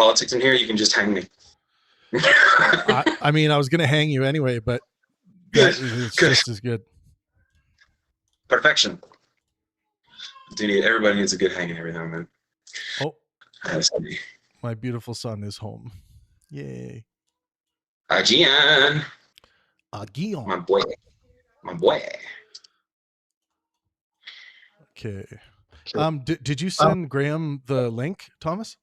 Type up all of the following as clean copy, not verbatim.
politics in here, you can just hang me. I mean, I was going to hang you anyway, but it's just as good. Perfection. Everybody needs a good hanging every now and then. Oh, my beautiful son is home. Yay. Agian. My boy. Okay. Did you send Graham the link, Thomas?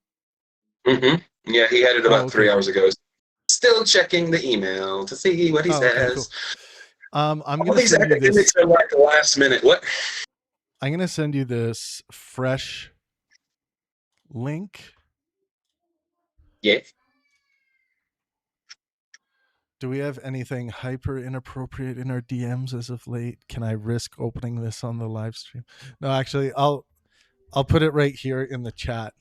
Mm-hmm. Yeah, he had it about 3 hours ago. Still checking the email to see what he says. Okay, cool. I'm going to send you this. Are like the last minute. What? I'm going to send you this fresh link. Yeah. Do we have anything hyper inappropriate in our DMs as of late? Can I risk opening this on the live stream? No, actually, I'll put it right here in the chat.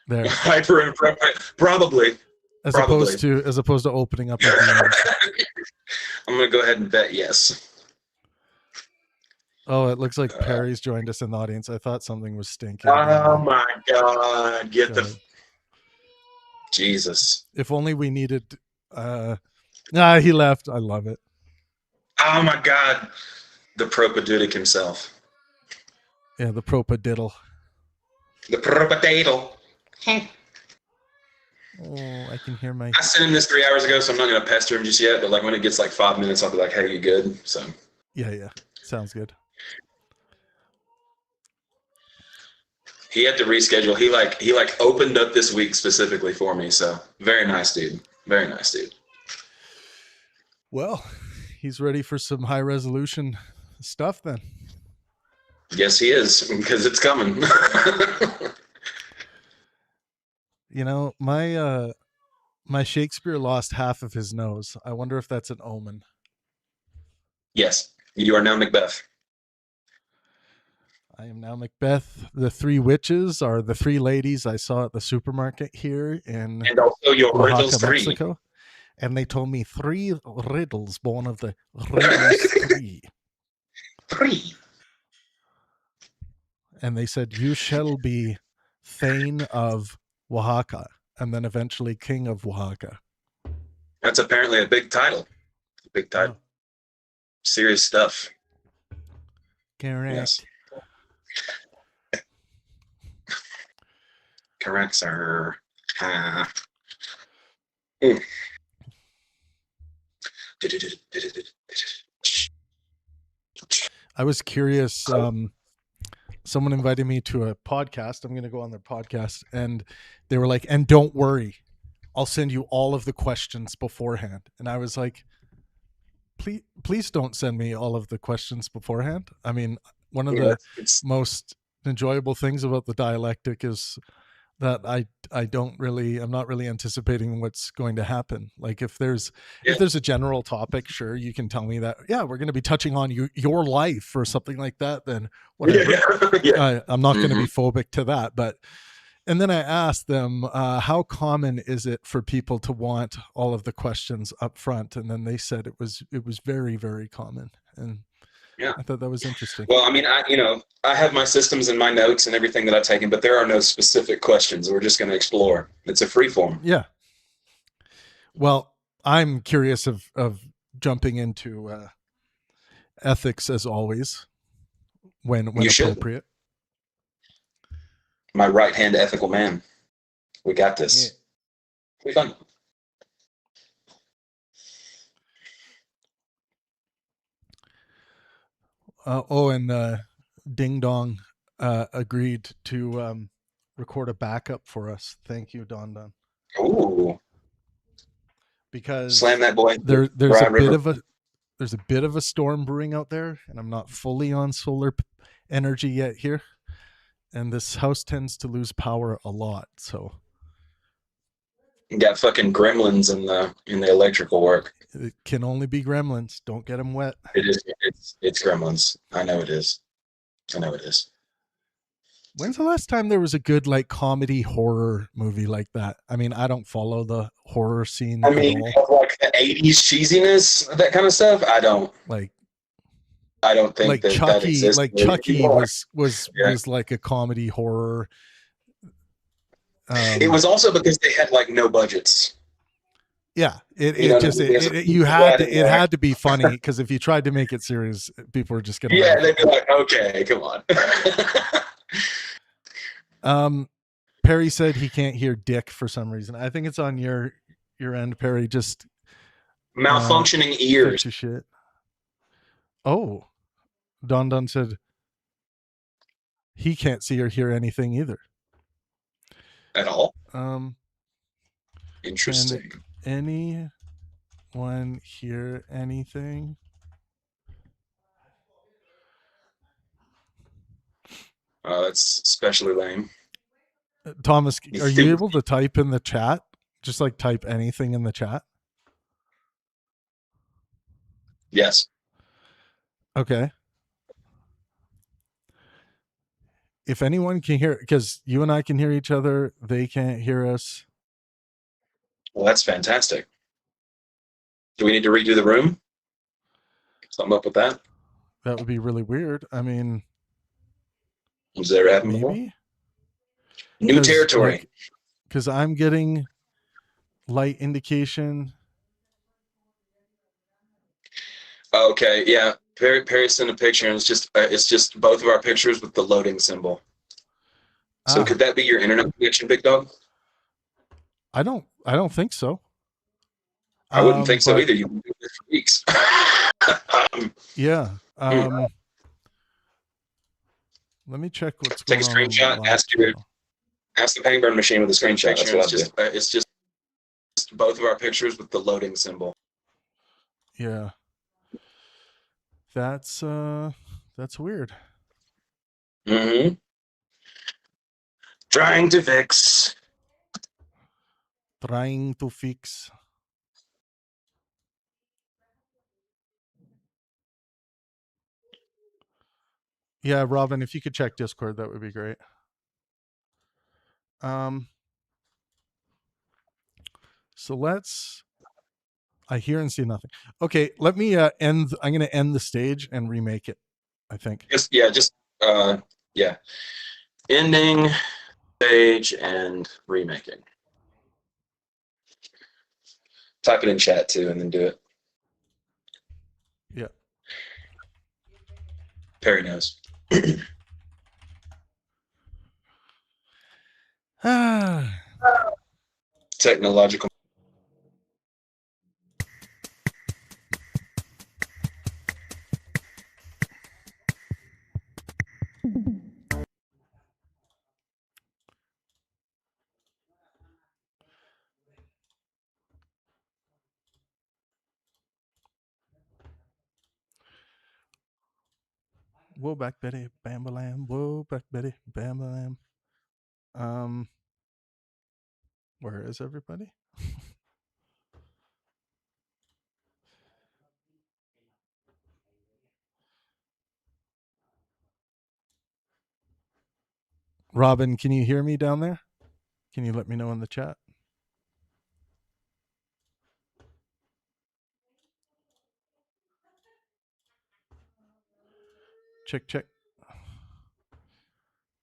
There. Hyper inappropriate, probably. As opposed to opening up. I'm gonna go ahead and bet yes. Oh, it looks like Perry's joined us in the audience. I thought something was stinking. Oh my God! Jesus. If only we needed. He left. I love it. Oh my God! The propadiddle himself. Yeah, the propadiddle. The propadiddle. Oh, I can hear my. I sent him this 3 hours ago, so I'm not gonna pester him just yet. But like when it gets like 5 minutes, I'll be like, "Hey, you good?" So. Yeah, sounds good. He had to reschedule. He opened up this week specifically for me. So very nice, dude. Very nice, dude. Well, he's ready for some high resolution stuff then. Yes, he is, because it's coming. You know, my Shakespeare lost half of his nose. I wonder if that's an omen. Yes, you are now Macbeth. I am now Macbeth. The three witches are the three ladies I saw at the supermarket here in and also your riddles Mexico. And they told me 3 riddles born of the riddles 3. 3. And they said, you shall be Thane of Oaxaca, and then eventually King of Oaxaca. That's apparently a big title. Big title. Oh. Serious stuff. Correct. Yes. Correct, sir. I was curious. Someone invited me to a podcast. I'm going to go on their podcast, and they were like, and don't worry, I'll send you all of the questions beforehand. And I was like, please don't send me all of the questions beforehand. I mean, one of the most enjoyable things about the Dialectic is that I'm not really anticipating what's going to happen. Like if there's a general topic, sure, you can tell me that, we're going to be touching on your life or something like that, then whatever. I'm not going to be phobic to that. And then I asked them, how common is it for people to want all of the questions up front? And then they said it was very, very common. And I thought that was interesting. Well, I mean, I have my systems and my notes and everything that I've taken, but there are no specific questions. We're just going to explore. It's a free form. Yeah. Well, I'm curious of jumping into ethics as always when appropriate. My right-hand ethical man. We got this. Yeah. We fun. And Ding Dong agreed to record a backup for us. Thank you, Don Don. Ooh. Because slam that boy. There's a bit of a storm brewing out there, and I'm not fully on solar energy yet here. And this house tends to lose power a lot, so. You got fucking gremlins in the electrical work. It can only be gremlins. Don't get them wet. It is. It's gremlins. I know it is. When's the last time there was a good comedy horror movie like that? I mean, I don't follow the horror scene. I mean, like the 80s cheesiness, that kind of stuff. I don't think Chucky. That exists Chucky was like a comedy horror. It was also because they had like no budgets. Yeah, You know, there's you that in it there. had to be funny because if you tried to make it serious, people were just gonna Yeah, laugh. they'd be like, okay, come on. Perry said he can't hear Dick for some reason. I think it's on your end, Perry. Just Malfunctioning fix ears your shit. Oh, Don said he can't see or hear anything either. at all. Can Interesting. anyone hear anything? That's especially lame. Thomas, You are you think? able to type in the chat? Just like type anything in the chat. Yes. Okay. If anyone can hear, because you and I can hear each other, they can't hear us. Well, that's fantastic. Do we need to redo the room? Something up with that? That would be really weird. I mean, Has that ever happened before? maybe New territory. Because I'm getting light indication. Okay, yeah. Perry sent a picture, and it's just both of our pictures with the loading symbol. So could that be your internet connection, big dog? I don't think so. I wouldn't think so either. You've been doing this for weeks. Yeah. Let me check what's Take a going on. screenshot. Ask the Pangburn machine with a screenshot. It's just both of our pictures with the loading symbol. Yeah. That's weird. Mm-hmm. Trying to fix. Trying to fix. Yeah, Robin, if you could check Discord, that would be great. So I hear and see nothing. Okay, let me end. I'm going to end the stage and remake it, I think. Yeah. Ending stage and remaking. Type it in chat too, and then do it. Yeah. Perry knows. Technological. Whoa, back Betty, bam-a-lam. Whoa, back Betty, bam-a-lam. Where is everybody? Robin, can you hear me down there? Can you let me know in the chat? Check, check.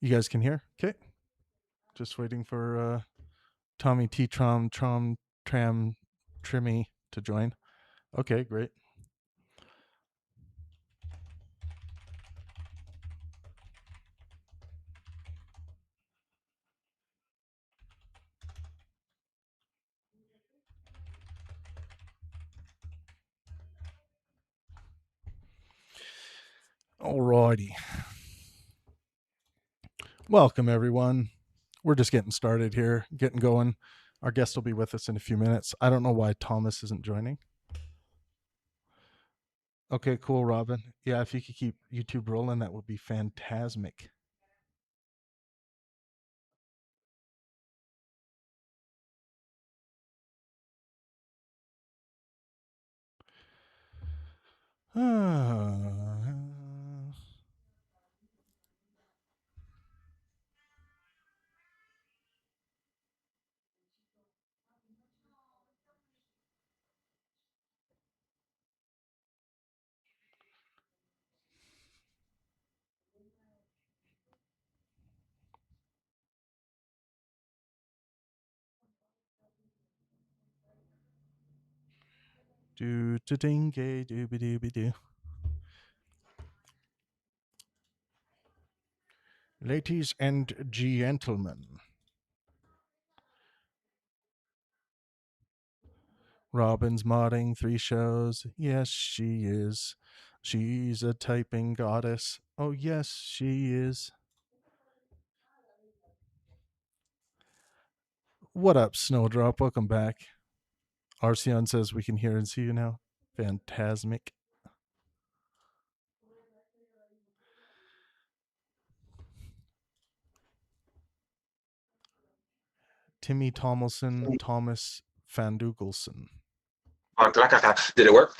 You guys can hear? Okay. Just waiting for Tommy T Tram Trimmy to join. Okay, great. Alrighty. Welcome, everyone. We're just getting started here, getting going. Our guest will be with us in a few minutes. I don't know why Thomas isn't joining. Okay, cool, Robin. Yeah, if you could keep YouTube rolling, that would be phantasmic. Do to dingy dooby dooby doo. Ladies and gentlemen. Robin's modding 3 shows. Yes, she is. She's a typing goddess. Oh, yes, she is. What up, Snowdrop? Welcome back. Arceon says we can hear and see you now. Phantasmic. Timmy Tomlinson, Thomas Fandugelson. Did it work?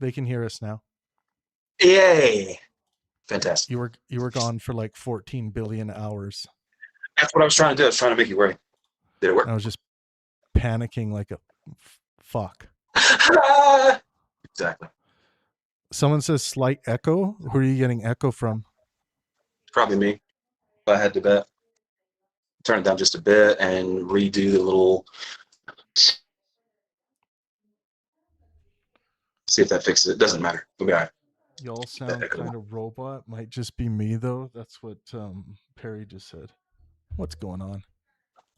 They can hear us now. Yay! Fantastic. You were gone for like 14 billion hours. That's what I was trying to do. I was trying to make you worry. Did it work? I was just panicking like a fuck. Exactly. Someone says slight echo. Who are you getting echo from? Probably me. If I had to bet. Turn it down just a bit and redo the little. See if that fixes it. Doesn't matter. We'll be all right. Y'all sound kind of robot. Might just be me though. That's what Perry just said. What's going on?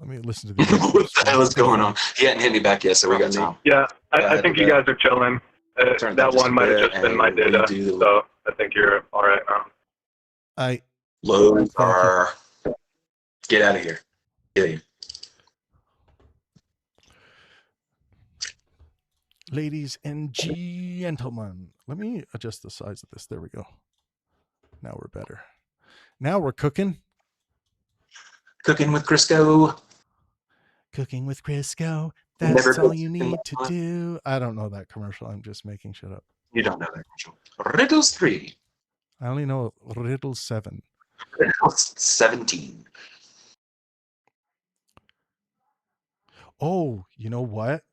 Let me listen to the. What the hell is going on? He hadn't hit me back yet, so we got time. Yeah, I think you guys are chilling. That one might have just been my data, so I think you're all right now. Load car. Get out of here. Get out of here. Ladies and gentlemen, let me adjust the size of this. There we go. Now we're better. Now we're cooking. Cooking with Crisco. Cooking with Crisco. That's all you need to do. I don't know that commercial. I'm just making shit up. You don't know that commercial. Riddles 3. I only know Riddle 7. Riddles 17. Oh, you know what?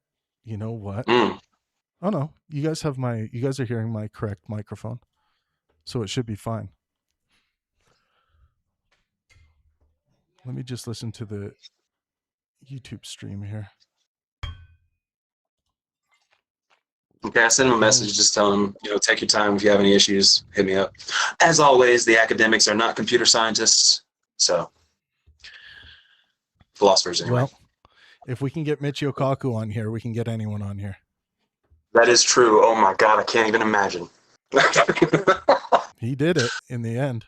Oh no, you guys are hearing my correct microphone, so it should be fine. Let me just listen to the YouTube stream here. Okay, I sent him a message just telling him, take your time. If you have any issues, hit me up. As always, the academics are not computer scientists, so philosophers anyway. Well, if we can get Michio Kaku on here, we can get anyone on here. That is true. Oh my God, I can't even imagine. He did it in the end.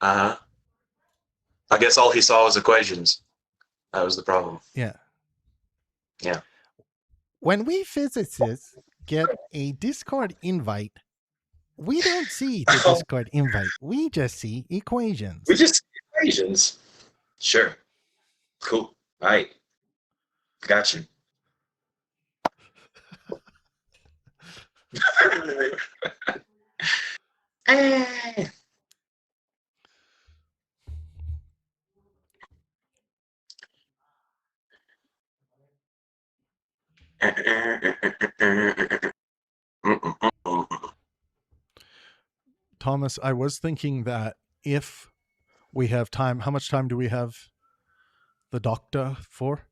I guess all he saw was equations. That was the problem. Yeah. Yeah. When we physicists get a Discord invite, we don't see the Discord invite. We just see equations. We just see equations. Sure. Cool. All right. Got you. Thomas, I was thinking that if we have time, how much time do we have the doctor for?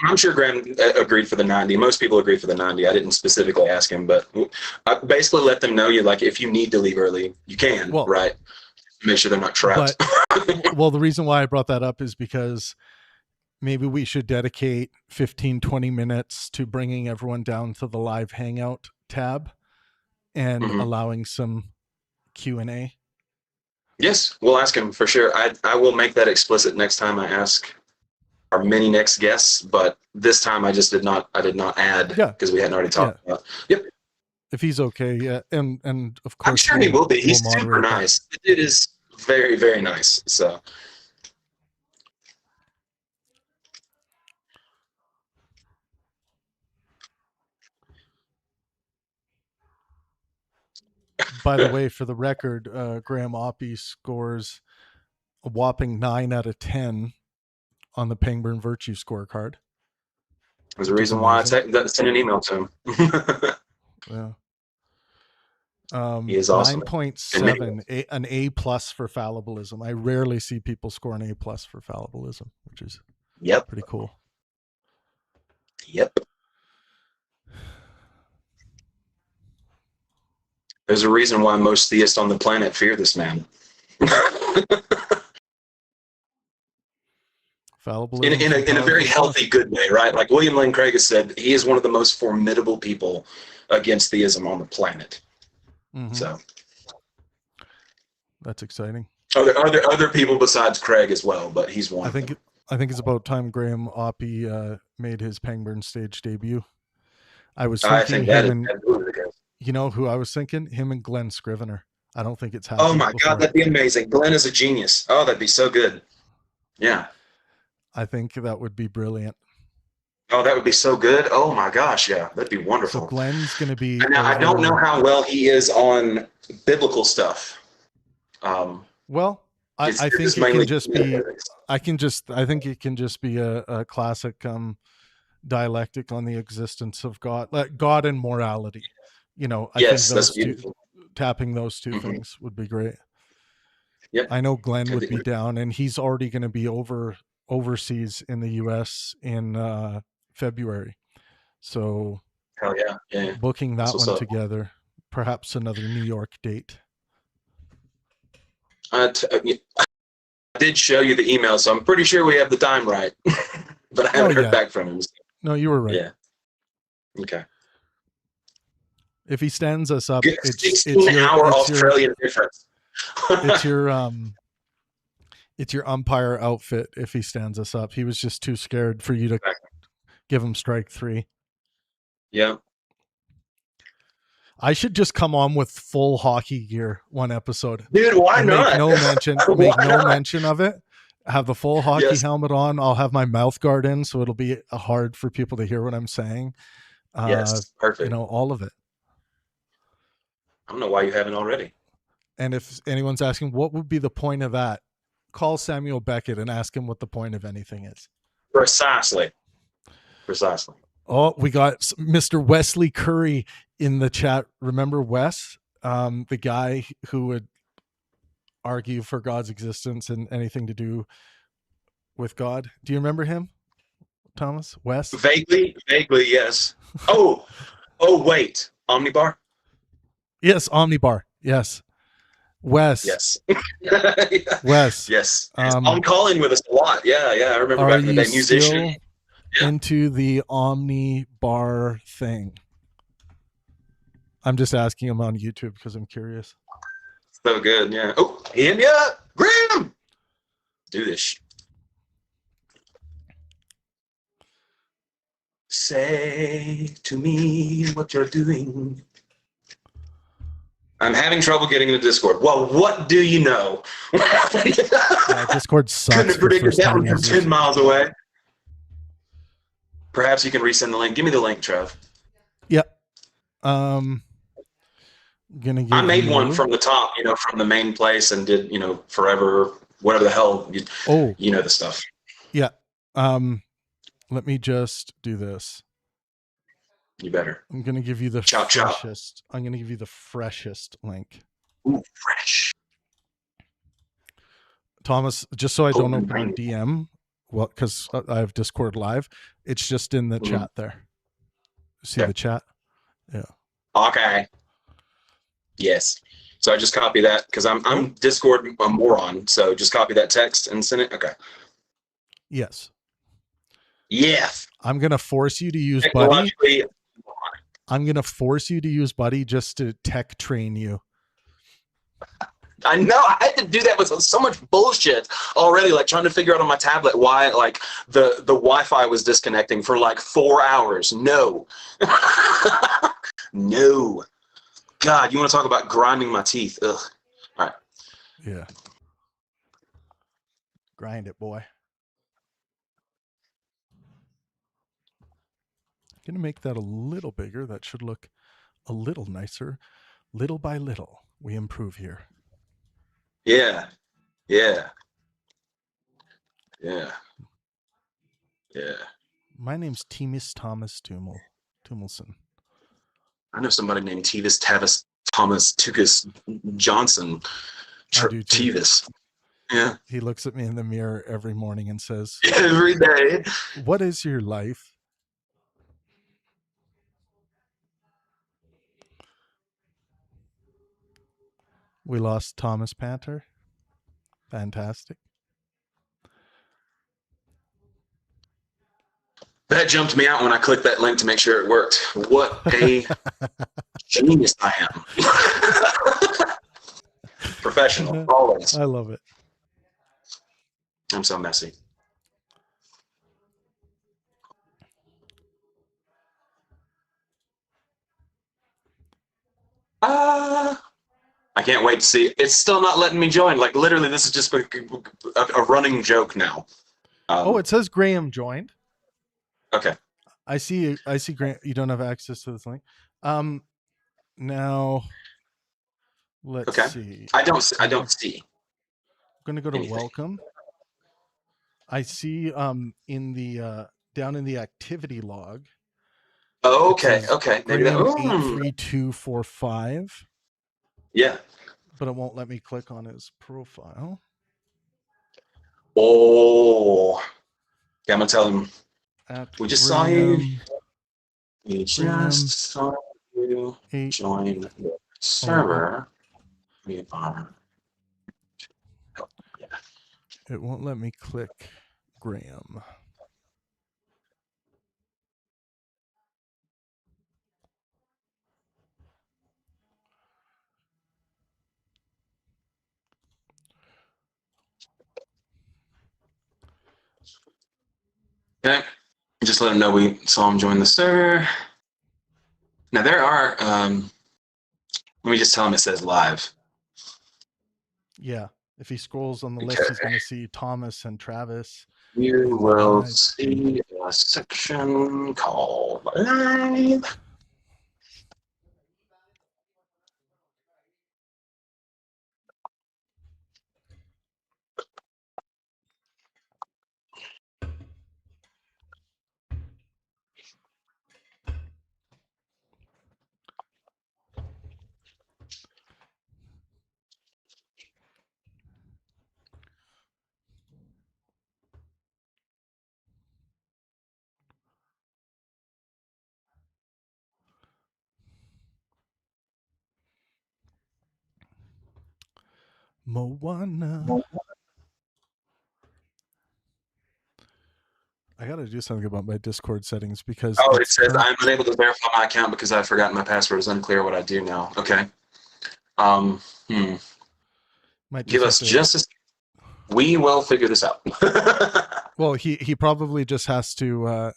I'm sure Graham agreed for the 90. Most people agreed for the 90. I didn't specifically ask him, but I basically let them know if you need to leave early, you can, right? Make sure they're not trapped. Well, the reason why I brought that up is because maybe we should dedicate 15, 20 minutes to bringing everyone down to the live hangout tab and allowing some Q&A. Yes, we'll ask him for sure. I will make that explicit next time I ask our many next guests, but this time I did not add because we hadn't already talked about. Yep. If he's okay, yeah, and of course I'm sure he will be. He's super nice. It is very, very nice. So by the way, for the record, Graham Oppy scores a whopping 9 out of 10 on the Pangburn Virtue scorecard. There's a reason why I sent an email to him. Yeah. He is awesome. 9.7, an A+ for fallibilism. I rarely see people score an A+ for fallibilism, which is pretty cool. Yep. There's a reason why most theists on the planet fear this man. in a very healthy, good way, right? Like William Lane Craig has said, he is one of the most formidable people against theism on the planet. Mm-hmm. So that's exciting. Are there other people besides Craig as well? But he's one. I think it's about time Graham Oppy made his Pangburn stage debut. I think you know who I was thinking? Him and Glenn Scrivener. I don't think it's happened. Oh my God, that'd be amazing. Glenn is a genius. Oh, that'd be so good. Yeah. I think that would be brilliant. Oh, that would be so good. Oh my gosh, yeah, that'd be wonderful. So Glenn's going to be. Now, I don't know how well he is on biblical stuff. Well, I think it can just be. I think it can just be a classic dialectic on the existence of God, like God and morality. You know, I think those tapping those two things would be great. Yep. I know Glenn would be down, and he's already going to be overseas in the U.S. in February. So, hell yeah. Booking that one together, perhaps another New York date. I did show you the email, so I'm pretty sure we have the time right, but I haven't heard back from him. So. No, you were right. Yeah. Okay. If he stands us up, it's 16-hour Australian difference. It's your umpire outfit. If he stands us up, he was just too scared for you to give him strike 3. Yeah. I should just come on with full hockey gear one episode. Dude, why not? Make no mention of it. Have the full hockey helmet on. I'll have my mouth guard in, so it'll be hard for people to hear what I'm saying. Yes, perfect. You know, all of it. I don't know why you haven't already. And if anyone's asking, what would be the point of that? Call Samuel Beckett and ask him what the point of anything is. Precisely. Oh, we got Mr. Wesley Curry in the chat. Remember Wes, the guy who would argue for God's existence and anything to do with God? Do you remember him, Thomas? Wes? Vaguely, yes. Oh, wait. Omnibar? Yes, Omnibar. Yes. Wes. Yes. Wes. Yes. On calling with us a lot. Yeah. I remember back in the day. Musician. Into the Omnibar thing. I'm just asking him on YouTube because I'm curious. So good, yeah. Oh, him, yeah. Graham! Do this. Say to me what you're doing. I'm having trouble getting into Discord. Well, what do you know? Discord sucks. Couldn't have predicted that one from 10 miles away. Perhaps you can resend the link. Give me the link, Trev. Yep. I made one from the top, from the main place, and did, forever, whatever the hell, you know the stuff. Yeah. Let me just do this. You better. I'm going to give you the freshest. I'm going to give you the freshest link. Ooh, fresh. Thomas, just so I don't open our DM, because I have Discord live, it's just in the chat there. See the chat? Yeah. Okay. Yes. So I just copy that because I'm Discord a moron. So just copy that text and send it. Okay. Yes. Yes. I'm gonna force you to use Buddy. I'm gonna force you to use Buddy just to tech train you. I know. I had to do that with so much bullshit already, like trying to figure out on my tablet why like the Wi-Fi was disconnecting for like 4 hours. No. No. God, you want to talk about grinding my teeth? Ugh. All right. Yeah. Grind it, boy. I'm going to make that a little bigger. That should look a little nicer. Little by little, we improve here. Yeah. My name's Temis Thomas Tumelson. I know somebody named Tevis Tavis Thomas Tukas Johnson. Tevis. Yeah. He looks at me in the mirror every morning and says, every day, what is your life? We lost Thomas Panter. Fantastic. That jumped me out when I clicked that link to make sure it worked. What a genius I am. Professional, always. I love it. I'm so messy. I can't wait to see. It's still not letting me join. Like, literally, this is just a running joke now. It says Graham joined. Okay. I see Graham. You don't have access to this link. Now, let's see. I don't see. I'm going to go to anything. Welcome. I see in the down in the activity log. Oh, okay. Maybe that 83245. Yeah. But it won't let me click on his profile. Oh. Yeah, I'm gonna tell him. We just saw you. We just saw you join the server. We are. Yeah. It won't let me click Graham. Okay. Just let him know we saw him join the server. Now there are, let me just tell him it says live. Yeah. If he scrolls on the list, he's going to see Thomas and Travis. You will see a section called live. Moana. I got to do something about my Discord settings because it says I'm unable to verify my account because I've forgotten my password. It's unclear what I do now. Okay. Give us just a second. We will figure this out. Well, he probably just has to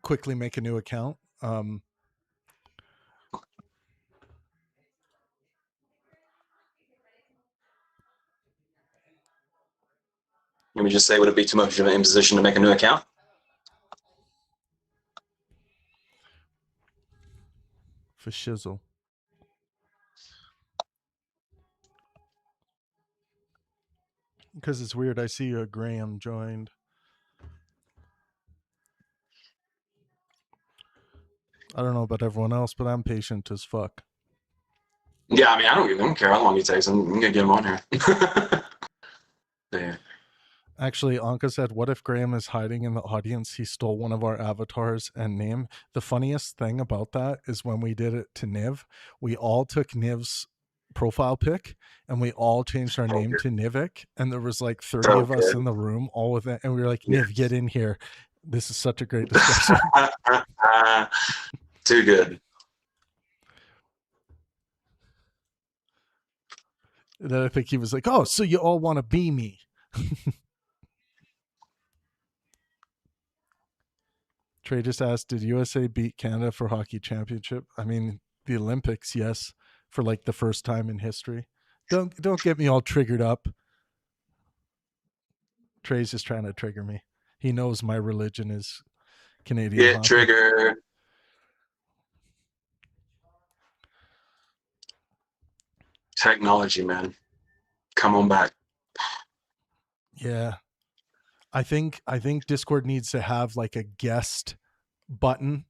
quickly make a new account. Let me just say, would it be too much of an imposition to make a new account? For shizzle. Because it's weird. I see Graham joined. I don't know about everyone else, but I'm patient as fuck. Yeah, I mean, I don't care how long it takes. I'm gonna get him on here. Yeah. Actually, Anka said, what if Graham is hiding in the audience? He stole one of our avatars and name. The funniest thing about that is when we did it to Niv, we all took Niv's profile pic and we all changed our name to Nivik. And there was like 30 of us in the room, all with it. And we were like, Niv, get in here. This is such a great discussion. Too good. And then I think he was like, oh, so you all want to be me. Trey just asked, did USA beat Canada for hockey championship? I mean, the Olympics, yes, for like the first time in history. Don't get me all triggered up. Trey's just trying to trigger me. He knows my religion is Canadian Get hockey. Triggered. Technology, man. Come on back. Yeah. I think Discord needs to have like a guest button,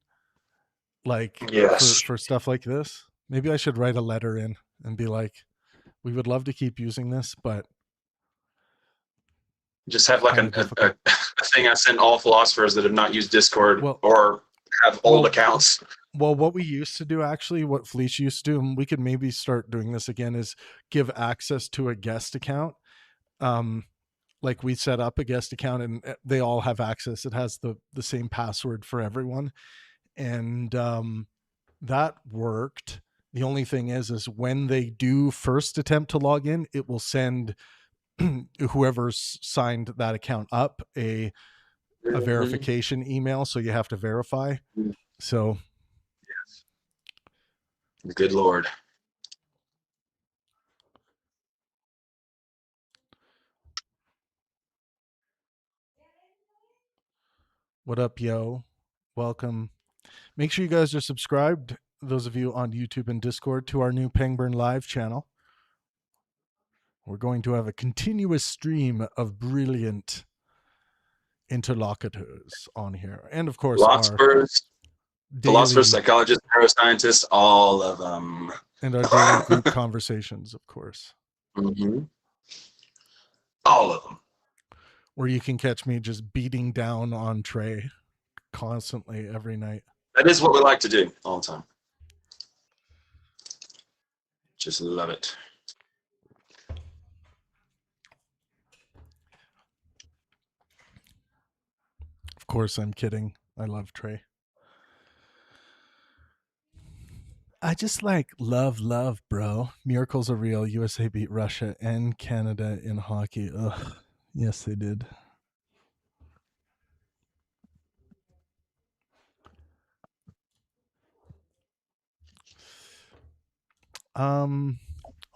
like for stuff like this. Maybe I should write a letter in and be like, we would love to keep using this, but just have like a thing I send all philosophers that have not used Discord or have old accounts. Well, what we used to do, actually, what Felicia used to do, and we could maybe start doing this again, is give access to a guest account. Like we set up a guest account and they all have access. It has the same password for everyone. And that worked. The only thing is when they do first attempt to log in, it will send whoever's signed that account up a verification email. So you have to verify. So. Yes. Good Lord. What up, yo? Welcome. Make sure you guys are subscribed, those of you on YouTube and Discord, to our new Pangburn Live channel. We're going to have a continuous stream of brilliant interlocutors on here. And of course, philosophers, psychologists, neuroscientists, all of them. And our daily group conversations, of course. Mm-hmm. All of them. Where you can catch me just beating down on Trey constantly every night. That is what we like to do all the time. Just love it. Of course, I'm kidding. I love Trey. I just love, bro. Miracles are real. USA beat Russia and Canada in hockey. Ugh. Yes, they did.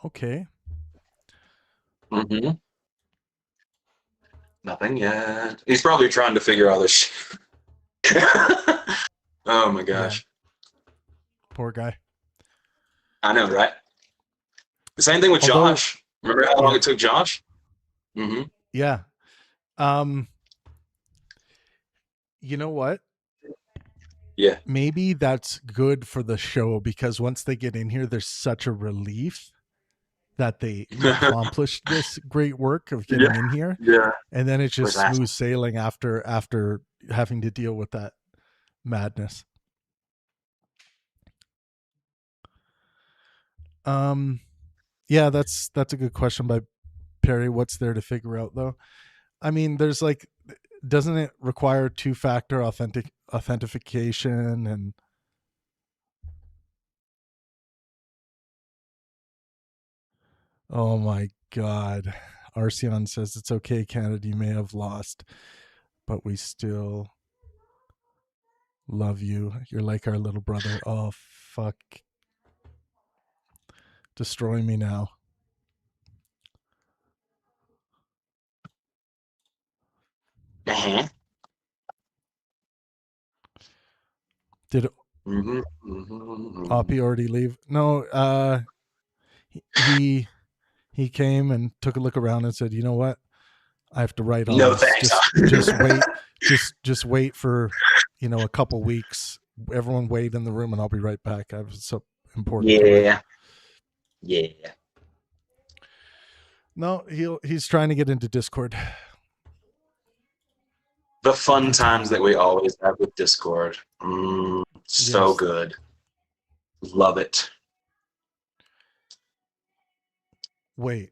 Okay. Mm-hmm. Nothing yet. He's probably trying to figure out this shit. Oh my gosh. Yeah. Poor guy. I know, right? The same thing with Josh. Remember how long it took Josh? Mm-hmm. Yeah. You know what? Yeah. Maybe that's good for the show because once they get in here, there's such a relief that they accomplished this great work of getting in here. Yeah. And then it's just smooth sailing after having to deal with that madness. Yeah, that's a good question by Perry. What's there to figure out though? I mean, there's like, doesn't it require two-factor authentication and oh my God. Arceon says it's okay, Canada, you may have lost, but we still love you. You're like our little brother. Oh, fuck. Destroy me now. Uh-huh. Did Oppy already leave? No, he came and took a look around and said, "You know what? I have to write on this. Thanks. Just wait for, a couple weeks. Everyone wait in the room and I'll be right back. I was so important." Yeah. Yeah. No, he's trying to get into Discord. The fun times that we always have with Discord. So good. Love it. Wait,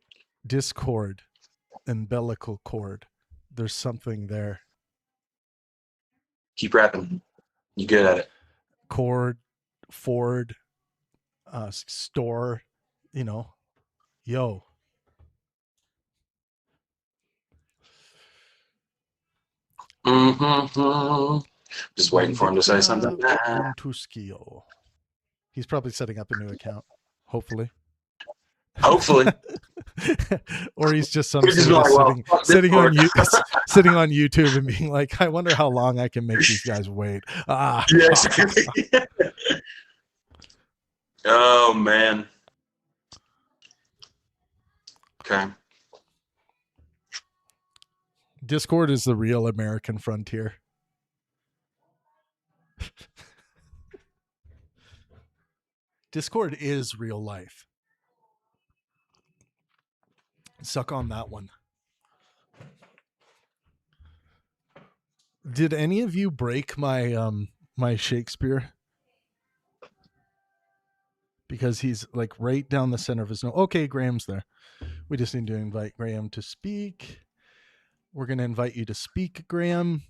Discord, umbilical cord. There's something there. Keep rapping. You good at it. Cord, Ford, store, yo. Mm-hmm. Just waiting for him to say something. He's probably setting up a new account. Hopefully. Or he's just sitting on YouTube and being like, I wonder how long I can make these guys wait. Yes. Oh man. Okay. Discord is the real American frontier. Discord is real life. Suck on that one. Did any of you break my my Shakespeare, because he's like right down the center of his nose. Okay, Graham's there. We just need to invite Graham to speak. We're going to invite you to speak, Graham.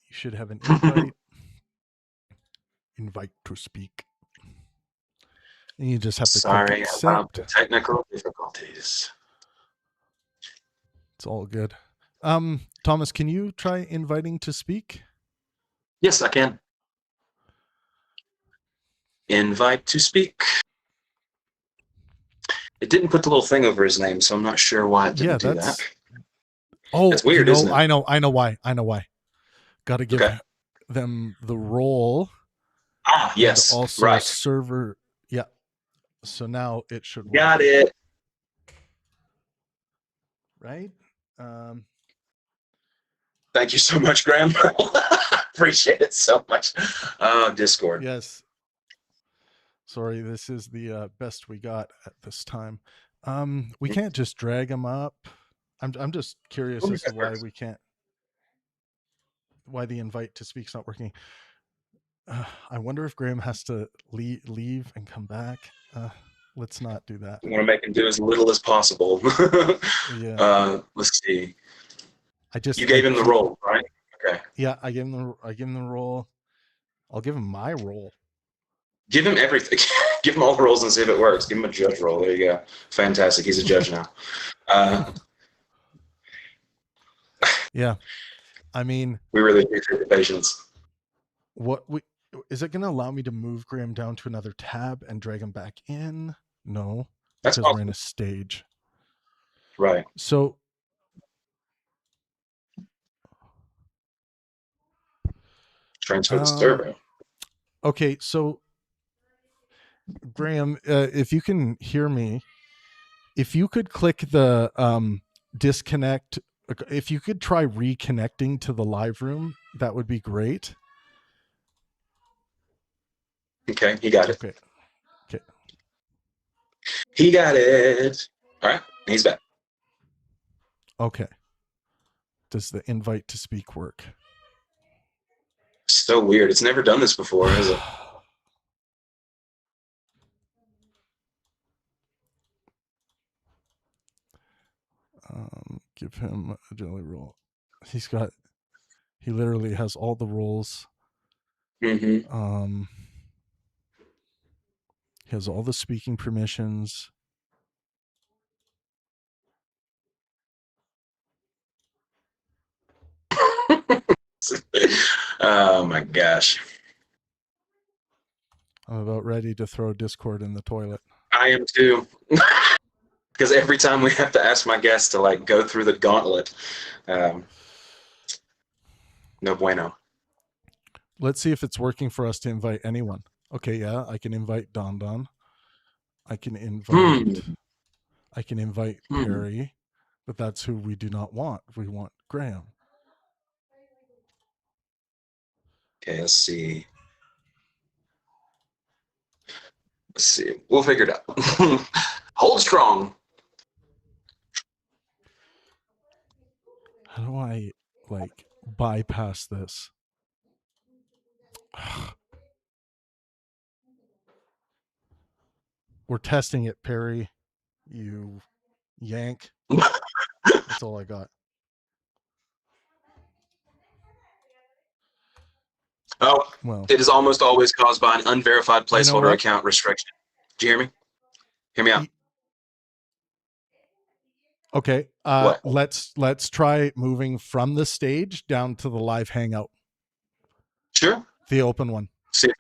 You should have an invite. Invite to speak. And you just have to click accept. Sorry about the technical difficulties. It's all good. Thomas, can you try inviting to speak? Yes, I can. Invite to speak. It didn't put the little thing over his name, so I'm not sure why it didn't do that. Oh, it's weird, isn't it? I know why. Got to give them the role. Ah, yes. And also right. server. Yeah. So now it should work. Got it. Right? Thank you so much, Graham. Appreciate it so much. Discord. Yes. Sorry, this is the best we got at this time. We can't just drag them up. I'm just curious as to why we can't. Why the invite to speak's not working. I wonder if Graham has to leave and come back. Let's not do that. We want to make him do as little as possible. Yeah. Let's see. You gave him the role, right? Okay. Yeah, I gave him the role. I'll give him my role. Give him everything. Give him all the roles and see if it works. Give him a judge role. There you go. Fantastic. He's a judge now. Yeah. I mean, we really appreciate the patience. Is it going to allow me to move Graham down to another tab and drag him back in? No, that's because awesome. we're in a stage. Right. So transfer the server. Okay, so Graham, if you can hear me, if you could click the disconnect, if you could try reconnecting to the live room, that would be great. Okay, he got it. Okay. He got it. All right, he's back. Okay. Does the invite to speak work? So weird. It's never done this before, is it? Give him a jelly roll. He literally has all the roles. Mm-hmm. He has all the speaking permissions. Oh my gosh. I'm about ready to throw Discord in the toilet. I am too. Because every time we have to ask my guests to like go through the gauntlet, no bueno. Let's see if it's working for us to invite anyone. Okay, yeah, I can invite Don. I can invite Perry, but that's who we do not want. We want Graham. Okay, let's see. We'll figure it out. Hold strong. How do I like bypass this? We're testing it, Perry. You yank. That's all I got. Oh, well, it is almost always caused by an unverified placeholder account restriction. Do you hear me? Hear me out. Okay. Let's try moving from the stage down to the live hangout. Sure. The open one. See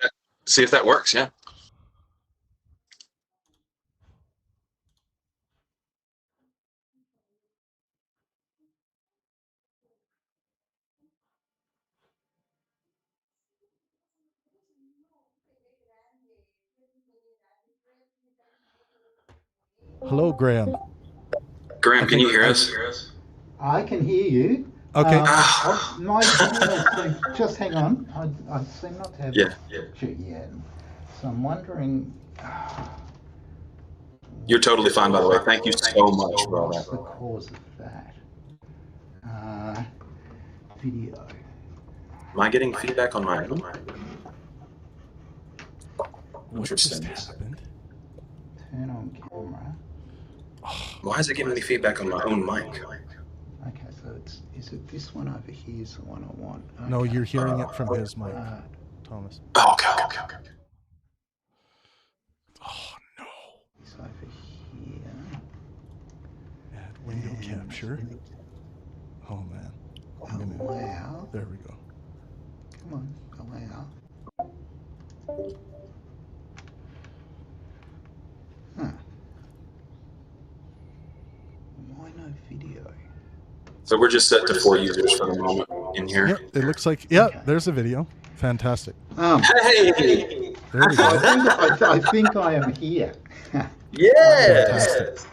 if that works. Yeah. Hello, Graham. Graham, can you hear us? I can hear you. Okay. Just hang on. I seem not to have the picture yet. So I'm wondering. You're totally fine, by the way. Thank you so much for all that. What's the cause of that? Video. Am I getting feedback on my own? What just happened? Turn on camera. Why is it giving me feedback on my own mic? Okay, so is it this one over here is the one I want? Okay. No, you're hearing it from his mic, Thomas. Oh, okay. Oh, no. It's over here. Add window capture. Oh, man. Allow. There we go. Come on, allow. Huh. Why no video? So we're just set to 4 users for the moment in here. Yep, it looks like, there's a video. Fantastic. Hey! There we go. I think I am here. Yes!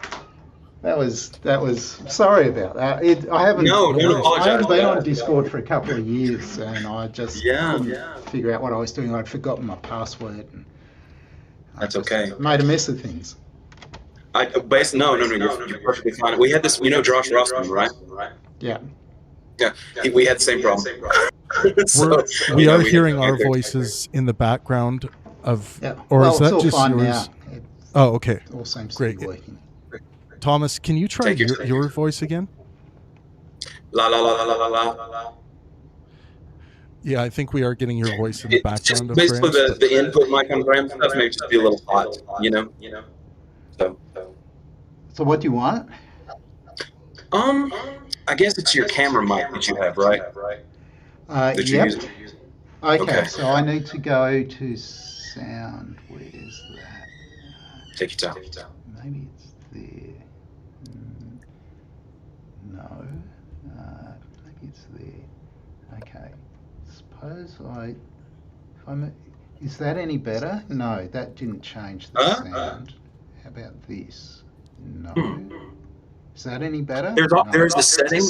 That was sorry about that. I haven't been on Discord for a couple of years, and I just couldn't figure out what I was doing. I'd forgotten my password, and that's okay. Made a mess of things. You're perfectly fine. We had this, Josh Rossman, right? Yeah. Yeah, we had the same problem. We are hearing our voices in the background of, or is that just yours? Oh, okay. All seems great. To be working. Thomas, can you try your voice again? La la la la la la la. Yeah, I think we are getting your voice in the background. Just basically, the input mic on Graham's stuff may just be a little hot, So what do you want? I guess it's your camera mic that you have, right? Yep. Okay, so I need to go to sound. Where's that? Take your time. Maybe it's there. No. Maybe it's there. Okay. Suppose is that any better? No, that didn't change the sound. How about this? No. Is that any better? There's a setting.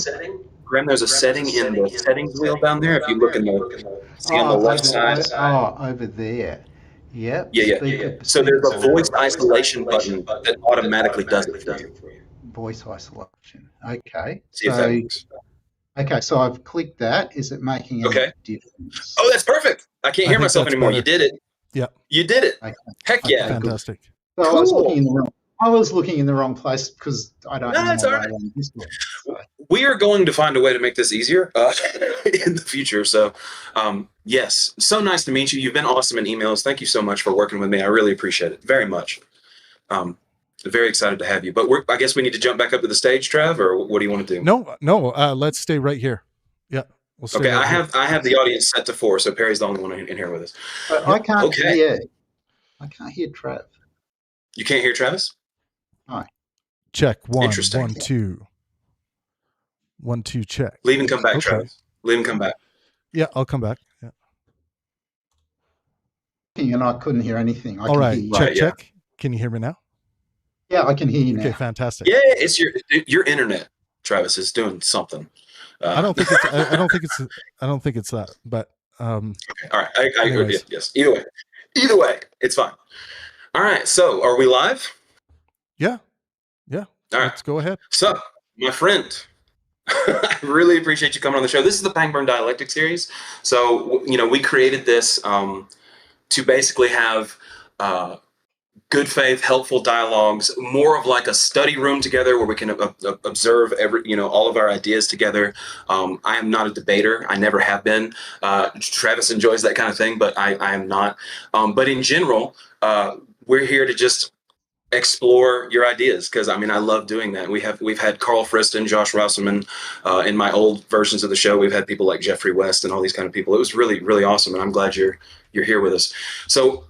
Graham, there's a setting in the settings wheel down there. If you look in on the left side. Oh, over there. Yep. Yeah. So there's a voice isolation button that automatically does it for you. Voice isolation. Okay. See if that works. Okay, so I've clicked that. Is it making any difference? Oh, that's perfect. I can't hear myself anymore. Better. You did it. Yeah. You did it. Okay. Heck yeah. Fantastic. So cool. I was looking in the wrong place because I don't know my way on Discord. We are going to find a way to make this easier in the future. So, yes, so nice to meet you. You've been awesome in emails. Thank you so much for working with me. I really appreciate it very much. Very excited to have you. But I guess we need to jump back up to the stage, Trav, or what do you want to do? No. Let's stay right here. Yeah. We'll stay I have the audience set to 4, so Perry's the only one in here with us. I can't hear. I can't hear Trav. You can't hear Travis? No. Check 1, 1, 2. 1, 2, check. Leave and come back, Travis. Leave and come back. Yeah, I'll come back. Yeah. And I couldn't hear anything. All right, check. Can you hear me now? Yeah, I can hear you now. Okay, fantastic. Yeah, it's your internet, Travis, is doing something. I don't think it's that. But okay. All right. I agree. Yes. Either way, it's fine. All right. So, are we live? Yeah. All right. Let's go ahead. So, my friend, I really appreciate you coming on the show. This is the Pangburn Dialectic series. So, we created this to basically have good faith, helpful dialogues, more of like a study room together where we can observe all of our ideas together. I am not a debater. I never have been. Travis enjoys that kind of thing, but I am not. But in general, we're here to just explore your ideas because I love doing that. We've had Carl Friston, Josh Rosselman in my old versions of the show. We've had people like Jeffrey West and all these kind of people. It was really, really awesome, and I'm glad you're here with us. So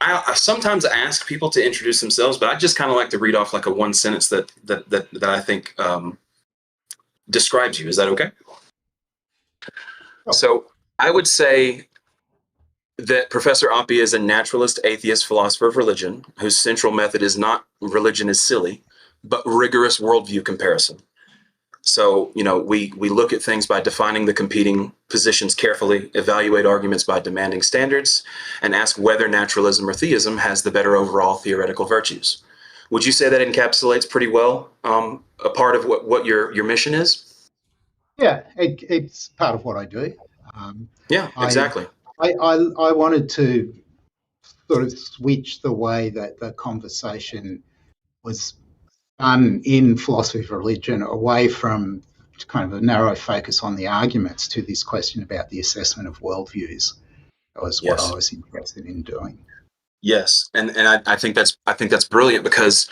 I sometimes ask people to introduce themselves, but I just kind of like to read off like a one sentence that I think describes you. Is that okay? Oh. So I would say that Professor Oppy is a naturalist, atheist, philosopher of religion, whose central method is not religion is silly, but rigorous worldview comparison. So, we look at things by defining the competing positions carefully, evaluate arguments by demanding standards, and ask whether naturalism or theism has the better overall theoretical virtues. Would you say that encapsulates pretty well a part of what your mission is? Yeah, it's part of what I do. Yeah, exactly. I wanted to sort of switch the way that the conversation was done in philosophy of religion away from kind of a narrow focus on the arguments to this question about the assessment of worldviews. That was what I was interested in doing. Yes, and I think that's brilliant, because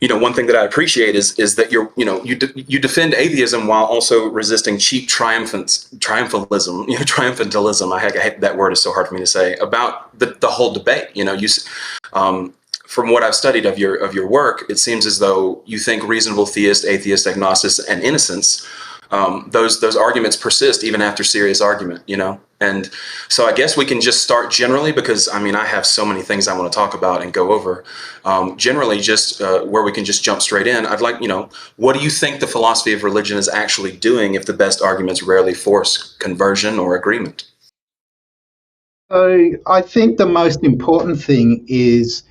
one thing that I appreciate is that you defend atheism while also resisting cheap triumphalism. Triumphantalism. I hate that word, is so hard for me to say, about the whole debate. From what I've studied of your work, it seems as though you think reasonable theist, atheist, agnostic, and innocence, those arguments persist even after serious argument, And so I guess we can just start generally, because I have so many things I want to talk about and go over. Generally, just where we can just jump straight in. I'd like, what do you think the philosophy of religion is actually doing if the best arguments rarely force conversion or agreement? So I think the most important thing is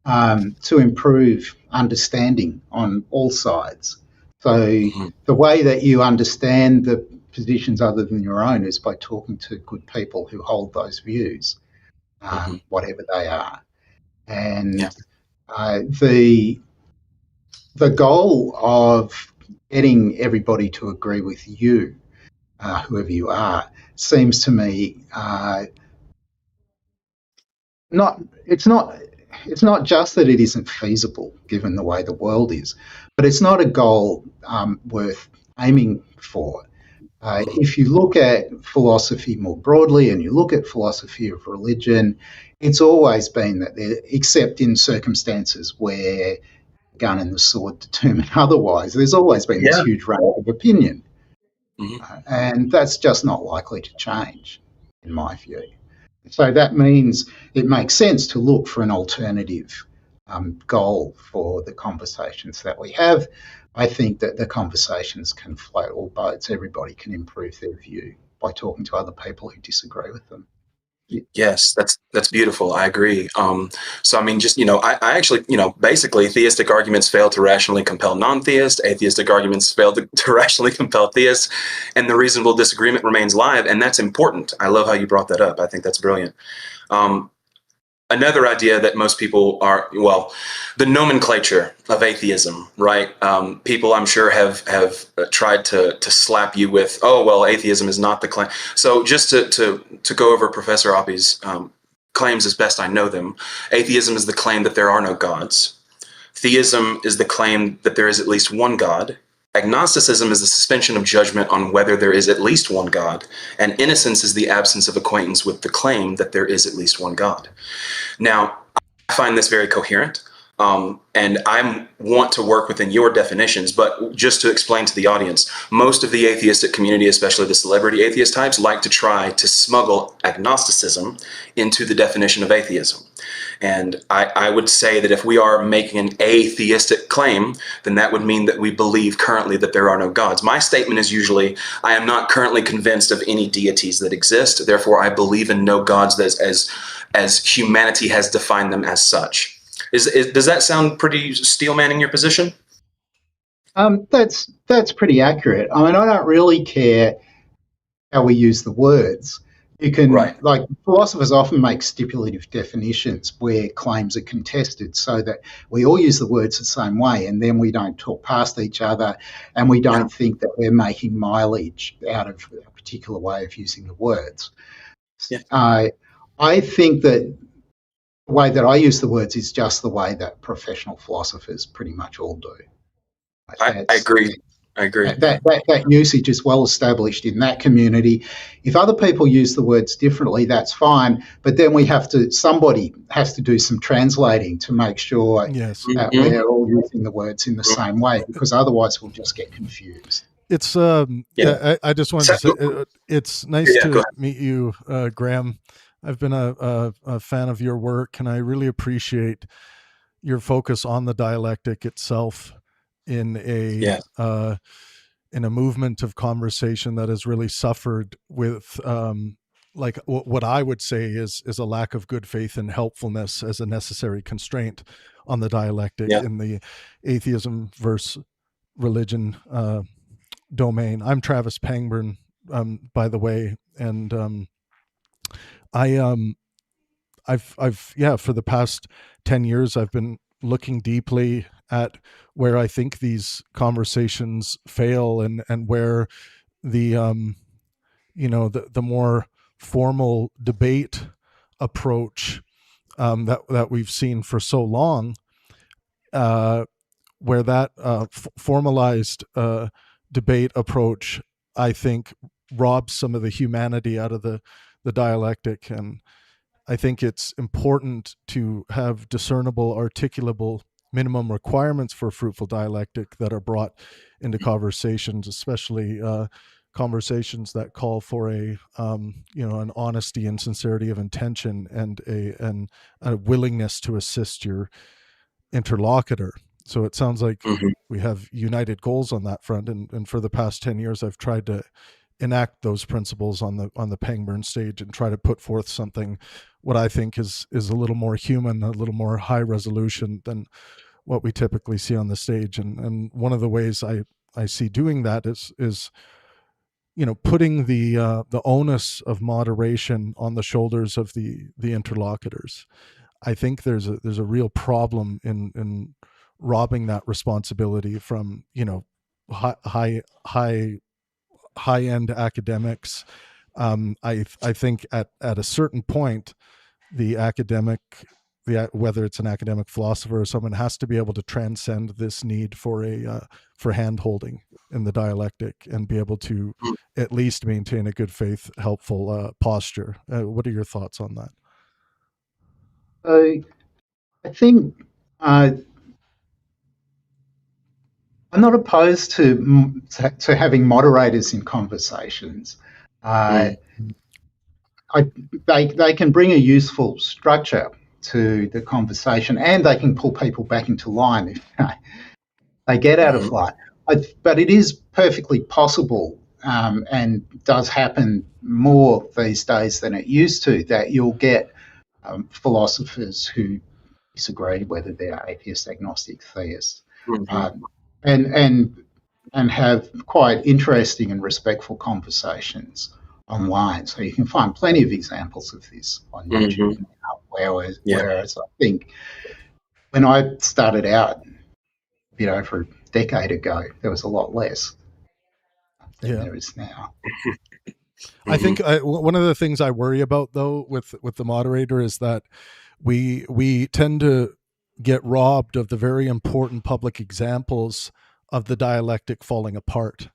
to improve understanding on all sides. So the way that you understand the positions other than your own is by talking to good people who hold those views, whatever they are. And the goal of getting everybody to agree with you, whoever you are, seems to me it's not just that it isn't feasible given the way the world is, but it's not a goal worth aiming for. If you look at philosophy more broadly and you look at philosophy of religion, it's always been that, except in circumstances where the gun and the sword determine otherwise, there's always been this huge range of opinion. And that's just not likely to change, in my view. So that means it makes sense to look for an alternative goal for the conversations that we have. I think that the conversations can float all boats. Everybody can improve their view by talking to other people who disagree with them. Yes, that's beautiful. I agree. So I actually, basically, theistic arguments fail to rationally compel non-theists. Atheistic arguments fail to rationally compel theists, and the reasonable disagreement remains live, and that's important. I love how you brought that up. I think that's brilliant. Another idea that most people the nomenclature of atheism, right? People, I'm sure, have tried to slap you with, atheism is not the claim. So just to go over Professor Oppy's claims as best I know them, atheism is the claim that there are no gods. Theism is the claim that there is at least one God. Agnosticism is the suspension of judgment on whether there is at least one God, and innocence is the absence of acquaintance with the claim that there is at least one God. Now, I find this very coherent, and I want to work within your definitions, but just to explain to the audience, most of the atheistic community, especially the celebrity atheist types, like to try to smuggle agnosticism into the definition of atheism. And I would say that if we are making an atheistic claim, then that would mean that we believe currently that there are no gods. My statement is usually, I am not currently convinced of any deities that exist, therefore I believe in no gods as humanity has defined them as such. Does that sound pretty steel manning your position? That's pretty accurate. I don't really care how we use the words. You can, like, philosophers often make stipulative definitions where claims are contested so that we all use the words the same way, and then we don't talk past each other, and we don't think that we're making mileage out of a particular way of using the words. I think that the way that I use the words is just the way that professional philosophers pretty much all do. I agree. That usage is well established in that community. If other people use the words differently, that's fine. But then somebody has to do some translating to make sure that we're all using the words in the same way, because otherwise we'll just get confused. It's I just wanted to say it's nice to meet you, Graham. I've been a fan of your work, and I really appreciate your focus on the dialectic itself in a movement of conversation that has really suffered with like what I would say is a lack of good faith and helpfulness as a necessary constraint on the dialectic in the atheism versus religion domain. I'm Travis Pangburn, by the way, and for the past 10 years, I've been looking deeply at where I think these conversations fail, and where the the more formal debate approach that we've seen for so long, where that formalized debate approach, I think, robs some of the humanity out of the dialectic. And I think it's important to have discernible, articulable minimum requirements for fruitful dialectic that are brought into conversations, especially conversations that call for an honesty and sincerity of intention, and a willingness to assist your interlocutor. So it sounds like we have united goals on that front, and for the past 10 years I've tried to enact those principles on the Pangburn stage, and try to put forth something what I think is a little more human, a little more high resolution than what we typically see on the stage. And one of the ways I see doing that is putting the onus of moderation on the shoulders of the interlocutors. I think there's a real problem in robbing that responsibility from high end academics. I think at a certain point, whether it's an academic philosopher or someone, has to be able to transcend this need for hand holding in the dialectic, and be able to at least maintain a good faith, helpful posture. What are your thoughts on that? I think I'm not opposed to having moderators in conversations. They can bring a useful structure to the conversation, and they can pull people back into line if they get out of line. But it is perfectly possible, and does happen more these days than it used to, that you'll get philosophers who disagree, whether they're atheist, agnostic, theist, and have quite interesting and respectful conversations online. So you can find plenty of examples of this on YouTube now, whereas I think when I started out, over a decade ago, there was a lot less than there is now. I think one of the things I worry about, though, with the moderator is that we tend to get robbed of the very important public examples of the dialectic falling apart.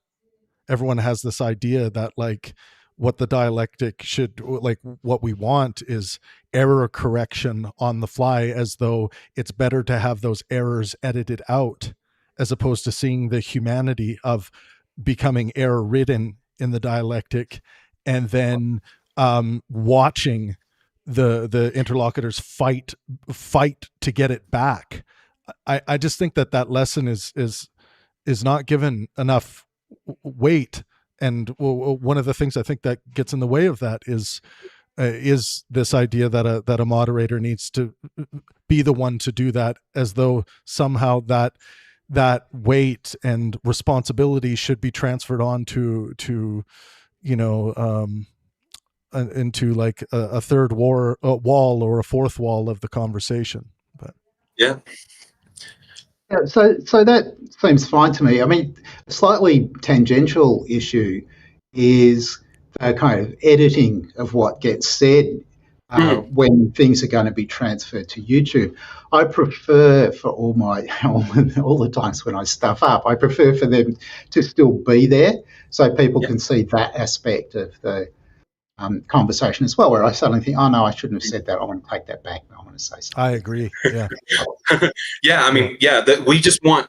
Everyone has this idea that, like, what the dialectic should, like, what we want is error correction on the fly, as though it's better to have those errors edited out, as opposed to seeing the humanity of becoming error ridden in the dialectic, and then watching the interlocutors fight to get it back. I just think that lesson is not given enough weight. And one of the things I think that gets in the way of that is this idea that a moderator needs to be the one to do that, as though somehow that weight and responsibility should be transferred on to into like a third wall or a fourth wall of the conversation. But yeah, so that seems fine to me. I mean, a slightly tangential issue is the kind of editing of what gets said when things are going to be transferred to YouTube. I prefer, for all the times when I stuff up, I prefer for them to still be there, so people can see that aspect of the conversation as well, where I suddenly think, oh no, I shouldn't have said that. I want to take that back. I want to say something. I agree. Yeah. I mean, we just want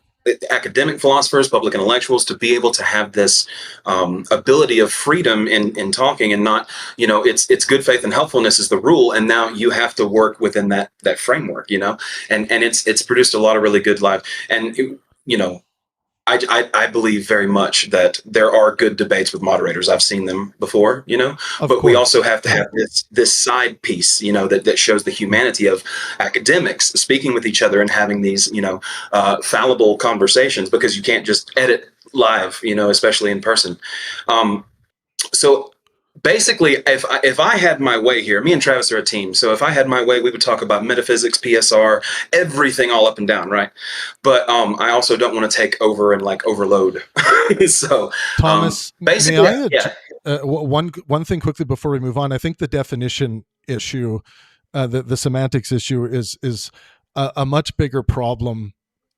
academic philosophers, public intellectuals, to be able to have this ability of freedom in talking, and not, it's good faith and helpfulness is the rule, and now you have to work within that framework, and it's produced a lot of really good live, and I believe very much that there are good debates with moderators. I've seen them before, but we also have to have this side piece, that shows the humanity of academics speaking with each other and having these, fallible conversations, because you can't just edit live, especially in person. So basically, if I had my way here, me and Travis are a team. So if I had my way, we would talk about metaphysics, PSR, everything all up and down, right? But I also don't want to take over and like overload. So Thomas, basically, one thing quickly before we move on. I think the definition issue, the semantics issue, is a much bigger problem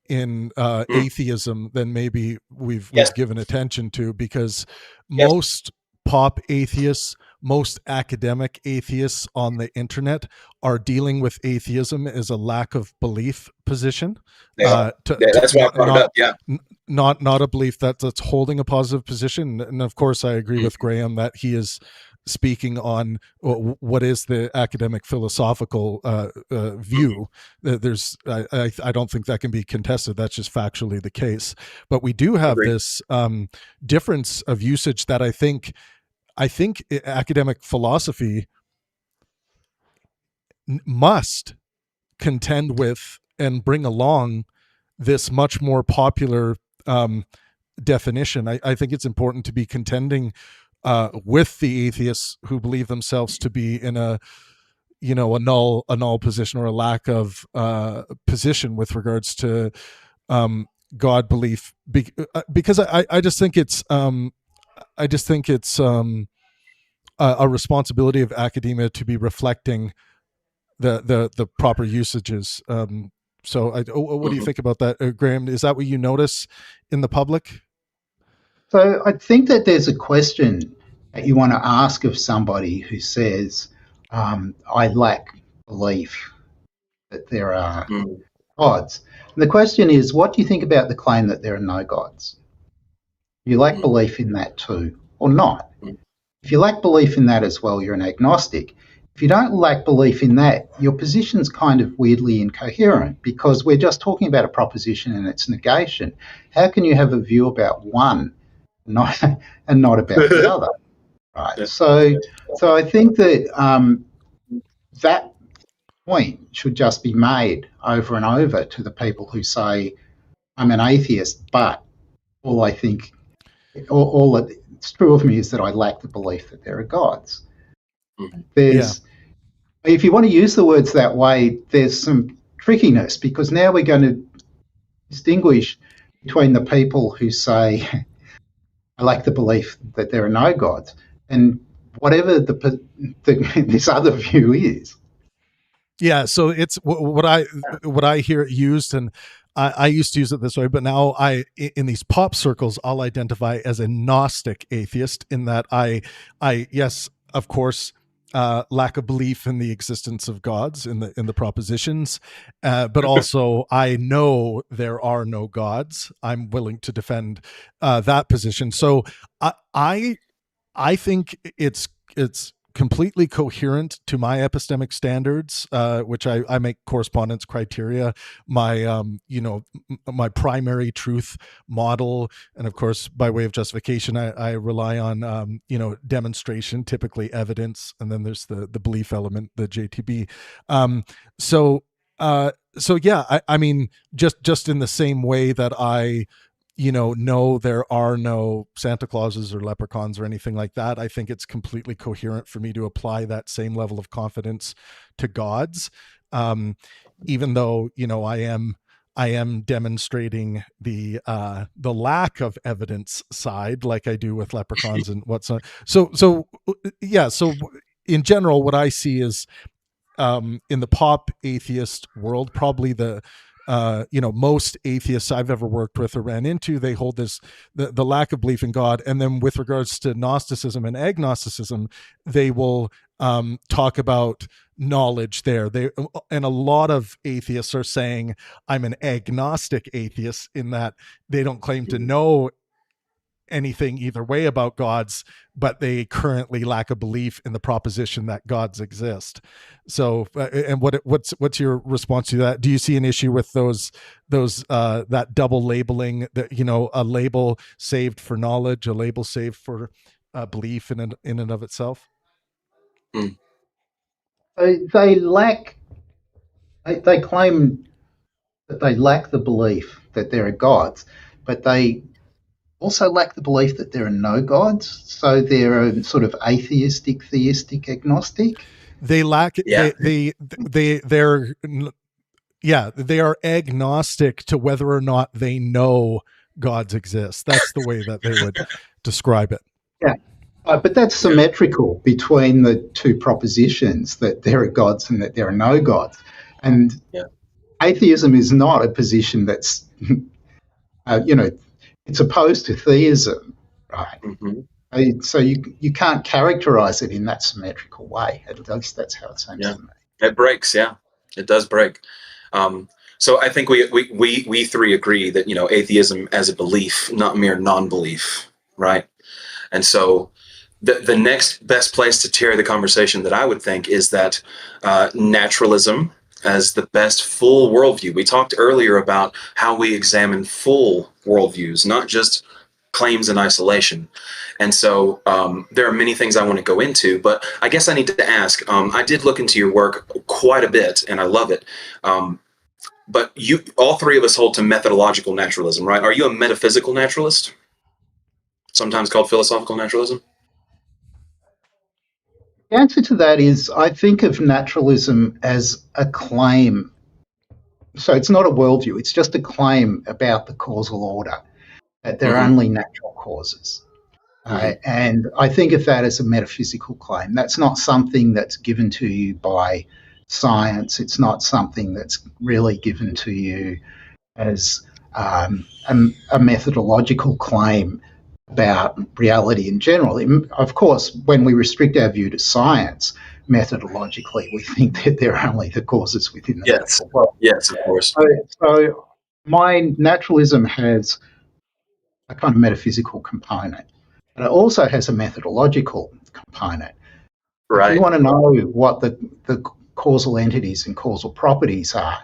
in atheism than maybe we've given attention to, because most pop atheists, most academic atheists on the internet are dealing with atheism as a lack of belief position. That's why I brought it up. Yeah. Not a belief that's holding a positive position. And of course, I agree with Graham that he is speaking on what is the academic philosophical view. There's, I don't think that can be contested. That's just factually the case. But we do have this difference of usage that I think academic philosophy must contend with and bring along this much more popular definition. I think it's important to be contending with the atheists who believe themselves to be in a null position or a lack of position with regards to God belief, because I just think it's a responsibility of academia to be reflecting the proper usages. So what do you think about that, Graham? Is that what you notice in the public? So I think that there's a question that you want to ask of somebody who says, I lack belief that there are gods. And the question is, what do you think about the claim that there are no gods? You lack belief in that too, or not? If you lack belief in that as well, you're an agnostic. If you don't lack belief in that, your position's kind of weirdly incoherent, because we're just talking about a proposition and its negation. How can you have a view about one and not about the other? Right. So I think that that point should just be made over and over to the people who say, I'm an atheist, but all that's true of me is that I lack the belief that there are gods. If you want to use the words that way, there's some trickiness, because now we're going to distinguish between the people who say, I lack the belief that there are no gods, and whatever this other view is. Yeah, so it's what I hear it used, and I used to use it this way, but now in these pop circles, I'll identify as a Gnostic atheist, in that I yes, of course, lack a belief in the existence of gods in the propositions, but also I know there are no gods. I'm willing to defend that position. So I think it's completely coherent to my epistemic standards, which I make correspondence criteria, my my primary truth model, and of course, by way of justification, I rely on demonstration, typically evidence, and then there's the belief element, the JTB. So yeah, I mean, just in the same way that I know there are no Santa Clauses or leprechauns or anything like that, I think it's completely coherent for me to apply that same level of confidence to gods, even though I am demonstrating the lack of evidence side, like I do with leprechauns and what's not. So yeah. So in general, what I see is in the pop atheist world, probably the most atheists I've ever worked with or ran into, they hold the lack of belief in God. And then with regards to Gnosticism and agnosticism, they will talk about knowledge there. And a lot of atheists are saying, I'm an agnostic atheist, in that they don't claim to know anything either way about gods, but they currently lack a belief in the proposition that gods exist. So, and what's your response to that? Do you see an issue with those that double labeling, that a label saved for knowledge, a label saved for belief in and of itself? They claim that they lack the belief that there are gods, but they also lack the belief that there are no gods, so they're a sort of atheistic, theistic, agnostic. They lack. Yeah. They are agnostic to whether or not they know gods exist. That's the way that they would describe it. Yeah. But that's symmetrical between the two propositions, that there are gods and that there are no gods. And atheism is not a position that's, it's opposed to theism, right? Mm-hmm. So you can't characterize it in that symmetrical way. At least that's how it seems to me. It breaks, it does break. So I think we three agree that, atheism as a belief, not mere non-belief, right? And so the next best place to carry the conversation that I would think is that naturalism as the best full worldview. We talked earlier about how we examine full worldviews, not just claims in isolation. And so there are many things I want to go into, but I guess I need to ask, I did look into your work quite a bit and I love it. But all three of us hold to methodological naturalism, right? Are you a metaphysical naturalist? Sometimes called philosophical naturalism? The answer to that is I think of naturalism as a claim. So it's not a worldview, it's just a claim about the causal order, that there are only natural causes. And I think of that as a metaphysical claim. That's not something that's given to you by science. It's not something that's really given to you as a methodological claim about reality in general. Of course, when we restrict our view to science, methodologically, we think that there are only the causes within the natural world. Yes, of course. So my naturalism has a kind of metaphysical component, but it also has a methodological component. Right. If you want to know what the causal entities and causal properties are,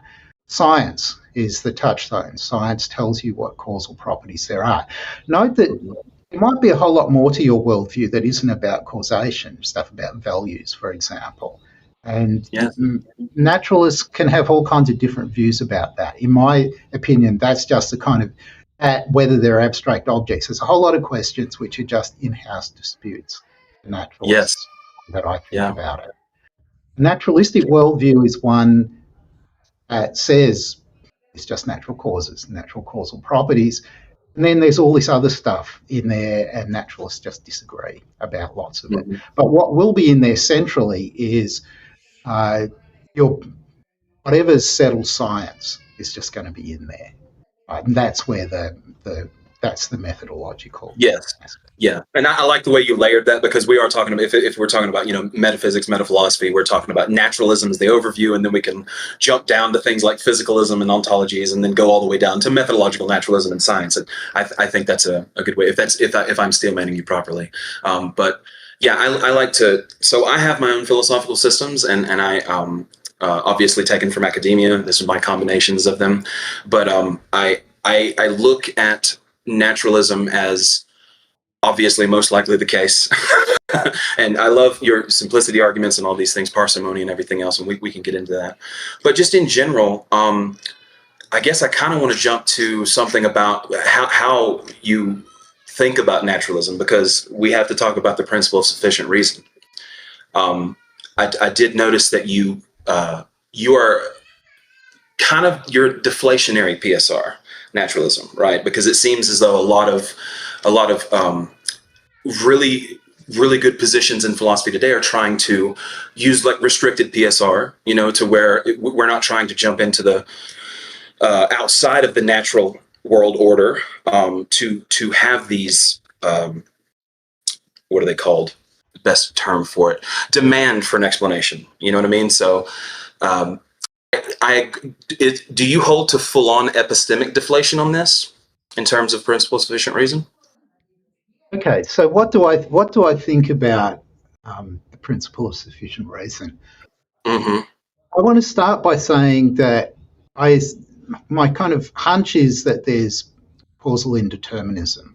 science is the touchstone. Science tells you what causal properties there are. Note that there might be a whole lot more to your worldview that isn't about causation, stuff about values, for example. And naturalists can have all kinds of different views about that. In my opinion, that's just the kind of whether they're abstract objects. There's a whole lot of questions which are just in-house disputes for naturalists that I think about it. A naturalistic worldview is one that says it's just natural causes, natural causal properties. And then there's all this other stuff in there, and naturalists just disagree about lots of it. But what will be in there centrally is whatever's settled science is just going to be in there. And that's where that's the methodological aspect. Yeah, and I like the way you layered that, because we are talking about, if we're talking about, metaphysics, metaphilosophy, we're talking about naturalism as the overview, and then we can jump down to things like physicalism and ontologies, and then go all the way down to methodological naturalism and science. And I think that's a good way, if I'm steelmanning you properly. But yeah, I like to. So I have my own philosophical systems, and I obviously taken from academia. This is my combinations of them, but I look at naturalism as obviously most likely the case. And I love your simplicity arguments and all these things, parsimony and everything else, and we can get into that. But just in general, I guess I kind of want to jump to something about how you think about naturalism, because we have to talk about the principle of sufficient reason. I did notice that you are kind of your deflationary PSR naturalism, right? Because it seems as though a lot of really good positions in philosophy today are trying to use like restricted PSR, to where we're not trying to jump into the outside of the natural world order to have these what are they called? The best term for it, demand for an explanation. You know what I mean? So do you hold to full-on epistemic deflation on this in terms of principle of sufficient reason? Okay, so what do I think about the principle of sufficient reason? I want to start by saying that my kind of hunch is that there's causal indeterminism.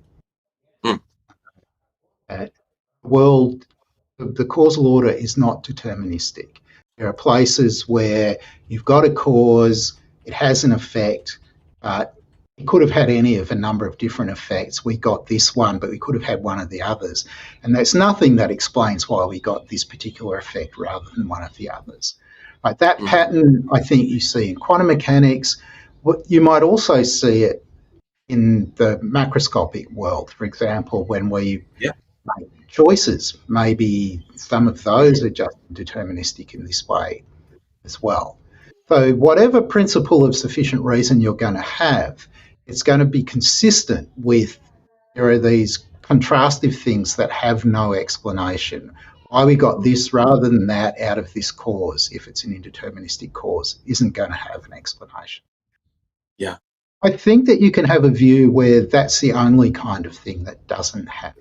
The causal order is not deterministic. There are places where you've got a cause, it has an effect, but we could have had any of a number of different effects. We got this one, but we could have had one of the others. And there's nothing that explains why we got this particular effect rather than one of the others. Right, that pattern, I think you see in quantum mechanics. You might also see it in the macroscopic world. For example, when we make choices, maybe some of those are just deterministic in this way as well. So whatever principle of sufficient reason you're going to have, it's going to be consistent with there are these contrastive things that have no explanation. Why we got this rather than that out of this cause, if it's an indeterministic cause, isn't going to have an explanation. Yeah. I think that you can have a view where that's the only kind of thing that doesn't have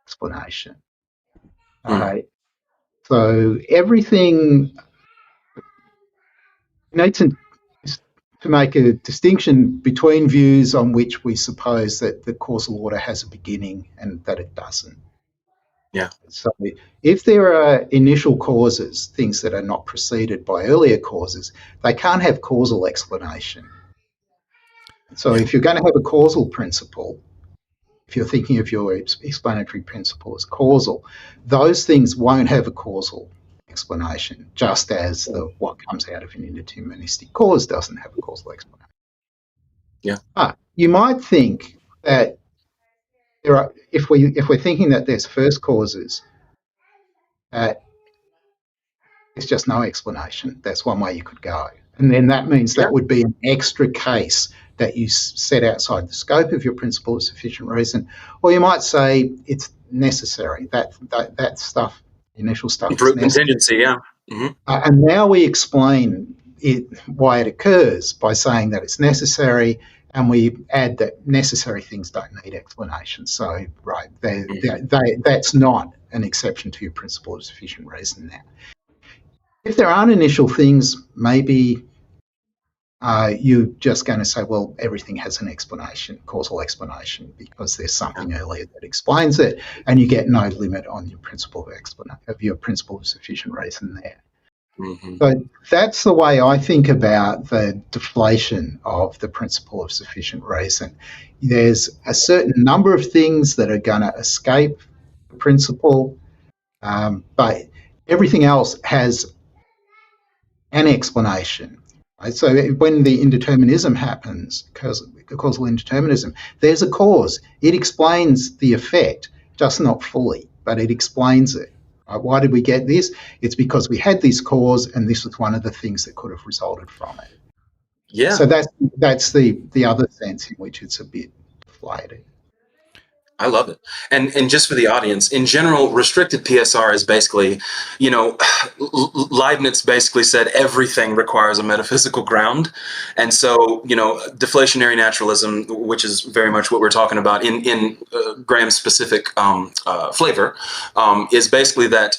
explanation. So everything needs to make a distinction between views on which we suppose that the causal order has a beginning and that it doesn't. Yeah. So if there are initial causes, things that are not preceded by earlier causes, they can't have causal explanation. So if you're going to have a causal principle, if you're thinking of your explanatory principle as causal, those things won't have a causal explanation, just as what comes out of an indeterministic cause doesn't have a causal explanation. Yeah. You might think that there are, if we're thinking that there's first causes, there's just no explanation. That's one way you could go. And then that means that would be an extra case that you set outside the scope of your principle of sufficient reason. Or you might say it's necessary. That stuff, initial stuff, brute contingency, yeah. And now we explain why it occurs by saying that it's necessary, and we add that necessary things don't need explanation. So, right, that's not an exception to your principle of sufficient reason now. If there aren't initial things, maybe you're just going to say, well, everything has an explanation, causal explanation, because there's something earlier that explains it, and you get no limit on your principle of sufficient reason there. So that's the way I think about the deflation of the principle of sufficient reason. There's a certain number of things that are going to escape the principle, but everything else has an explanation. Right? So when the indeterminism happens, causal indeterminism, there's a cause. It explains the effect, just not fully, but it explains it. Why did we get this? It's because we had this cause, and this was one of the things that could have resulted from it. Yeah. So that's the other sense in which it's a bit deflated. I love it. And just for the audience, in general, restricted PSR is basically, Leibniz basically said everything requires a metaphysical ground. And so, deflationary naturalism, which is very much what we're talking about in Graham's specific flavor, is basically that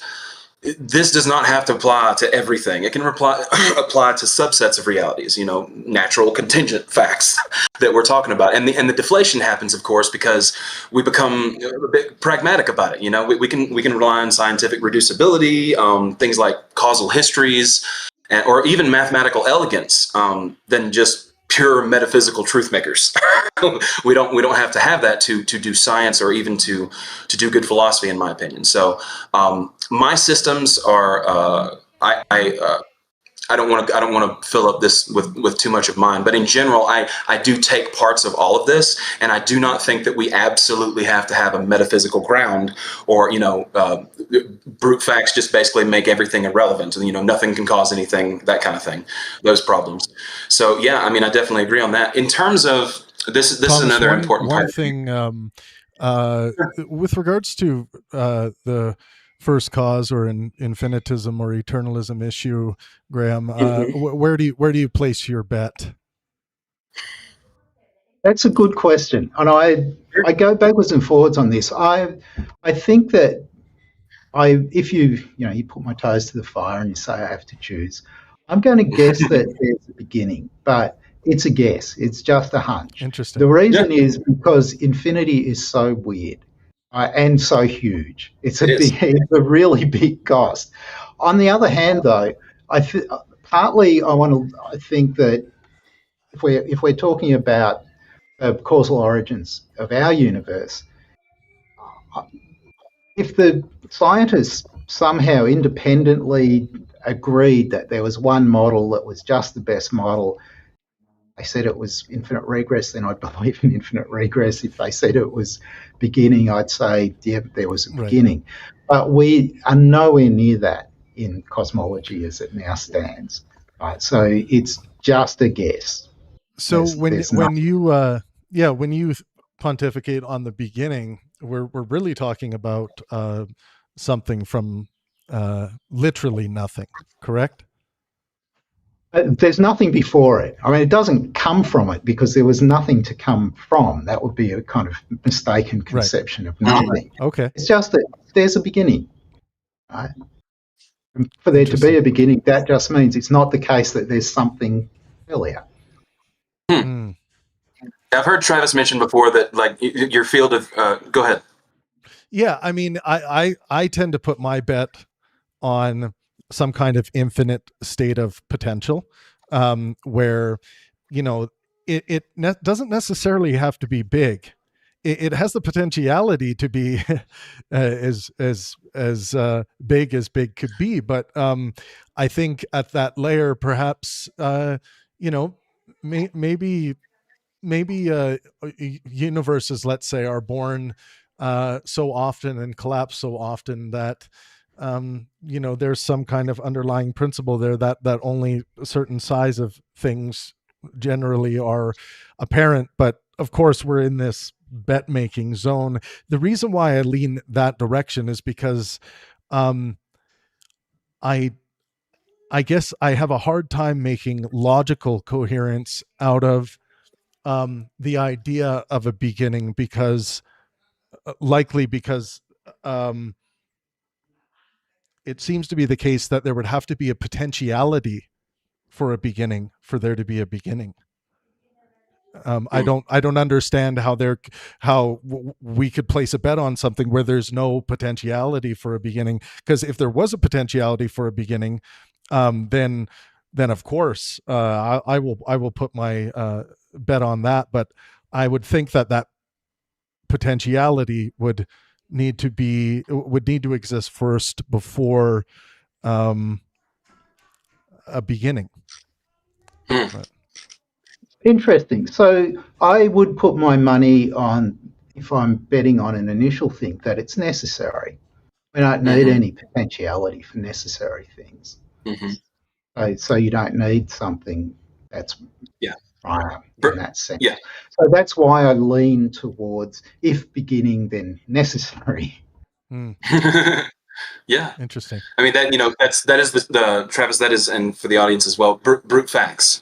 this does not have to apply to everything. It can apply to subsets of realities, natural contingent facts that we're talking about. And the deflation happens, of course, because we become a bit pragmatic about it. We can rely on scientific reducibility, things like causal histories, or even mathematical elegance, than just pure metaphysical truth makers. we don't have to have that to do science or even to do good philosophy, in my opinion. So my systems are I don't want to fill up this with too much of mine, but in general, I do take parts of all of this, and I do not think that we absolutely have to have a metaphysical ground, or brute facts just basically make everything irrelevant, and nothing can cause anything, that kind of thing, those problems. So yeah, I definitely agree on that. In terms of this Thomas, is another important part. One thing with regards to the first cause or infinitism or eternalism issue, Graham, where do you place your bet? That's a good question, and I go backwards and forwards on this. I think that if you put my toes to the fire and you say I have to choose, I'm going to guess that there's a beginning, but it's a guess. It's just a hunch. Interesting. The reason is because infinity is so weird. And so huge. It's a really big cost. On the other hand, though, I think that if we're talking about causal origins of our universe, if the scientists somehow independently agreed that there was one model that was just the best model, they said it was infinite regress, then I'd believe in infinite regress. If they said it was beginning, I'd say, yeah, there was a beginning. But we are nowhere near that in cosmology as it now stands. Right? So it's just a guess. So when you pontificate on the beginning, we're really talking about something from literally nothing, correct? There's nothing before it. I mean, it doesn't come from it because there was nothing to come from. That would be a kind of mistaken conception of nothing. Okay. It's just that there's a beginning. Right? And for there to be a beginning, that just means it's not the case that there's something earlier. I've heard Travis mention before that, like, your field of go ahead. Yeah, I mean, I tend to put my bet on some kind of infinite state of potential, where, you know, it doesn't necessarily have to be big. It has the potentiality to be as big as big could be, but I think at that layer, perhaps, you know, maybe universes, let's say, are born so often and collapse so often that you know, there's some kind of underlying principle there that only a certain size of things generally are apparent. But of course, we're in this bet making zone. The reason why I lean that direction is because I guess I have a hard time making logical coherence out of the idea of a beginning, because it seems to be the case that there would have to be a potentiality for a beginning for there to be a beginning. I don't understand how we could place a bet on something where there's no potentiality for a beginning. Because if there was a potentiality for a beginning, then of course I will put my bet on that. But I would think that potentiality would need to exist first before a beginning. Interesting. So I would put my money on, if I'm betting on an initial thing, that it's necessary. We don't need any potentiality for necessary things. So you don't need something that's prior in that sense. Yeah. So that's why I lean towards, if beginning, then necessary. Yeah, interesting. I mean, that, you know, that is the Travis, that is, and for the audience as well, brute facts.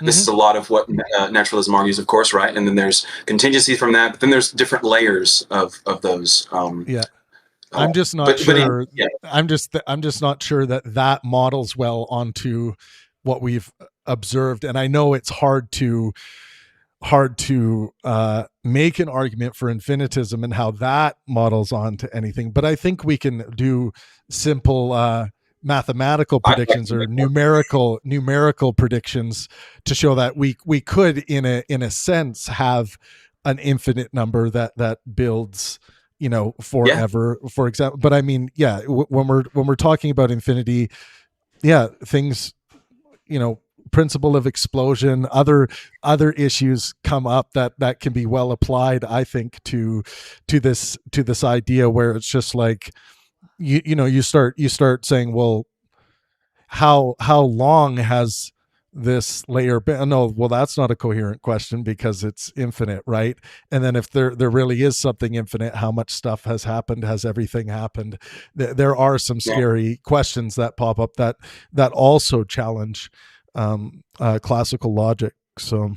This is a lot of what naturalism argues, of course, right? And then there's contingency from that, but then there's different layers of those. I'm just not sure. I'm just not sure that models well onto what we've observed, and I know it's hard to make an argument for infinitism and how that models onto anything, but I think we can do simple mathematical predictions or numerical predictions to show that we could in a sense have an infinite number that builds, you know, forever, for example. But I mean, when we're talking about infinity, things, you know, principle of explosion, other issues come up that can be well applied, I think, to this idea where it's just like, you start saying, well, how long has this layer been? No, well, that's not a coherent question because it's infinite, right? And then if there really is something infinite, how much stuff has happened? Has everything happened? There are some scary questions that pop up that also challenge classical logic. So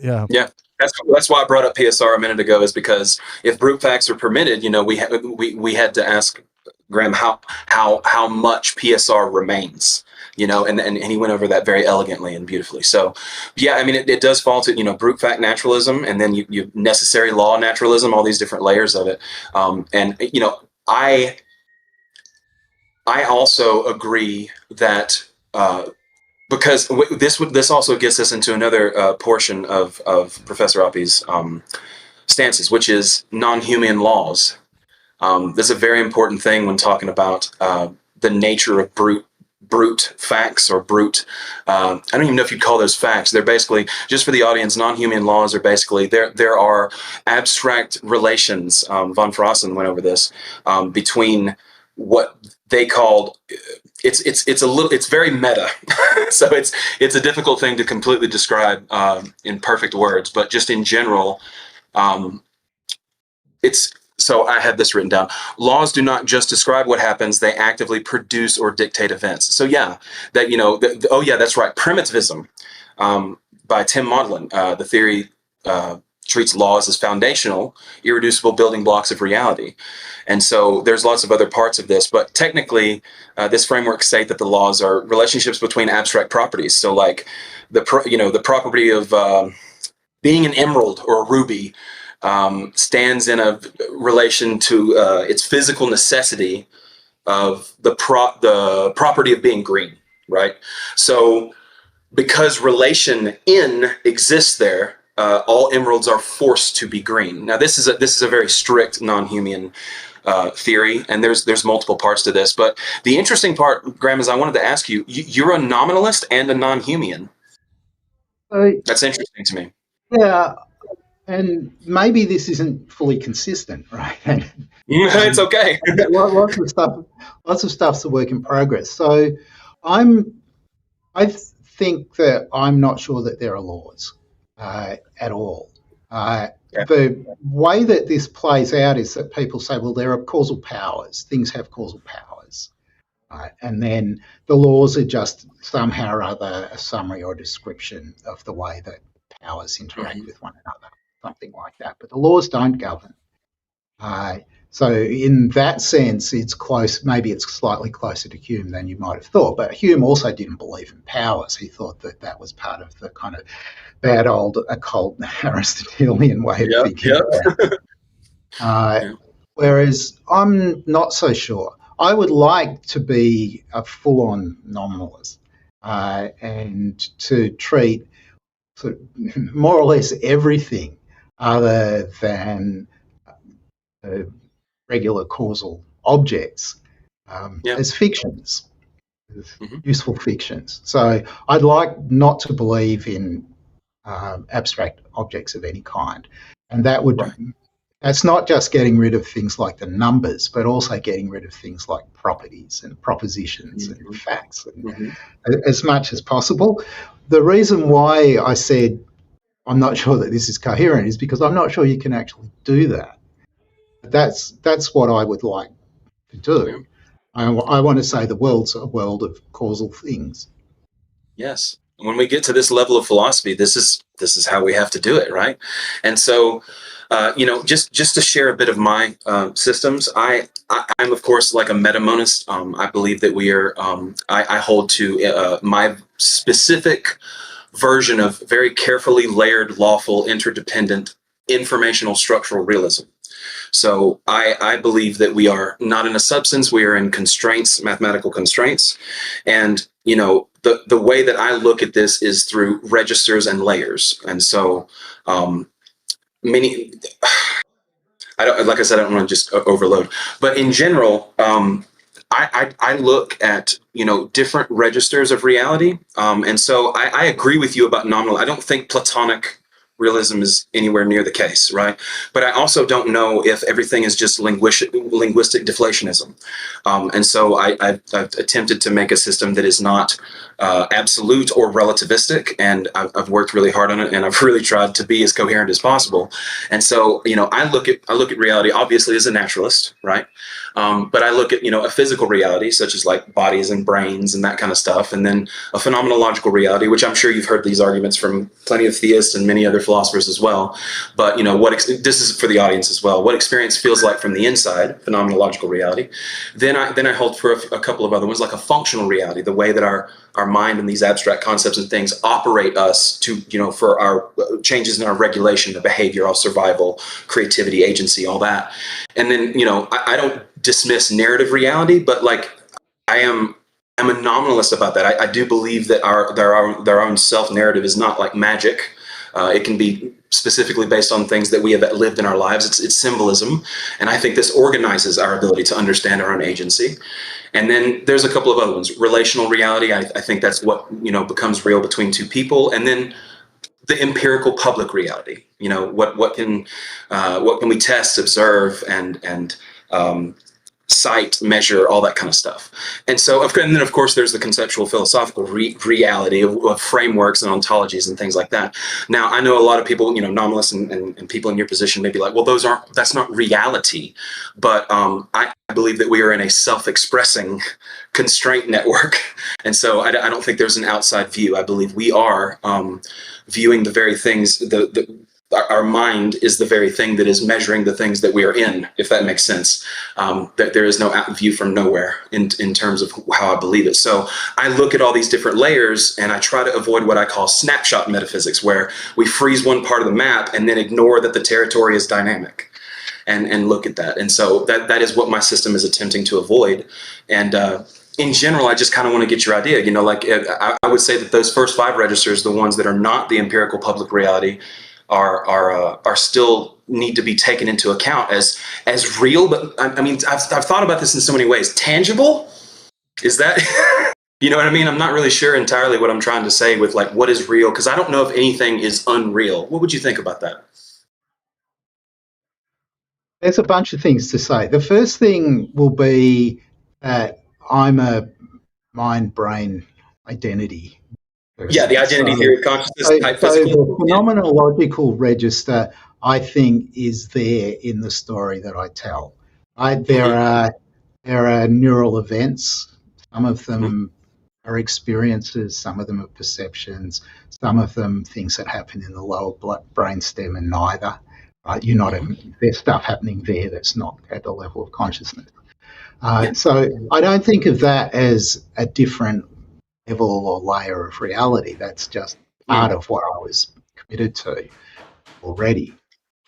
that's why I brought up PSR a minute ago, is because if brute facts are permitted, you know, we had to ask Graham how much PSR remains, you know, and he went over that very elegantly and beautifully. So I mean, it does fall to, you know, brute fact naturalism, and then you necessary law naturalism, all these different layers of it. And you know, I also agree that because this also gets us into another portion of Professor Oppy's stances, which is non-human laws. This is a very important thing when talking about the nature of brute facts or brute. I don't even know if you'd call those facts. They're basically, just for the audience, non-human laws are basically there are abstract relations. Von Frossen went over this between what they called. It's very meta, so it's a difficult thing to completely describe in perfect words. But just in general, so I had this written down. Laws do not just describe what happens; they actively produce or dictate events. So yeah, that oh yeah, that's right. Primitivism, by Tim Maudlin, the theory treats laws as foundational, irreducible building blocks of reality. And so there's lots of other parts of this, but technically, this framework state that the laws are relationships between abstract properties. So like the property of being an emerald or a ruby stands in a relation to its physical necessity of the property of being green, right? So because relation in exists there, all emeralds are forced to be green. Now this is a very strict non-Humean theory, and there's multiple parts to this. But the interesting part, Graham, is I wanted to ask you, you're a nominalist and a non-Humean. That's interesting to me. Yeah, and maybe this isn't fully consistent, right? It's okay. Lots of stuff's a work in progress. So I think that I'm not sure that there are laws at all. The way that this plays out is that people say, well, there are causal powers. Things have causal powers. And then the laws are just somehow or other a summary or a description of the way that powers interact with one another, something like that. But the laws don't govern. So in that sense, it's close. Maybe it's slightly closer to Hume than you might have thought. But Hume also didn't believe in powers. He thought that that was part of the kind of bad old occult Aristotelian way of thinking. Whereas I'm not so sure. I would like to be a full-on nominalist and to treat sort of more or less everything other than regular causal objects as fictions, as useful fictions. So I'd like not to believe in abstract objects of any kind, and that would. That's not just getting rid of things like the numbers, but also getting rid of things like properties and propositions and facts as much as possible. The reason why I said I'm not sure that this is coherent is because I'm not sure you can actually do that. That's what I would like to do. I want to say the world's a world of causal things. Yes. When we get to this level of philosophy, this is how we have to do it, right? And so, just to share a bit of my systems, I'm of course like a metamonist. I believe that we are. I hold to my specific version of very carefully layered, lawful, interdependent, informational structural realism. So I believe that we are not in a substance, we are in constraints, mathematical constraints. And, the way that I look at this is through registers and layers. And so like I said, I don't want to just overload, but in general, I look at, different registers of reality. And so I agree with you about nominal. I don't think Platonic realism is anywhere near the case, right? But I also don't know if everything is just linguistic deflationism. And so I've attempted to make a system that is not absolute or relativistic, and I've worked really hard on it, and I've really tried to be as coherent as possible. And so, I look at reality obviously as a naturalist, right? But I look at, a physical reality such as like bodies and brains and that kind of stuff, and then a phenomenological reality, which I'm sure you've heard these arguments from plenty of theists and many other philosophers as well. But this is for the audience as well. What experience feels like from the inside, phenomenological reality. Then I hold for a couple of other ones, like a functional reality, the way that our mind and these abstract concepts and things operate us to, for our changes in our regulation, the behavior, our survival, creativity, agency, all that. And then, I don't dismiss narrative reality, but like I am am a nominalist about that. I do believe that their own self-narrative is not like magic. It can be specifically based on things that we have lived in our lives. It's symbolism. And I think this organizes our ability to understand our own agency. And then there's a couple of other ones. Relational reality, I think that's what, becomes real between two people. And then the empirical public reality, what can we test, observe, and cite, measure, all that kind of stuff. And then of course there's the conceptual philosophical reality of frameworks and ontologies and things like that. Now I know a lot of people, nominalists and people in your position may be like, well, that's not reality. But I believe that we are in a self-expressing constraint network. And so I don't think there's an outside view. I believe we are viewing the very things, our mind is the very thing that is measuring the things that we are in, if that makes sense. That there is no view from nowhere in terms of how I believe it. So I look at all these different layers and I try to avoid what I call snapshot metaphysics, where we freeze one part of the map and then ignore that the territory is dynamic and look at that. And so that is what my system is attempting to avoid. And in general, I just kind of want to get your idea, I would say that those first 5 registers, the ones that are not the empirical public reality, are still need to be taken into account as real. But I mean, I've thought about this in so many ways. Tangible? Is that, you know what I mean? I'm not really sure entirely what I'm trying to say with like, what is real? Because I don't know if anything is unreal. What would you think about that? There's a bunch of things to say. The first thing will be that I'm a mind-brain identity. Yeah, the identity theory of consciousness. So the phenomenological register, I think, is there in the story that I tell. There are neural events. Some of them are experiences. Some of them are perceptions. Some of them things that happen in the lower brainstem, and neither. There's stuff happening there that's not at the level of consciousness. So I don't think of that as a different level or layer of reality. That's just part of what I was committed to already.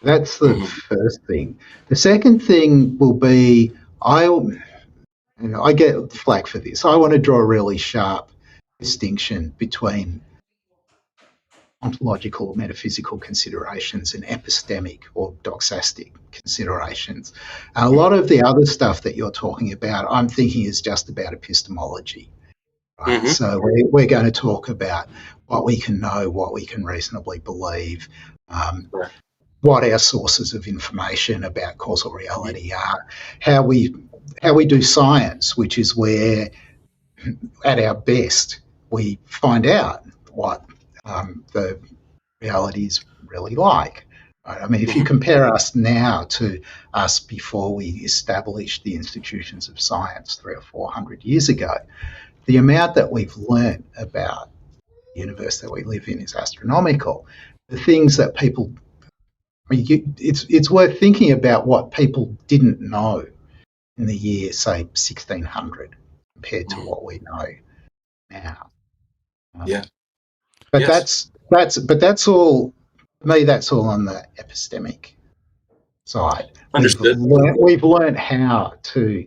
That's the first thing. The second thing will be, I get flack for this. I want to draw a really sharp distinction between ontological metaphysical considerations and epistemic or doxastic considerations. A lot of the other stuff that you're talking about, I'm thinking is just about epistemology. Right? So we're going to talk about what we can know, what we can reasonably believe, what our sources of information about causal reality are, how we do science, which is where, at our best, we find out what the reality is really like. Right? I mean, if you compare us now to us before we established the institutions of science 300 or 400 years ago, the amount that we've learned about the universe that we live in is astronomical. The things that people, it's worth thinking about what people didn't know in the year, say, 1600 compared to what we know now. But that's all. For me, that's all on the epistemic side. Understood. We've learned how to,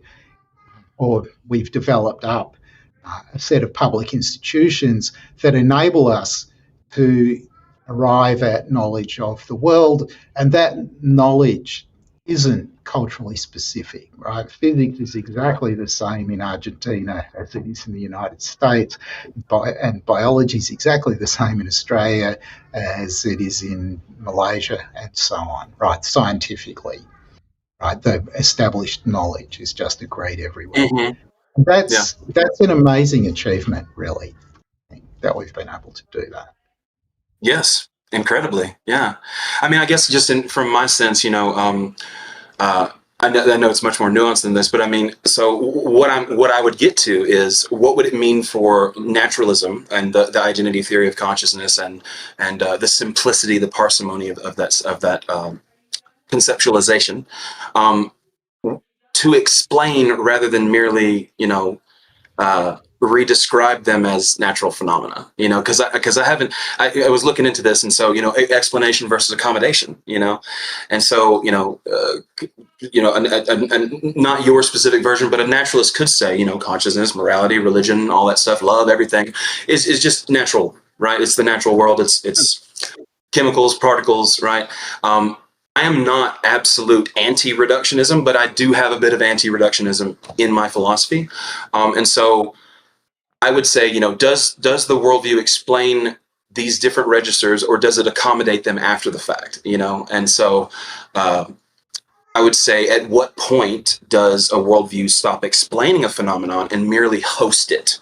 or we've developed up a set of public institutions that enable us to arrive at knowledge of the world, and that knowledge isn't culturally specific, right? Physics is exactly the same in Argentina as it is in the United States, and biology is exactly the same in Australia as it is in Malaysia, and so on, right? Scientifically, right? The established knowledge is just agreed everywhere. That's an amazing achievement, really, that we've been able to do that. Yes, incredibly. Yeah. I mean, I guess just from my sense, I know it's much more nuanced than this, but I mean, so what I would get to is, what would it mean for naturalism and the identity theory of consciousness and the simplicity, the parsimony of that conceptualization, to explain rather than merely redescribe them as natural phenomena, because I was looking into this, and so explanation versus accommodation, and so not your specific version, but a naturalist could say consciousness, morality, religion, all that stuff, love, everything is just natural, right? It's the natural world. It's chemicals, particles, right? I am not absolute anti-reductionism, but I do have a bit of anti-reductionism in my philosophy, and so I would say, does the worldview explain these different registers, or does it accommodate them after the fact? And so I would say, at what point does a worldview stop explaining a phenomenon and merely host it?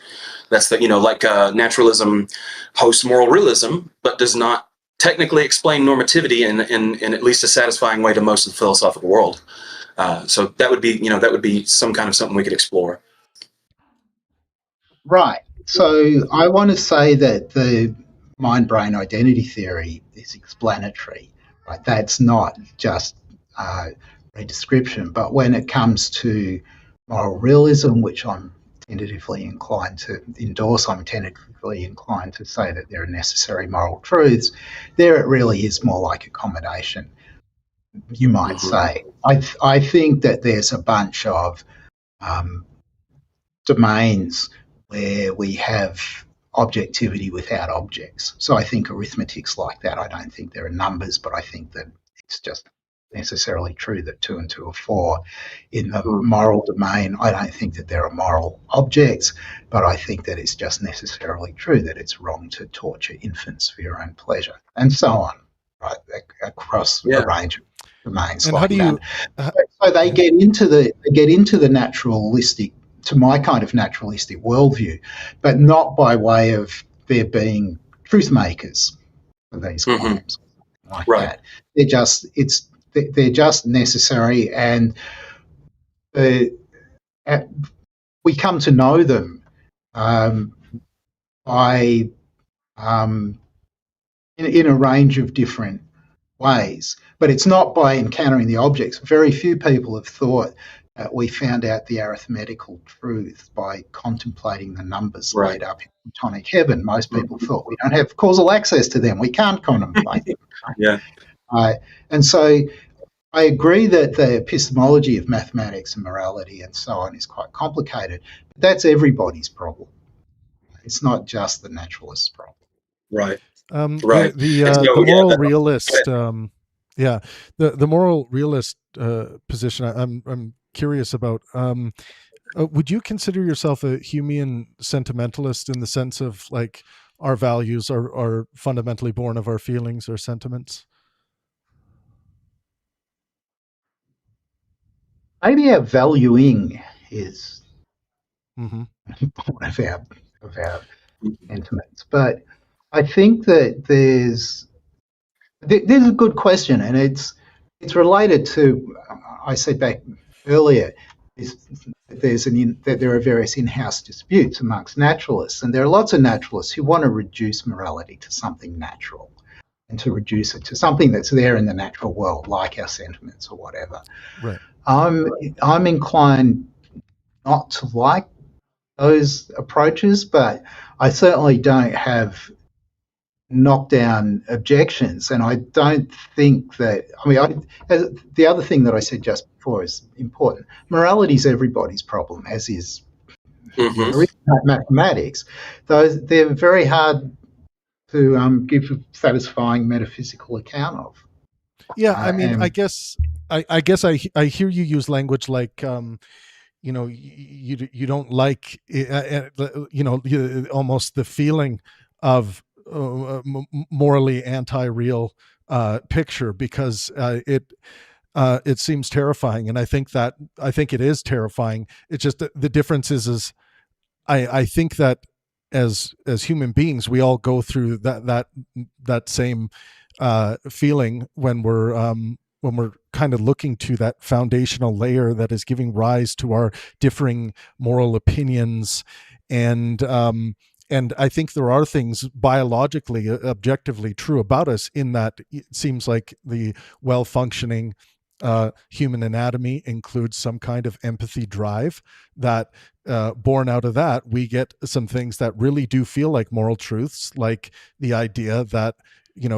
That's like naturalism hosts moral realism, but does not technically explain normativity in at least a satisfying way to most of the philosophical world. So that would be some kind of something we could explore. Right. So I want to say that the mind-brain identity theory is explanatory. Right? That's not just a description, but when it comes to moral realism, which I'm tentatively inclined to endorse, I'm tentatively inclined to say that there are necessary moral truths, there it really is more like accommodation, you might say. I think that there's a bunch of domains where we have objectivity without objects. So I think arithmetic's like that. I don't think there are numbers, but I think that it's just necessarily true that 2 and 2 are 4. In the moral domain, I don't think that there are moral objects, but I think that it's just necessarily true that it's wrong to torture infants for your own pleasure, and so on, right, across a range of domains. And like how do that. So they get into the naturalistic, to my kind of naturalistic worldview, but not by way of there being truth makers for these claims like that. They're just necessary, and we come to know them by in a range of different ways, but it's not by encountering the objects. Very few people have thought we found out the arithmetical truth by contemplating the numbers laid up in Platonic heaven. Most people thought we don't have causal access to them. We can't contemplate them. And so I agree that the epistemology of mathematics and morality and so on is quite complicated, but that's everybody's problem. It's not just the naturalist's problem. Right. The moral realist, the moral realist position. I'm curious about. Would you consider yourself a Humean sentimentalist in the sense of like our values are fundamentally born of our feelings or sentiments? Maybe our valuing is one of our sentiments, but I think that there's a good question, and it's related to, I said back earlier, that there are various in-house disputes amongst naturalists, and there are lots of naturalists who want to reduce morality to something natural and to reduce it to something that's there in the natural world, like our sentiments or whatever. Right. I'm inclined not to like those approaches, but I certainly don't have knockdown objections, and I don't think that. The other thing that I said just before is important. Morality is everybody's problem, as is mathematics. They're very hard to give a satisfying metaphysical account of. Yeah, I guess I hear you use language like you don't like almost the feeling of morally anti-real picture because it seems terrifying, and I think it is terrifying. It's just the difference is I think that as human beings we all go through that same feeling when we're kind of looking to that foundational layer that is giving rise to our differing moral opinions. And I think there are things biologically, objectively true about us in that it seems like the well-functioning human anatomy includes some kind of empathy drive that born out of that, we get some things that really do feel like moral truths, like the idea that,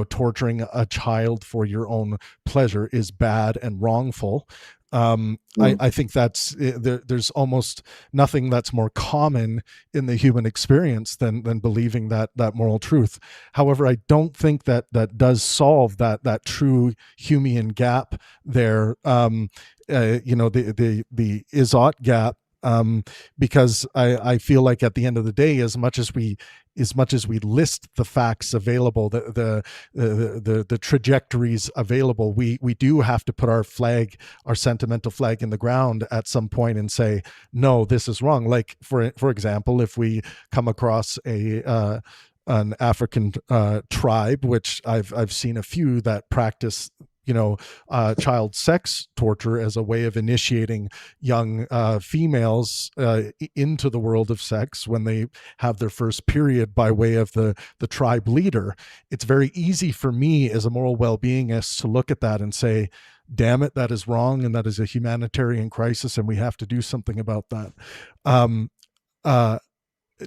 torturing a child for your own pleasure is bad and wrongful. I think there's almost nothing that's more common in the human experience than believing that moral truth. However, I don't think that does solve that true Humean gap there. The Izot gap. Because I feel like at the end of the day, as much as we list the facts available, the trajectories available, we do have to put our sentimental flag in the ground at some point and say, no, this is wrong. Like for example, if we come across an African tribe, which I've seen a few that practice child sex torture as a way of initiating young females into the world of sex when they have their first period by way of the tribe leader. It's very easy for me as a moral well-beingist to look at that and say, damn it, that is wrong, and that is a humanitarian crisis, and we have to do something about that.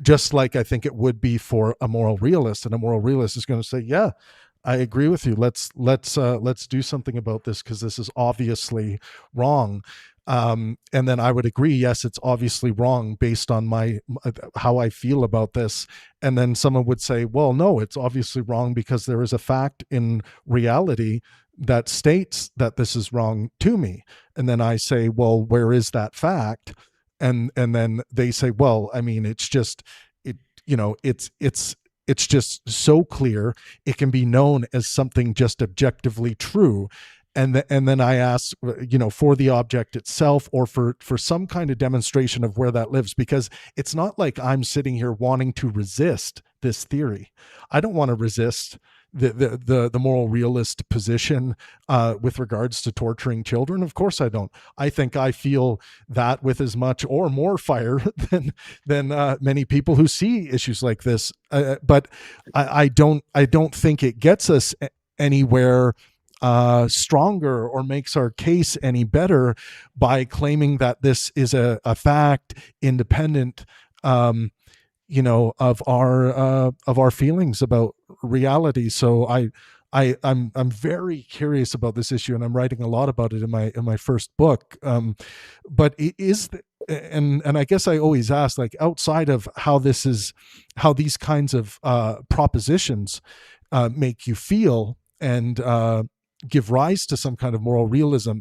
Just like I think it would be for a moral realist, and a moral realist is going to say, yeah, I agree with you. Let's do something about this because this is obviously wrong. And then I would agree, yes, it's obviously wrong based on how I feel about this. And then someone would say, well, no, it's obviously wrong because there is a fact in reality that states that this is wrong to me. And then I say, well, where is that fact? And then they say, well, I mean, it's just so clear it can be known as something just objectively true. And then I ask, for the object itself or for some kind of demonstration of where that lives, because it's not like I'm sitting here wanting to resist this theory. I don't want to resist the moral realist position with regards to torturing children. Of course I don't. I think I feel that with as much or more fire than many people who see issues like this. But I don't think it gets us anywhere stronger or makes our case any better by claiming that this is a fact independent of our feelings about reality. So I'm very curious about this issue, and I'm writing a lot about it in my first book. But it is, and I guess I always ask, like, outside of how these kinds of propositions make you feel and give rise to some kind of moral realism,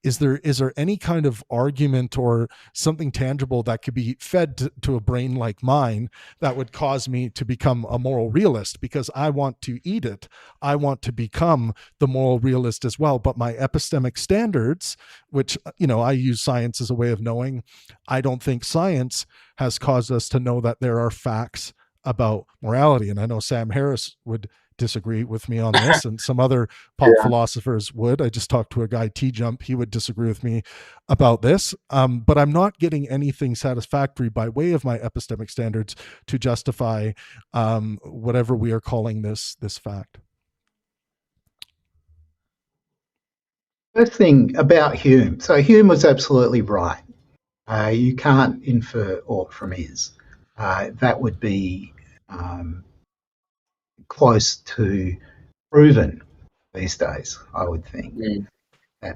is there any kind of argument or something tangible that could be fed to a brain like mine that would cause me to become a moral realist? Because I want to eat it. I want to become the moral realist as well. But my epistemic standards, which, I use science as a way of knowing, I don't think science has caused us to know that there are facts about morality. And I know Sam Harris would disagree with me on this, and some other pop philosophers would. I just talked to a guy, T-Jump, he would disagree with me about this, but I'm not getting anything satisfactory by way of my epistemic standards to justify whatever we are calling this fact. First thing about Hume. So Hume was absolutely right. You can't infer ought from is. That would be close to proven these days, I would think.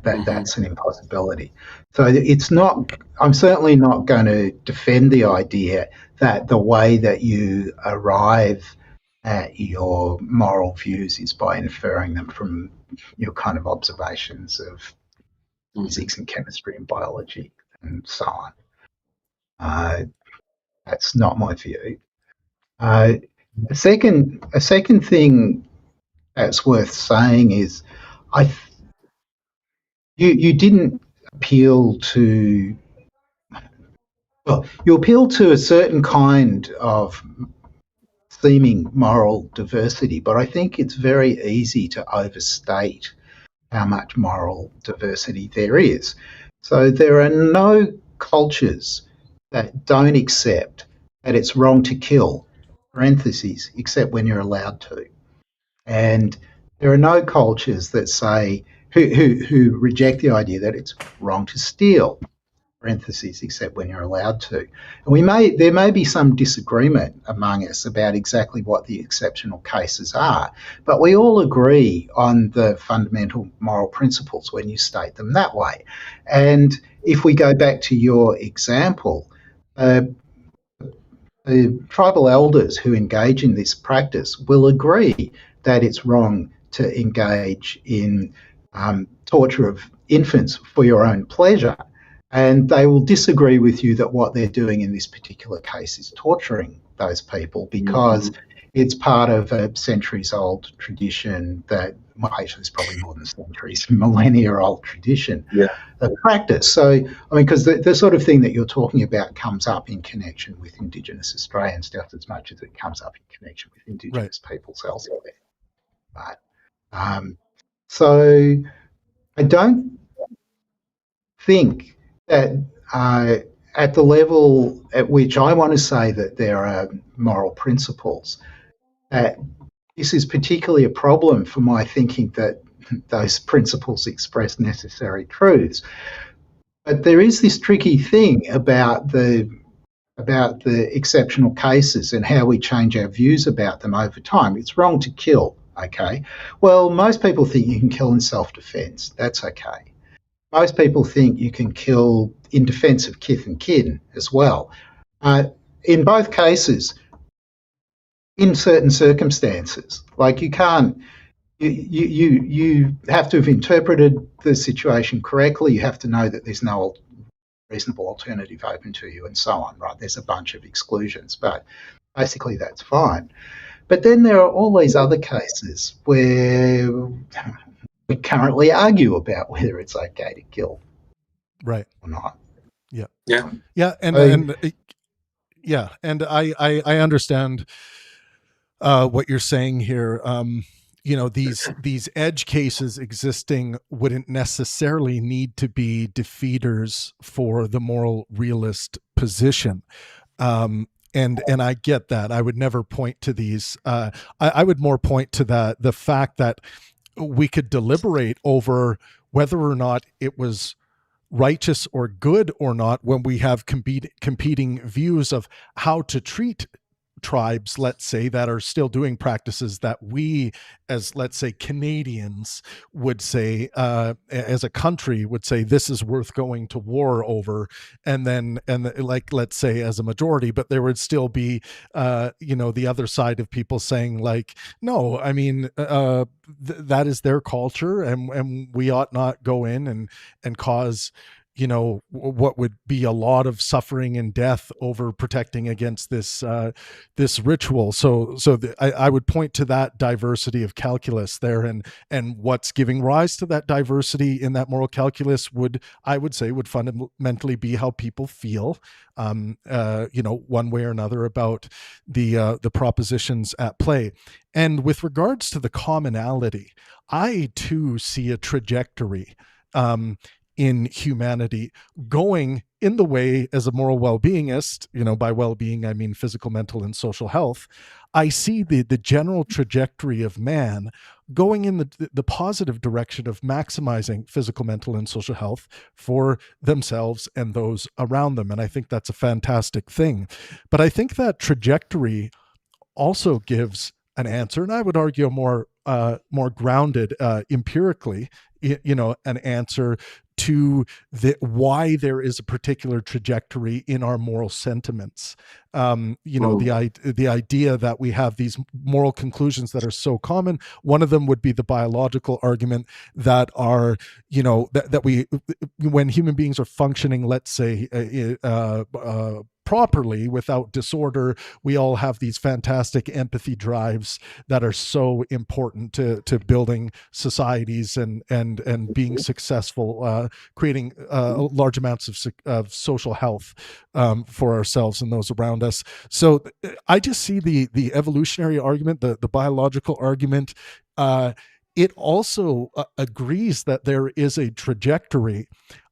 That's an impossibility. So it's not, I'm certainly not going to defend the idea that the way that you arrive at your moral views is by inferring them from your kind of observations of physics and chemistry and biology and so on. That's not my view. A second thing that's worth saying is, you didn't appeal to, well, you appealed to a certain kind of seeming moral diversity, but I think it's very easy to overstate how much moral diversity there is. So there are no cultures that don't accept that it's wrong to kill, parentheses, except when you're allowed to. And there are no cultures that say, who reject the idea that it's wrong to steal, parentheses, except when you're allowed to. And there may be some disagreement among us about exactly what the exceptional cases are, but we all agree on the fundamental moral principles when you state them that way. And if we go back to your example, the tribal elders who engage in this practice will agree that it's wrong to engage in torture of infants for your own pleasure. And they will disagree with you that what they're doing in this particular case is torturing those people because it's part of a centuries-old tradition that, well, actually it's probably more than centuries, millennia-old tradition of practice. So, I mean, because the sort of thing that you're talking about comes up in connection with Indigenous Australians just as much as it comes up in connection with Indigenous peoples elsewhere. Right. So I don't think that at the level at which I want to say that there are moral principles, that this is particularly a problem for my thinking that those principles express necessary truths. But there is this tricky thing about the exceptional cases and how we change our views about them over time. It's wrong to kill, okay? Well, most people think you can kill in self-defense. That's okay. Most people think you can kill in defence of kith and kin as well. In both cases, in certain circumstances, like you can't, you have to have interpreted the situation correctly. You have to know that there's no reasonable alternative open to you and so on, right? There's a bunch of exclusions, but basically that's fine. But then there are all these other cases where we currently argue about whether it's okay to kill, right, or not. And I understand what you're saying here. These edge cases existing wouldn't necessarily need to be defeaters for the moral realist position. And I get that. I would never point to these. I would more point to the fact that we could deliberate over whether or not it was righteous or good or not when we have competing views of how to treat tribes, let's say, that are still doing practices that we, as let's say Canadians, would say, as a country would say, this is worth going to war over, and like, let's say, as a majority, but there would still be the other side of people saying, like, no, I mean, that is their culture, and we ought not go in and cause what would be a lot of suffering and death over protecting against this ritual. I would point to that diversity of calculus there, and what's giving rise to that diversity in that moral calculus would fundamentally be how people feel, one way or another about the propositions at play. And with regards to the commonality, I too see a trajectory in humanity going in the way, as a moral well-beingist, by well-being I mean physical, mental, and social health, I see the general trajectory of man going in the positive direction of maximizing physical, mental, and social health for themselves and those around them. And I think that's a fantastic thing. But I think that trajectory also gives an answer, and I would argue a more grounded empirically, an answer to why there is a particular trajectory in our moral sentiments. The idea that we have these moral conclusions that are so common. One of them would be the biological argument that are, that we, when human beings are functioning, let's say, properly without disorder, we all have these fantastic empathy drives that are so important to building societies and being successful, creating large amounts of social health for ourselves and those around us. So I just see the evolutionary argument, the biological argument. It also agrees that there is a trajectory.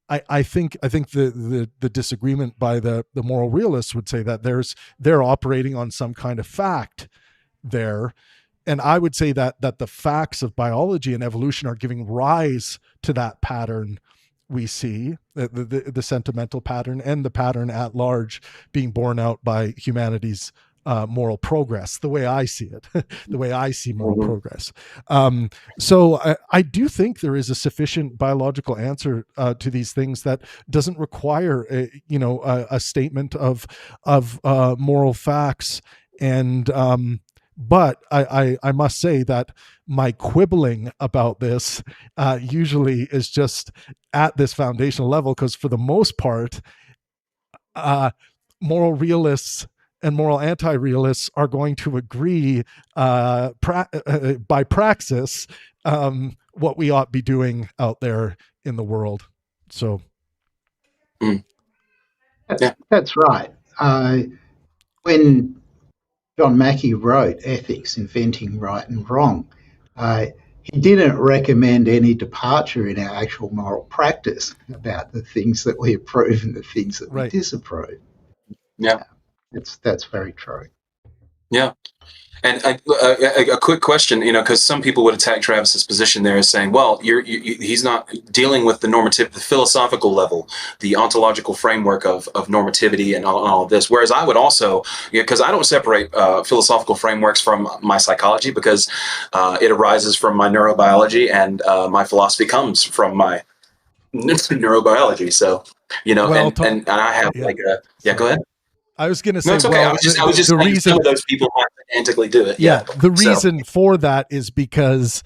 I think the disagreement by the moral realists would say that they're operating on some kind of fact there. And I would say that the facts of biology and evolution are giving rise to that pattern we see, the sentimental pattern and the pattern at large being borne out by humanity's moral progress, the way I see it, the way I see moral progress. So I do think there is a sufficient biological answer to these things that doesn't require a statement of moral facts. And but I must say that my quibbling about this usually is just at this foundational level, because for the most part, moral realists and moral anti-realists are going to agree by praxis what we ought to be doing out there in the world. So, that's right. When John Mackey wrote Ethics, Inventing Right and Wrong, he didn't recommend any departure in our actual moral practice about the things that we approve and the things that we disapprove. Yeah. That's very true. Yeah. And a quick question, because some people would attack Travis's position there as saying, well, he's not dealing with the philosophical level, the ontological framework of normativity and all of this. Whereas I would also, because I don't separate philosophical frameworks from my psychology, because it arises from my neurobiology, and my philosophy comes from my neurobiology. So, and I have go ahead. I was going to say, no, it's okay. I was just the reason some of those people authentically do it. Yeah. The reason for that is because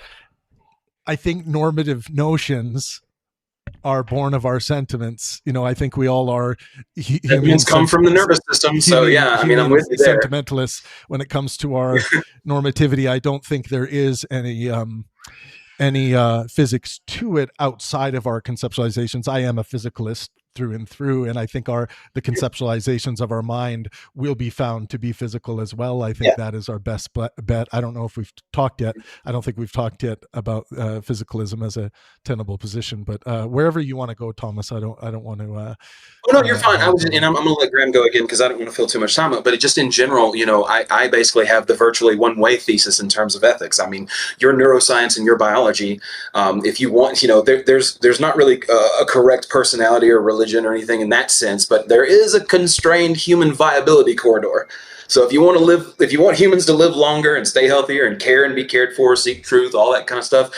I think normative notions are born of our sentiments. I think we all are. Humans come from the nervous system. So I'm with you there. Sentimentalists when it comes to our normativity. I don't think there is any physics to it outside of our conceptualizations. I am a physicalist through and through, and I think the conceptualizations of our mind will be found to be physical as well. I think that is our best bet. I don't know if we've talked yet. I don't think we've talked yet about physicalism as a tenable position, but wherever you want to go, Thomas, I don't want to. Oh no, you're fine. I'm going to let Graham go again because I don't want to fill too much time up. But just in general, I basically have the virtually one-way thesis in terms of ethics. I mean, your neuroscience and your biology, if you want, there's not really a correct personality or religion or anything in that sense, but there is a constrained human viability corridor. So if you want humans to live longer and stay healthier and care and be cared for, seek truth, all that kind of stuff,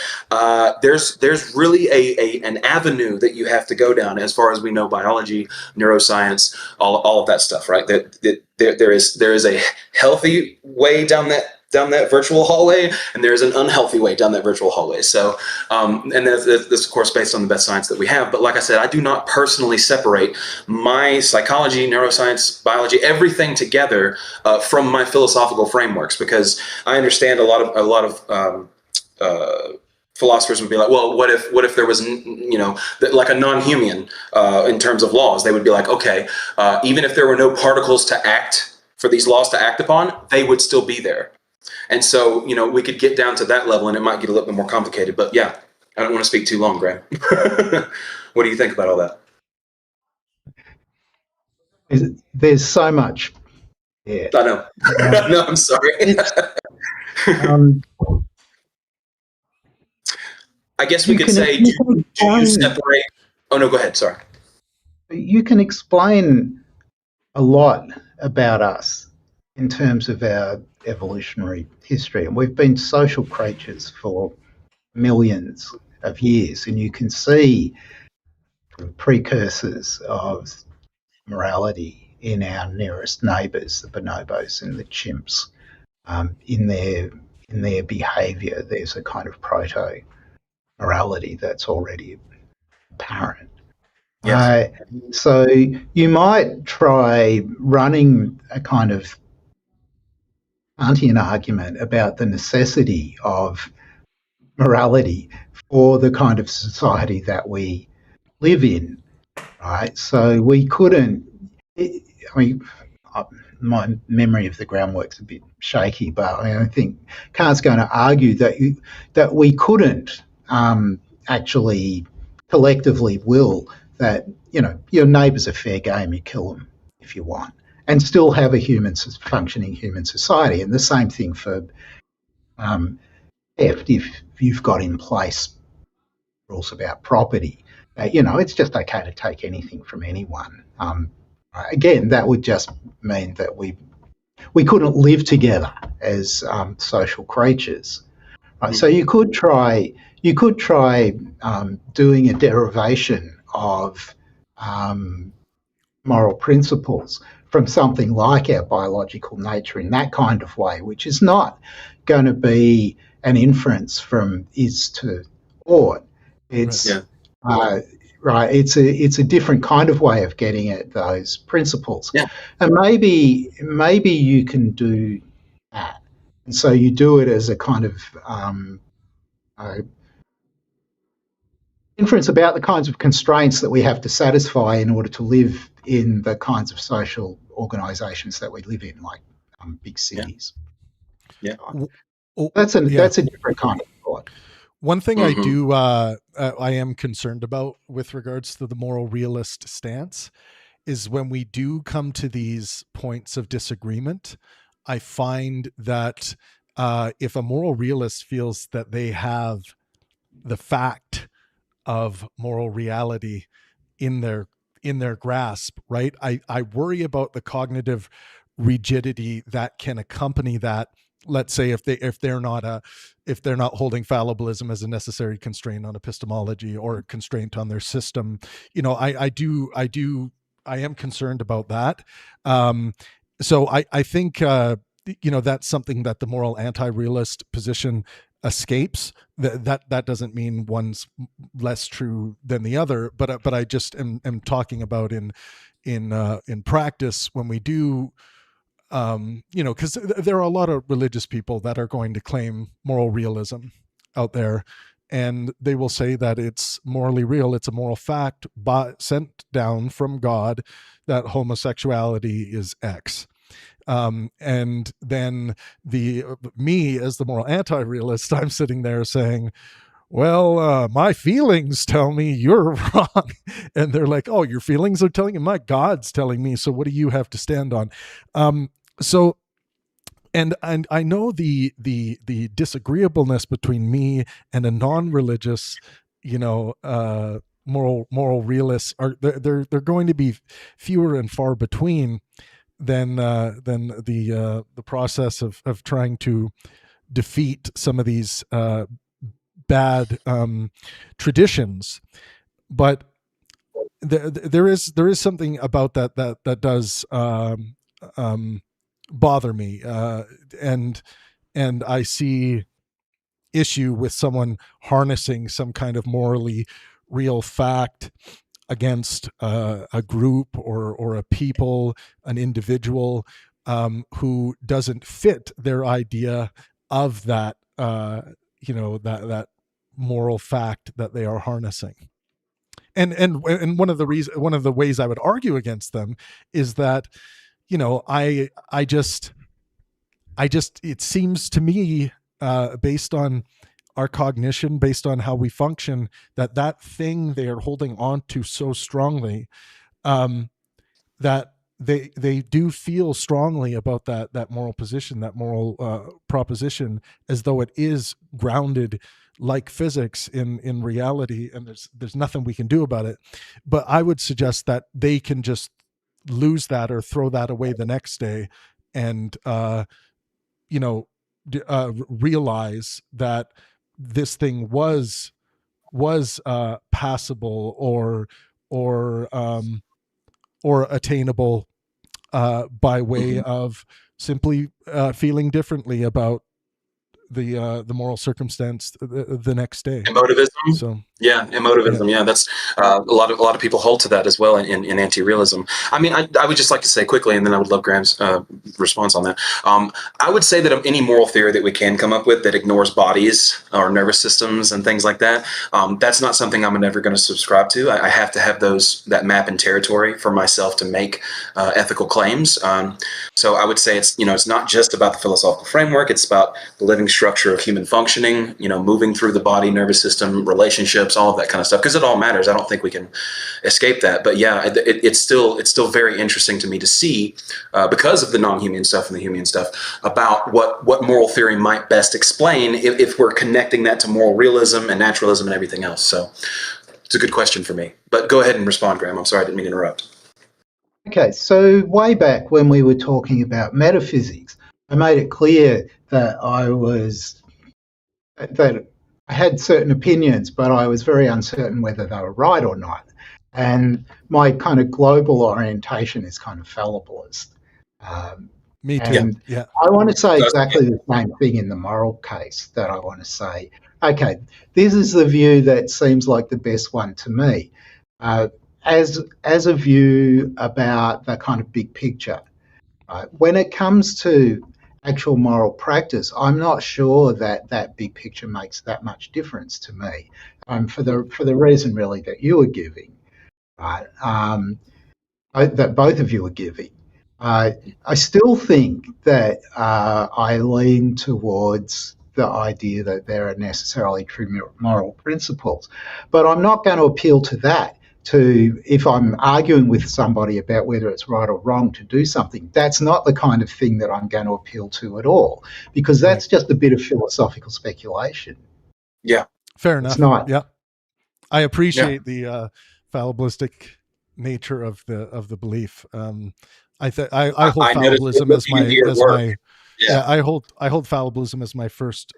there's really an avenue that you have to go down as far as we know biology, neuroscience, all of that stuff, right? That there is a healthy way down that virtual hallway, and there's an unhealthy way down that virtual hallway. So, and that's of course based on the best science that we have. But like I said, I do not personally separate my psychology, neuroscience, biology, everything together from my philosophical frameworks, because I understand a lot of philosophers would be like, well, what if there was, like a non-human in terms of laws? They would be like, okay, even if there were no particles to act for these laws to act upon, they would still be there. And so, we could get down to that level and it might get a little bit more complicated. But yeah, I don't want to speak too long, Graham. What do you think about all that? There's so much. Yeah. I know. No, I'm sorry. I guess we could say, do you separate? Oh, no, go ahead. Sorry. You can explain a lot about us in terms of our evolutionary history. And we've been social creatures for millions of years. And you can see precursors of morality in our nearest neighbours, the bonobos and the chimps. In their behaviour, there's a kind of proto-morality that's already apparent. Yes. So you might try running a kind of Kantian argument about the necessity of morality for the kind of society that we live in, right? So we couldn't, my memory of the groundwork's a bit shaky, but I think Kant's going to argue that we couldn't actually collectively will that, your neighbours are fair game, you kill them if you want, and still have a functioning human society. And the same thing for theft. If you've got in place rules about property, it's just okay to take anything from anyone. Again, that would just mean that we couldn't live together as social creatures. Right? So you could try doing a derivation of moral principles from something like our biological nature in that kind of way, which is not going to be an inference from is to ought. It's right. It's a different kind of way of getting at those principles. Yeah. And maybe you can do that. And so you do it as a kind of inference about the kinds of constraints that we have to satisfy in order to live in the kinds of social organisations that we live in, like big cities. Yeah. That's a different kind of thought. One thing I do, I am concerned about with regards to the moral realist stance is when we do come to these points of disagreement, I find that if a moral realist feels that they have the fact of moral reality in their grasp, right? I worry about the cognitive rigidity that can accompany that. Let's say if they're not holding fallibilism as a necessary constraint on epistemology or a constraint on their system, I am concerned about that. So I think that's something that the moral anti-realist position escapes. That doesn't mean one's less true than the other, but I just am talking about in practice when we do. Because there are a lot of religious people that are going to claim moral realism out there, and they will say that it's morally real. It's a moral fact sent down from God that homosexuality is X. And then me as the moral anti-realist, I'm sitting there saying, well, my feelings tell me you're wrong. And they're like, oh, your feelings are telling you? My God's telling me. So what do you have to stand on? So, and I know the disagreeableness between me and a non-religious, moral realists they're going to be fewer and far between than the process of trying to defeat some of these bad traditions. But there is something about that does bother me, and I see issue with someone harnessing some kind of morally real fact against a group or a people, an individual who doesn't fit their idea of that that moral fact that they are harnessing. And one of the ways I would argue against them is that I just it seems to me based on our cognition, based on how we function, that thing they are holding on to so strongly, that they do feel strongly about that moral position, that moral proposition, as though it is grounded like physics in reality, and there's nothing we can do about it. But I would suggest that they can just lose that or throw that away the next day, and realize that this thing was passable or attainable by way of simply feeling differently about the moral circumstance the next day. Emotivism. So emotivism. Yeah, that's a lot of people hold to that as well in anti-realism. I mean, I would just like to say quickly, and then I would love Graham's response on that. I would say that any moral theory that we can come up with that ignores bodies or nervous systems and things like that, that's not something I'm never going to subscribe to. I have to have that map and territory for myself to make ethical claims. So I would say it's not just about the philosophical framework. It's about the living structure of human functioning, moving through the body, nervous system, relationships, all of that kind of stuff, because it all matters. I don't think we can escape that. But yeah, it's still very interesting to me to see, because of the non-human stuff and the human stuff, about what moral theory might best explain if we're connecting that to moral realism and naturalism and everything else. So It's a good question for me. But go ahead and respond, Graham. I'm sorry, I didn't mean to interrupt. Okay, so way back when we were talking about metaphysics, I made it clear that I had certain opinions, but I was very uncertain whether they were right or not. And my kind of global orientation is kind of fallibilist. Me too. Yeah. I want to say exactly the same thing in the moral case, that I want to say, okay, this is the view that seems like the best one to me. As a view about the kind of big picture. When it comes to actual moral practice, I'm not sure that that big picture makes that much difference to me, for the reason really that you were giving, right? That both of you are giving. I still think that I lean towards the idea that there are necessarily true moral principles, but I'm not going to appeal to that. If I'm arguing with somebody about whether it's right or wrong to do something, that's not the kind of thing that I'm going to appeal to at all, because that's just a bit of philosophical speculation. Yeah, fair enough. It's not. Yeah, I appreciate the fallibilistic nature of the belief. I hold fallibilism as my I hold fallibilism as my first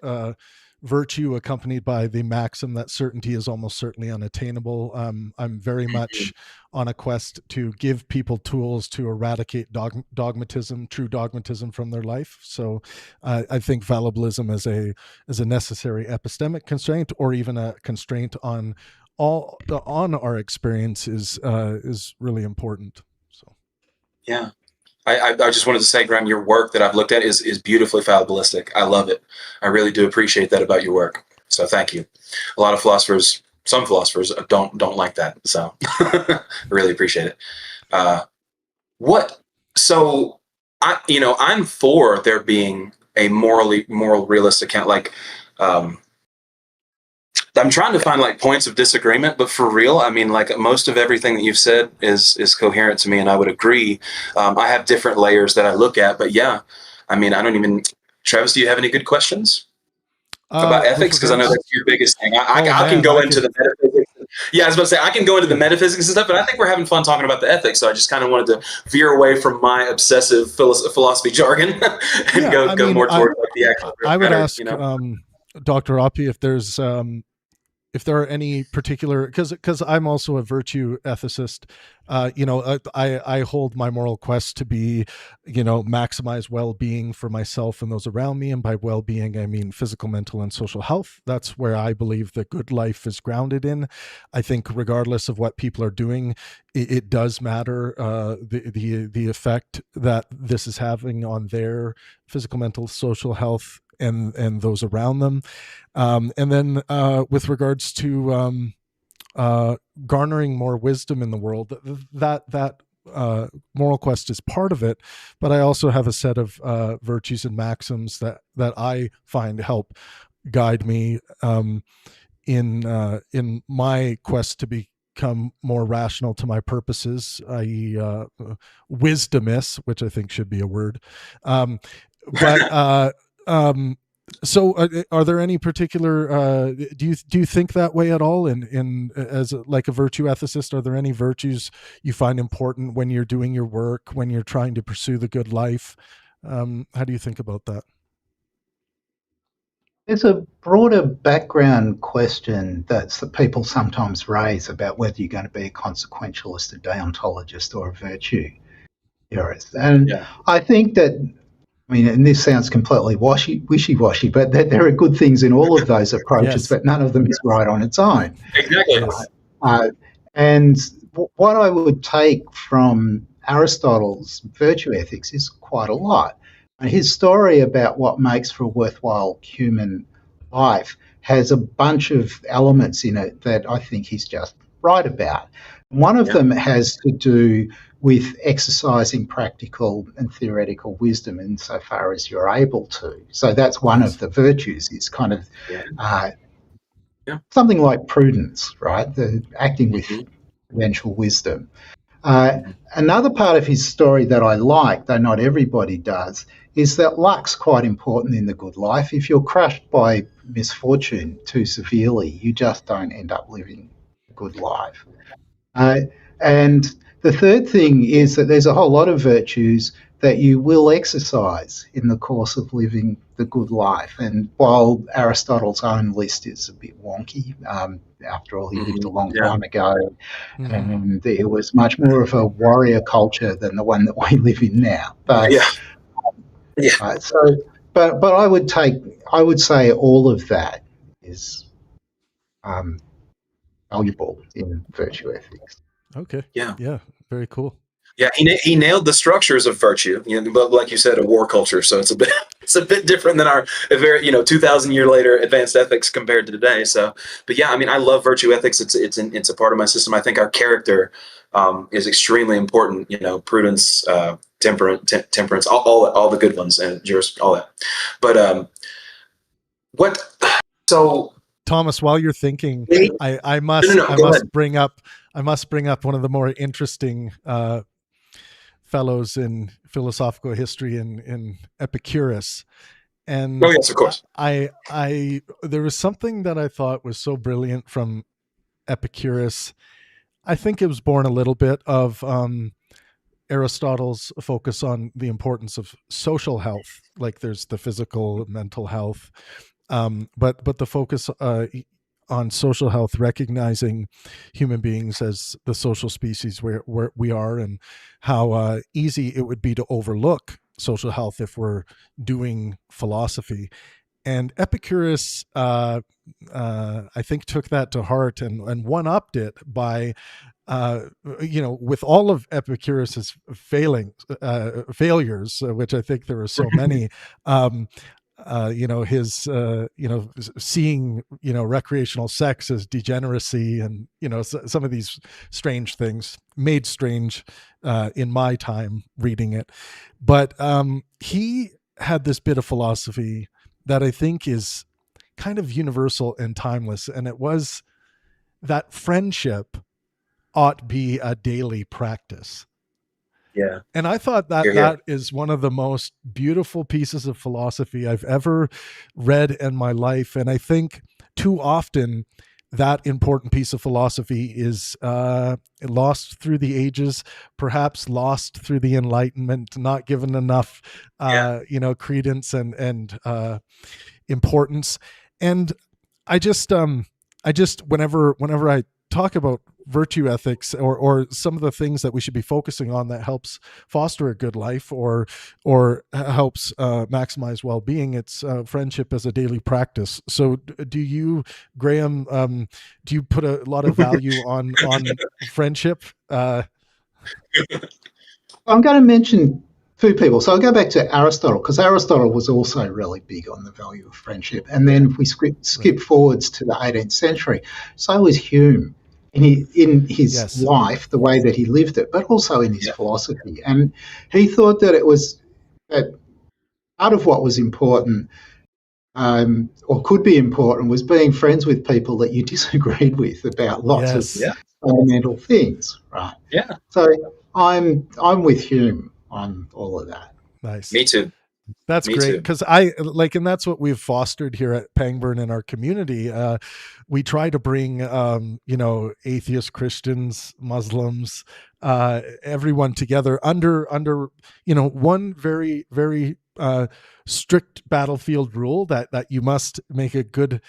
virtue, accompanied by the maxim that certainty is almost certainly unattainable. I'm very much on a quest to give people tools to eradicate dogmatism, true dogmatism, from their life. So I think fallibilism is a necessary epistemic constraint, or even a constraint on our experience is really important. So yeah. I just wanted to say, Graham, your work that I've looked at is beautifully fallibilistic. I love it. I really do appreciate that about your work. So thank you. A lot of philosophers, some philosophers don't like that. So I really appreciate it. So I'm for there being a moral realist account. Like, I'm trying to find like points of disagreement, but for real, I mean, like most of everything that you've said is coherent to me, and I would agree. I have different layers that I look at, but yeah, I mean, Travis, do you have any good questions about ethics? Because I know that's your biggest thing. I can go into the metaphysics. Yeah, I was about to say, I can go into the metaphysics and stuff, but I think we're having fun talking about the ethics, so I just kind of wanted to veer away from my obsessive philosophy jargon and go more toward like the actual. I would ask Dr. Oppy if there are any particular, because I'm also a virtue ethicist, I hold my moral quest to be, maximize well-being for myself and those around me. And by well-being, I mean physical, mental, and social health. That's where I believe the good life is grounded in. I think regardless of what people are doing, it does matter the effect that this is having on their physical, mental, social health and those around them. And then with regards to garnering more wisdom in the world, that moral quest is part of it, but I also have a set of virtues and maxims that I find help guide me in my quest to become more rational to my purposes, i.e. Wisdomous, which I think should be a word. So are there any particular do you think that way at all in as like a virtue ethicist? Are there any virtues you find important when you're doing your work, when you're trying to pursue the good life? How do you think about that? There's a broader background question that people sometimes raise about whether you're going to be a consequentialist, a deontologist, or a virtue theorist. And I think that, and this sounds completely wishy-washy, but there are good things in all of those approaches, but none of them is right on its own. Exactly. And what I would take from Aristotle's virtue ethics is quite a lot. And his story about what makes for a worthwhile human life has a bunch of elements in it that I think he's just right about. One of them has to do with exercising practical and theoretical wisdom insofar as you're able to. So that's one of the virtues, is kind of something like prudence, right? The acting with prudential wisdom. Another part of his story that I like, though not everybody does, is that luck's quite important in the good life. If you're crushed by misfortune too severely, you just don't end up living good life. And the third thing is that there's a whole lot of virtues that you will exercise in the course of living the good life. And while Aristotle's own list is a bit wonky, after all, he lived a long time ago, and it was much more of a warrior culture than the one that we live in now. But but I would say all of that is valuable in virtue ethics. Okay. Yeah. Very cool. Yeah, he nailed the structures of virtue, but like you said, a war culture. So it's a bit different than our 2,000 year later advanced ethics compared to today. So, but yeah, I mean, I love virtue ethics. It's a part of my system. I think our character is extremely important. Prudence, temperance, all the good ones, and all that. But So Thomas, while you're thinking, I must bring up one of the more interesting fellows in philosophical history in Epicurus. And yes, of course. There was something that I thought was so brilliant from Epicurus. I think it was born a little bit of Aristotle's focus on the importance of social health. Like there's the physical, mental health, but the focus on social health, recognizing human beings as the social species where we are, and how easy it would be to overlook social health if we're doing philosophy. And Epicurus, I think, took that to heart and one-upped it by, with all of Epicurus's failures, which I think there were so many, his, seeing, recreational sex as degeneracy, and, some of these strange things made strange in my time reading it. But he had this bit of philosophy that I think is kind of universal and timeless. And it was that friendship ought be a daily practice. Yeah. And I thought that is one of the most beautiful pieces of philosophy I've ever read in my life. And I think too often that important piece of philosophy is lost through the ages, perhaps lost through the Enlightenment, not given enough, credence and importance. And I just whenever I talk about virtue ethics or some of the things that we should be focusing on that helps foster a good life or helps maximize well-being, it's friendship as a daily practice. So do you, Graham, do you put a lot of value on friendship? I'm going to mention two people. So I'll go back to Aristotle, because Aristotle was also really big on the value of friendship. And then if we skip forwards to the 18th century, so was Hume. In his life, the way that he lived it, but also in his philosophy. And he thought that that part of what was important, or could be important, was being friends with people that you disagreed with about lots of fundamental things, right? Yeah. So I'm with Hume on all of that. Nice. Me too. That's great, because and that's what we've fostered here at Pangburn in our community. We try to bring, atheist, Christians, Muslims, everyone together under one very, very strict battlefield rule that you must make a good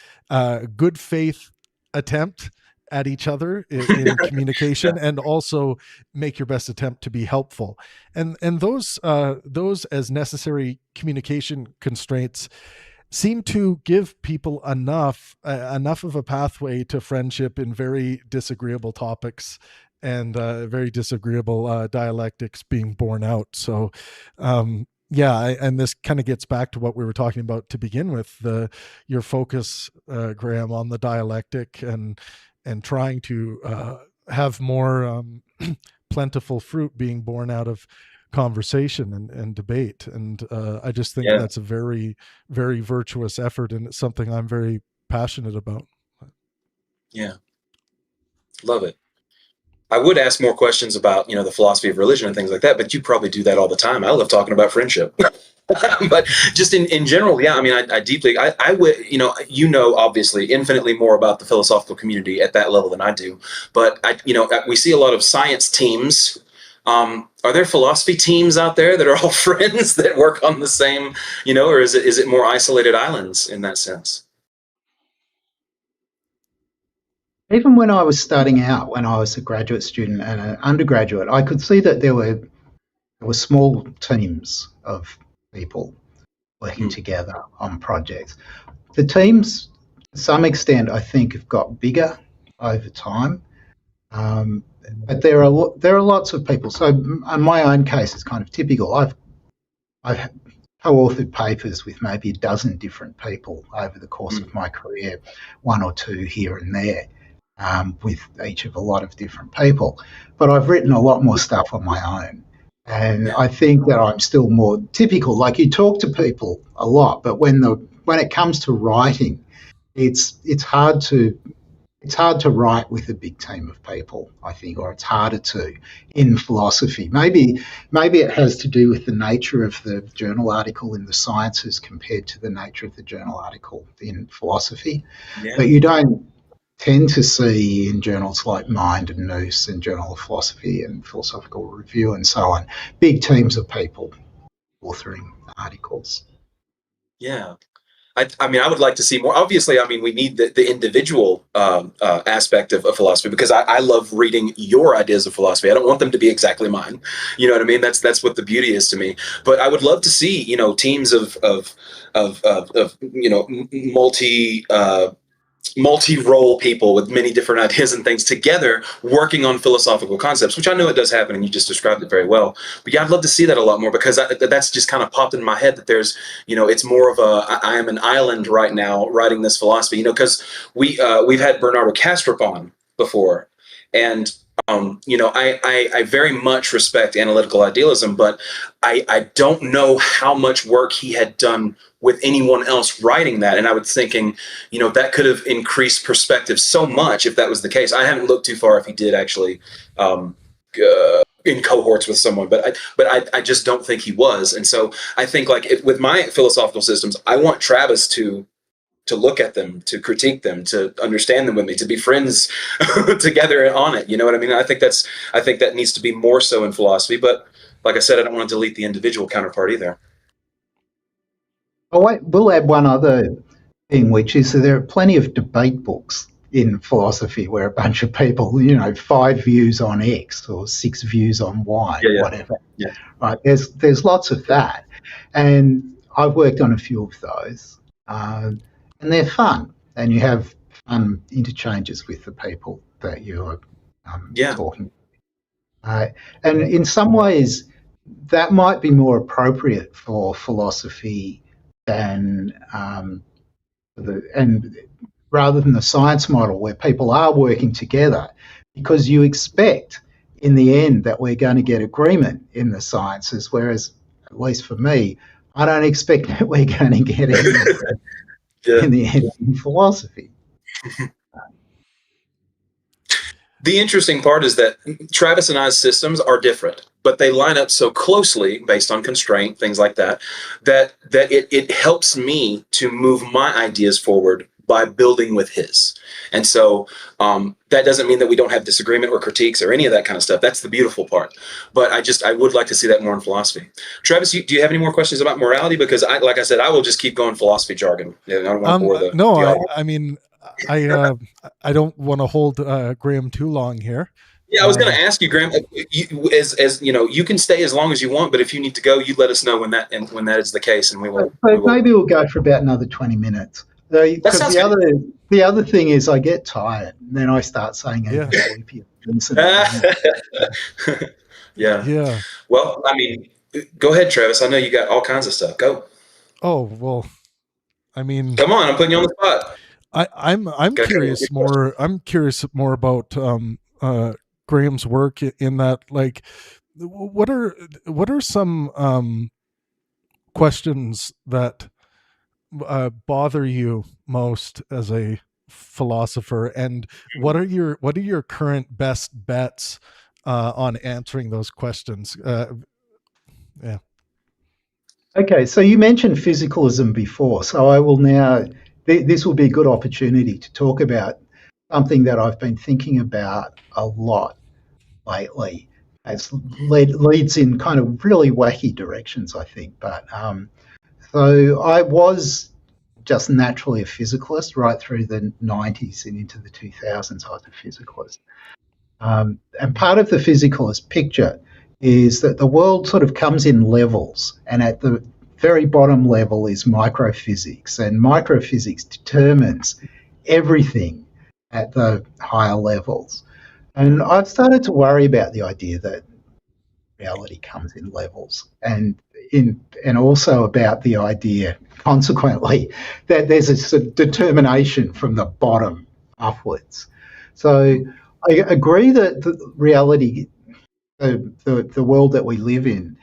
faith attempt at each other in communication, and also make your best attempt to be helpful. And those as necessary communication constraints seem to give people enough of a pathway to friendship in very disagreeable topics and very disagreeable dialectics being borne out. So and this kind of gets back to what we were talking about to begin with, your focus, Graham, on the dialectic and trying to have more plentiful fruit being born out of conversation and debate. And I just think that's a very, very virtuous effort, and it's something I'm very passionate about. Yeah. Love it. I would ask more questions about, the philosophy of religion and things like that, but you probably do that all the time. I love talking about friendship. But just in general, yeah, I mean, I deeply, I would, obviously infinitely more about the philosophical community at that level than I do. But we see a lot of science teams. Are there philosophy teams out there that are all friends that work on the same, or is it more isolated islands in that sense? Even when I was starting out, when I was a graduate student and an undergraduate, I could see that there were small teams of people working together on projects. The teams, to some extent, I think, have got bigger over time. But there are lots of people. So in my own case, it's kind of typical. I've co-authored papers with maybe a dozen different people over the course of my career, one or two here and there, with each of a lot of different people. But I've written a lot more stuff on my own. And I think that I'm still more typical. Like, you talk to people a lot, but when it comes to writing, it's hard to write with a big team of people, I think, or it's harder to in philosophy. Maybe it has to do with the nature of the journal article in the sciences compared to the nature of the journal article in philosophy. Yeah. But you don't tend to see in journals like Mind and Noose and Journal of Philosophy and Philosophical Review and so on, big teams of people authoring articles. Yeah. I mean, I would like to see more. Obviously, I mean, we need the individual aspect of philosophy, because I love reading your ideas of philosophy. I don't want them to be exactly mine. You know what I mean? That's what the beauty is to me. But I would love to see, teams of multi-role people with many different ideas and things together working on philosophical concepts, which I know it does happen, and you just described it very well. But yeah, I'd love to see that a lot more, because that's just kind of popped in my head that there's, it's more of I am an island right now writing this philosophy, because we've had Bernardo Kastrup on before, and I very much respect analytical idealism, but I don't know how much work he had done with anyone else writing that. And I was thinking, that could have increased perspective so much if that was the case. I haven't looked too far if he did actually in cohorts with someone, but I just don't think he was. And so I think, like, with my philosophical systems, I want Travis to look at them, to critique them, to understand them with me, to be friends together on it. You know what I mean? I think that needs to be more so in philosophy. But like I said, I don't want to delete the individual counterpart either. Oh, wait, we'll add one other thing, which is that there are plenty of debate books in philosophy where a bunch of people, 5 views on X or 6 views on Y, whatever. Yeah. Right? There's lots of that, and I've worked on a few of those. And they're fun, and you have fun interchanges with the people that you're talking. And in some ways, that might be more appropriate for philosophy than rather than the science model, where people are working together, because you expect in the end that we're going to get agreement in the sciences, whereas, at least for me, I don't expect that we're going to get agreement. In the end, in philosophy. The interesting part is that Travis and I's systems are different, but they line up so closely based on constraint, things like that, that it helps me to move my ideas forward by building with his. And so that doesn't mean that we don't have disagreement or critiques or any of that kind of stuff. That's the beautiful part. But I would like to see that more in philosophy. Travis, do you have any more questions about morality? Because like I said, I will just keep going philosophy jargon. I don't want to bore the I mean, I don't want to hold Graham too long here. Yeah, I was going to ask you, Graham, you can stay as long as you want, but if you need to go, you let us know when that is the case, and we will. Maybe we'll go for about another 20 minutes. Because the other thing is, I get tired, and then I start saying sleepy things. Yeah. Well, I mean, go ahead, Travis. I know you got all kinds of stuff. Go. Oh well, I mean, come on, I'm putting you on the spot. I'm curious more. I'm curious more about Graham's work in that. Like, what are some questions that bother you most as a philosopher, and what are your current best bets on answering those questions? Okay, so you mentioned physicalism before, so I will now. This will be a good opportunity to talk about something that I've been thinking about a lot lately. It leads in kind of really wacky directions, I think. But so I was just naturally a physicalist right through the 90s and into the 2000s. I was a physicalist. And part of the physicalist picture is that the world sort of comes in levels, and at the very bottom level is microphysics, and microphysics determines everything at the higher levels. And I've started to worry about the idea that reality comes in levels, and also about the idea, consequently, that there's a sort of determination from the bottom upwards. So I agree that the reality, the world that we live in,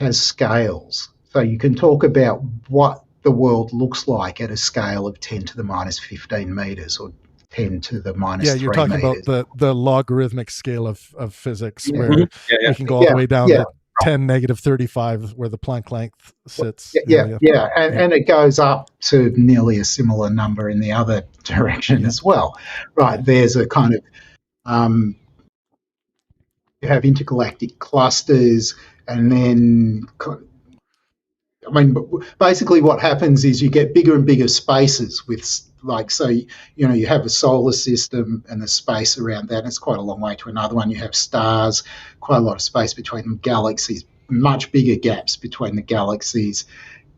has scales. So you can talk about what the world looks like at a scale of 10 to the minus 15 meters, or 10 to the minus 3 meters. Yeah, you're talking about the logarithmic scale of physics, where we can go all the way down to 10 negative 35, where the Planck length sits. And it goes up to nearly a similar number in the other direction as well. Right, there's a kind of you have intergalactic clusters, and then, I mean, basically what happens is you get bigger and bigger spaces with, like, so, you have a solar system and the space around that, and it's quite a long way to another one. You have stars, quite a lot of space between them, galaxies, much bigger gaps between the galaxies,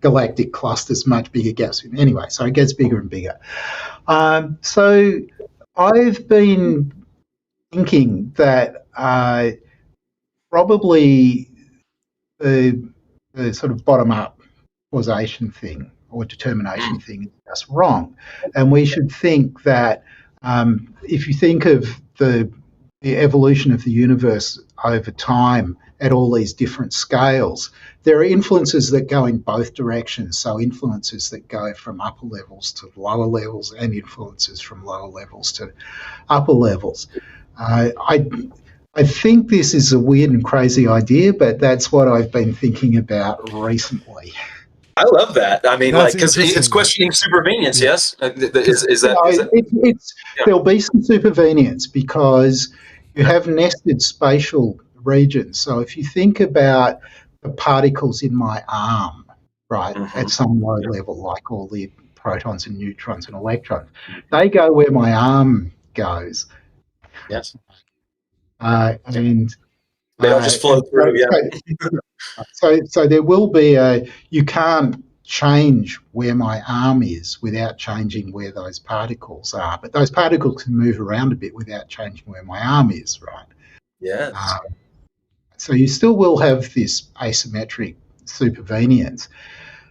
galactic clusters, much bigger gaps. Anyway, so it gets bigger and bigger. So I've been thinking that probably the sort of bottom-up causation thing or determination thing is just wrong. And we should think that if you think of the evolution of the universe over time at all these different scales, there are influences that go in both directions. So influences that go from upper levels to lower levels, and influences from lower levels to upper levels. I think this is a weird and crazy idea, but that's what I've been thinking about recently. I love that. I mean, because it's questioning supervenience. Yeah. Yes, is that? There'll be some supervenience because you have nested spatial regions. So if you think about the particles in my arm, right, at some low level, like all the protons and neutrons and electrons, they go where my arm goes. Yes. And they don't just flow through. So there will be you can't change where my arm is without changing where those particles are, but those particles can move around a bit without changing where my arm is, right? Yes. So you still will have this asymmetric supervenience,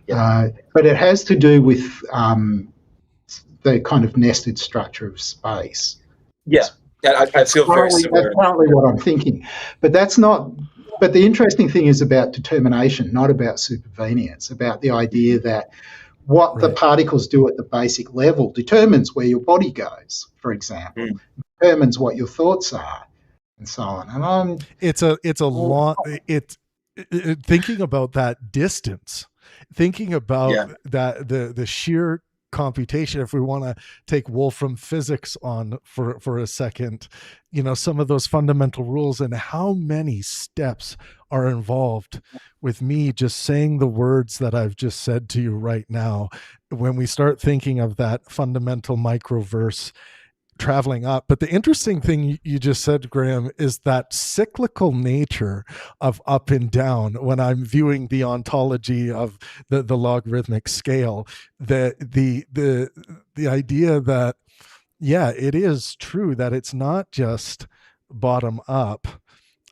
but it has to do with the kind of nested structure of space. Yeah. I feel very similar. That's partly what I'm thinking, but that's not. But the interesting thing is about determination, not about supervenience. About the idea that what the particles do at the basic level determines where your body goes, for example, determines what your thoughts are, and so on. And it's a lot. It's thinking about that distance, thinking about that the sheer computation. If we want to take Wolfram physics on for a second, some of those fundamental rules and how many steps are involved with me just saying the words that I've just said to you right now. When we start thinking of that fundamental microverse traveling up. But the interesting thing you just said, Graham, is that cyclical nature of up and down. When I'm viewing the ontology of the logarithmic scale, the idea that, it is true that it's not just bottom up.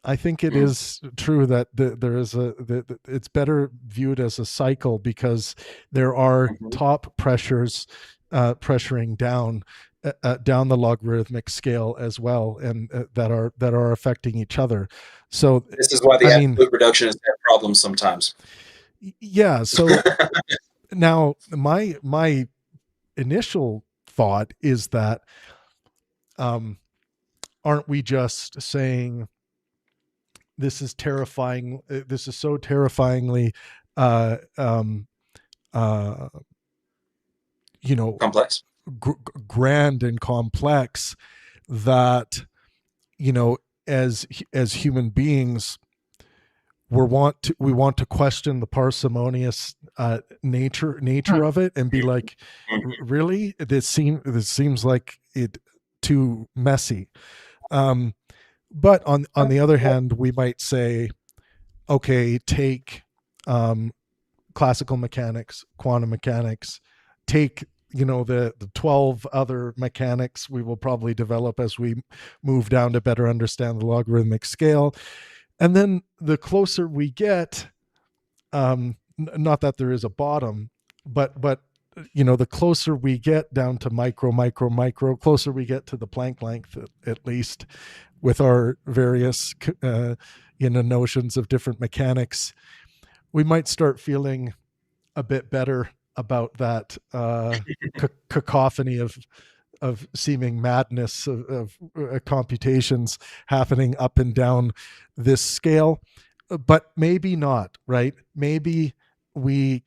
I think it is true that there is it's better viewed as a cycle, because there are top pressures pressuring down the logarithmic scale as well, and that are affecting each other. So this is why the absolute reductionists have problems sometimes. Yeah. So now my initial thought is that aren't we just saying this is terrifying? This is so terrifyingly uh, um, uh, complex, grand and complex, that as human beings, we want to question the parsimonious nature of it, and be like, really, this seems like it too messy. But on the other hand, we might say, okay, take classical mechanics, quantum mechanics, take the 12 other mechanics we will probably develop as we move down to better understand the logarithmic scale. And then the closer we get, not that there is a bottom, but the closer we get down to micro, closer we get to the Planck length, at least, with our various notions of different mechanics, we might start feeling a bit better about that cacophony of seeming madness of computations happening up and down this scale. But maybe not, right? Maybe we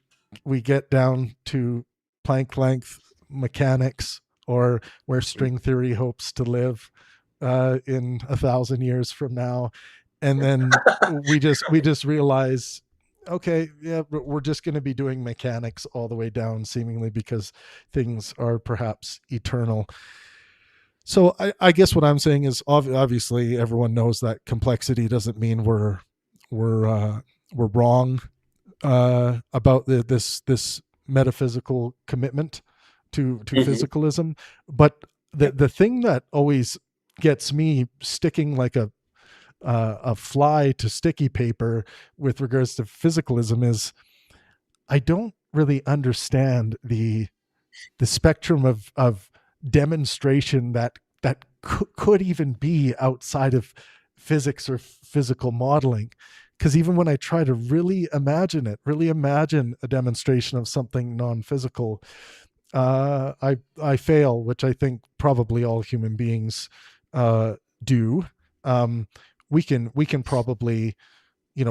get down to Planck length mechanics, or where string theory hopes to live in 1,000 years from now, and then we just realize, okay, yeah, we're just going to be doing mechanics all the way down, seemingly, because things are perhaps eternal. So I guess what I'm saying is, obviously everyone knows that complexity doesn't mean we're wrong about this metaphysical commitment to physicalism. But the thing that always gets me sticking like a fly to sticky paper with regards to physicalism is, I don't really understand the spectrum of demonstration that could even be outside of physics or physical modeling. Because even when I try to really imagine a demonstration of something non-physical, I fail, which I think probably all human beings do. We can probably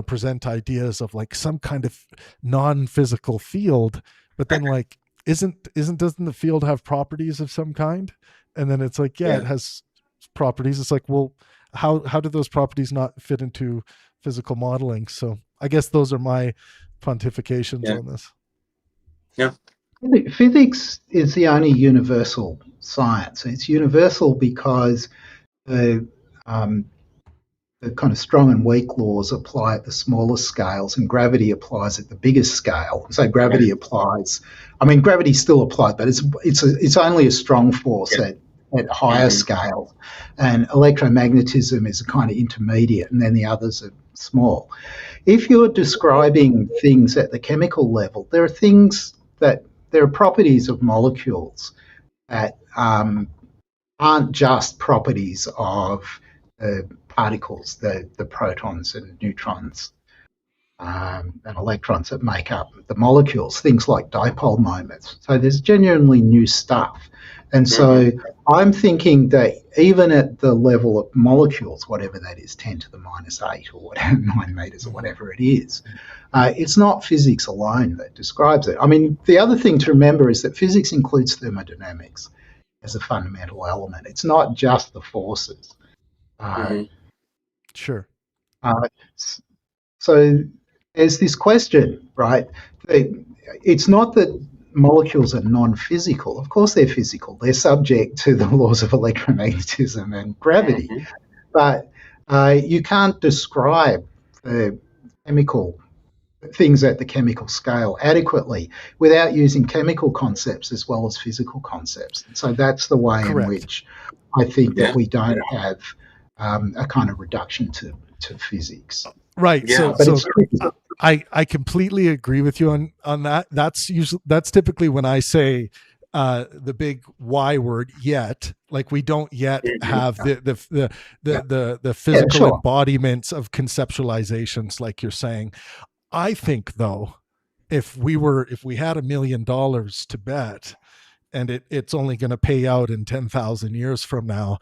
present ideas of like some kind of non-physical field, but then like doesn't the field have properties of some kind? And then it's like, yeah, it has properties. It's like, well, how do those properties not fit into physical modeling? So I guess those are my pontifications on this. Yeah. Physics is the only universal science. It's universal because the kind of strong and weak laws apply at the smallest scales, and gravity applies at the biggest scale. So gravity applies. I mean, gravity still applies, but it's only a strong force at higher scales. And electromagnetism is a kind of intermediate, and then the others are small. If you're describing things at the chemical level, there are properties of molecules that aren't just properties of particles, the protons and neutrons and electrons that make up the molecules, things like dipole moments. So there's genuinely new stuff. And so I'm thinking that even at the level of molecules, whatever that is, 10 to the minus 8 or whatever, 9 meters or whatever it is, it's not physics alone that describes it. I mean, the other thing to remember is that physics includes thermodynamics as a fundamental element. It's not just the forces. Sure. So there's this question, right? It's not that molecules are non-physical. Of course they're physical. They're subject to the laws of electromagnetism and gravity. But you can't describe the chemical things at the chemical scale adequately without using chemical concepts as well as physical concepts. So that's the way in which I think that we don't have a kind of reduction to physics. Right. Yeah. So I completely agree with you on that. That's typically when I say the big Y word, yet. Like, we don't yet have the physical embodiments of conceptualizations, like you're saying. I think, though, if we had $1 million to bet, and it's only going to pay out in 10,000 years from now,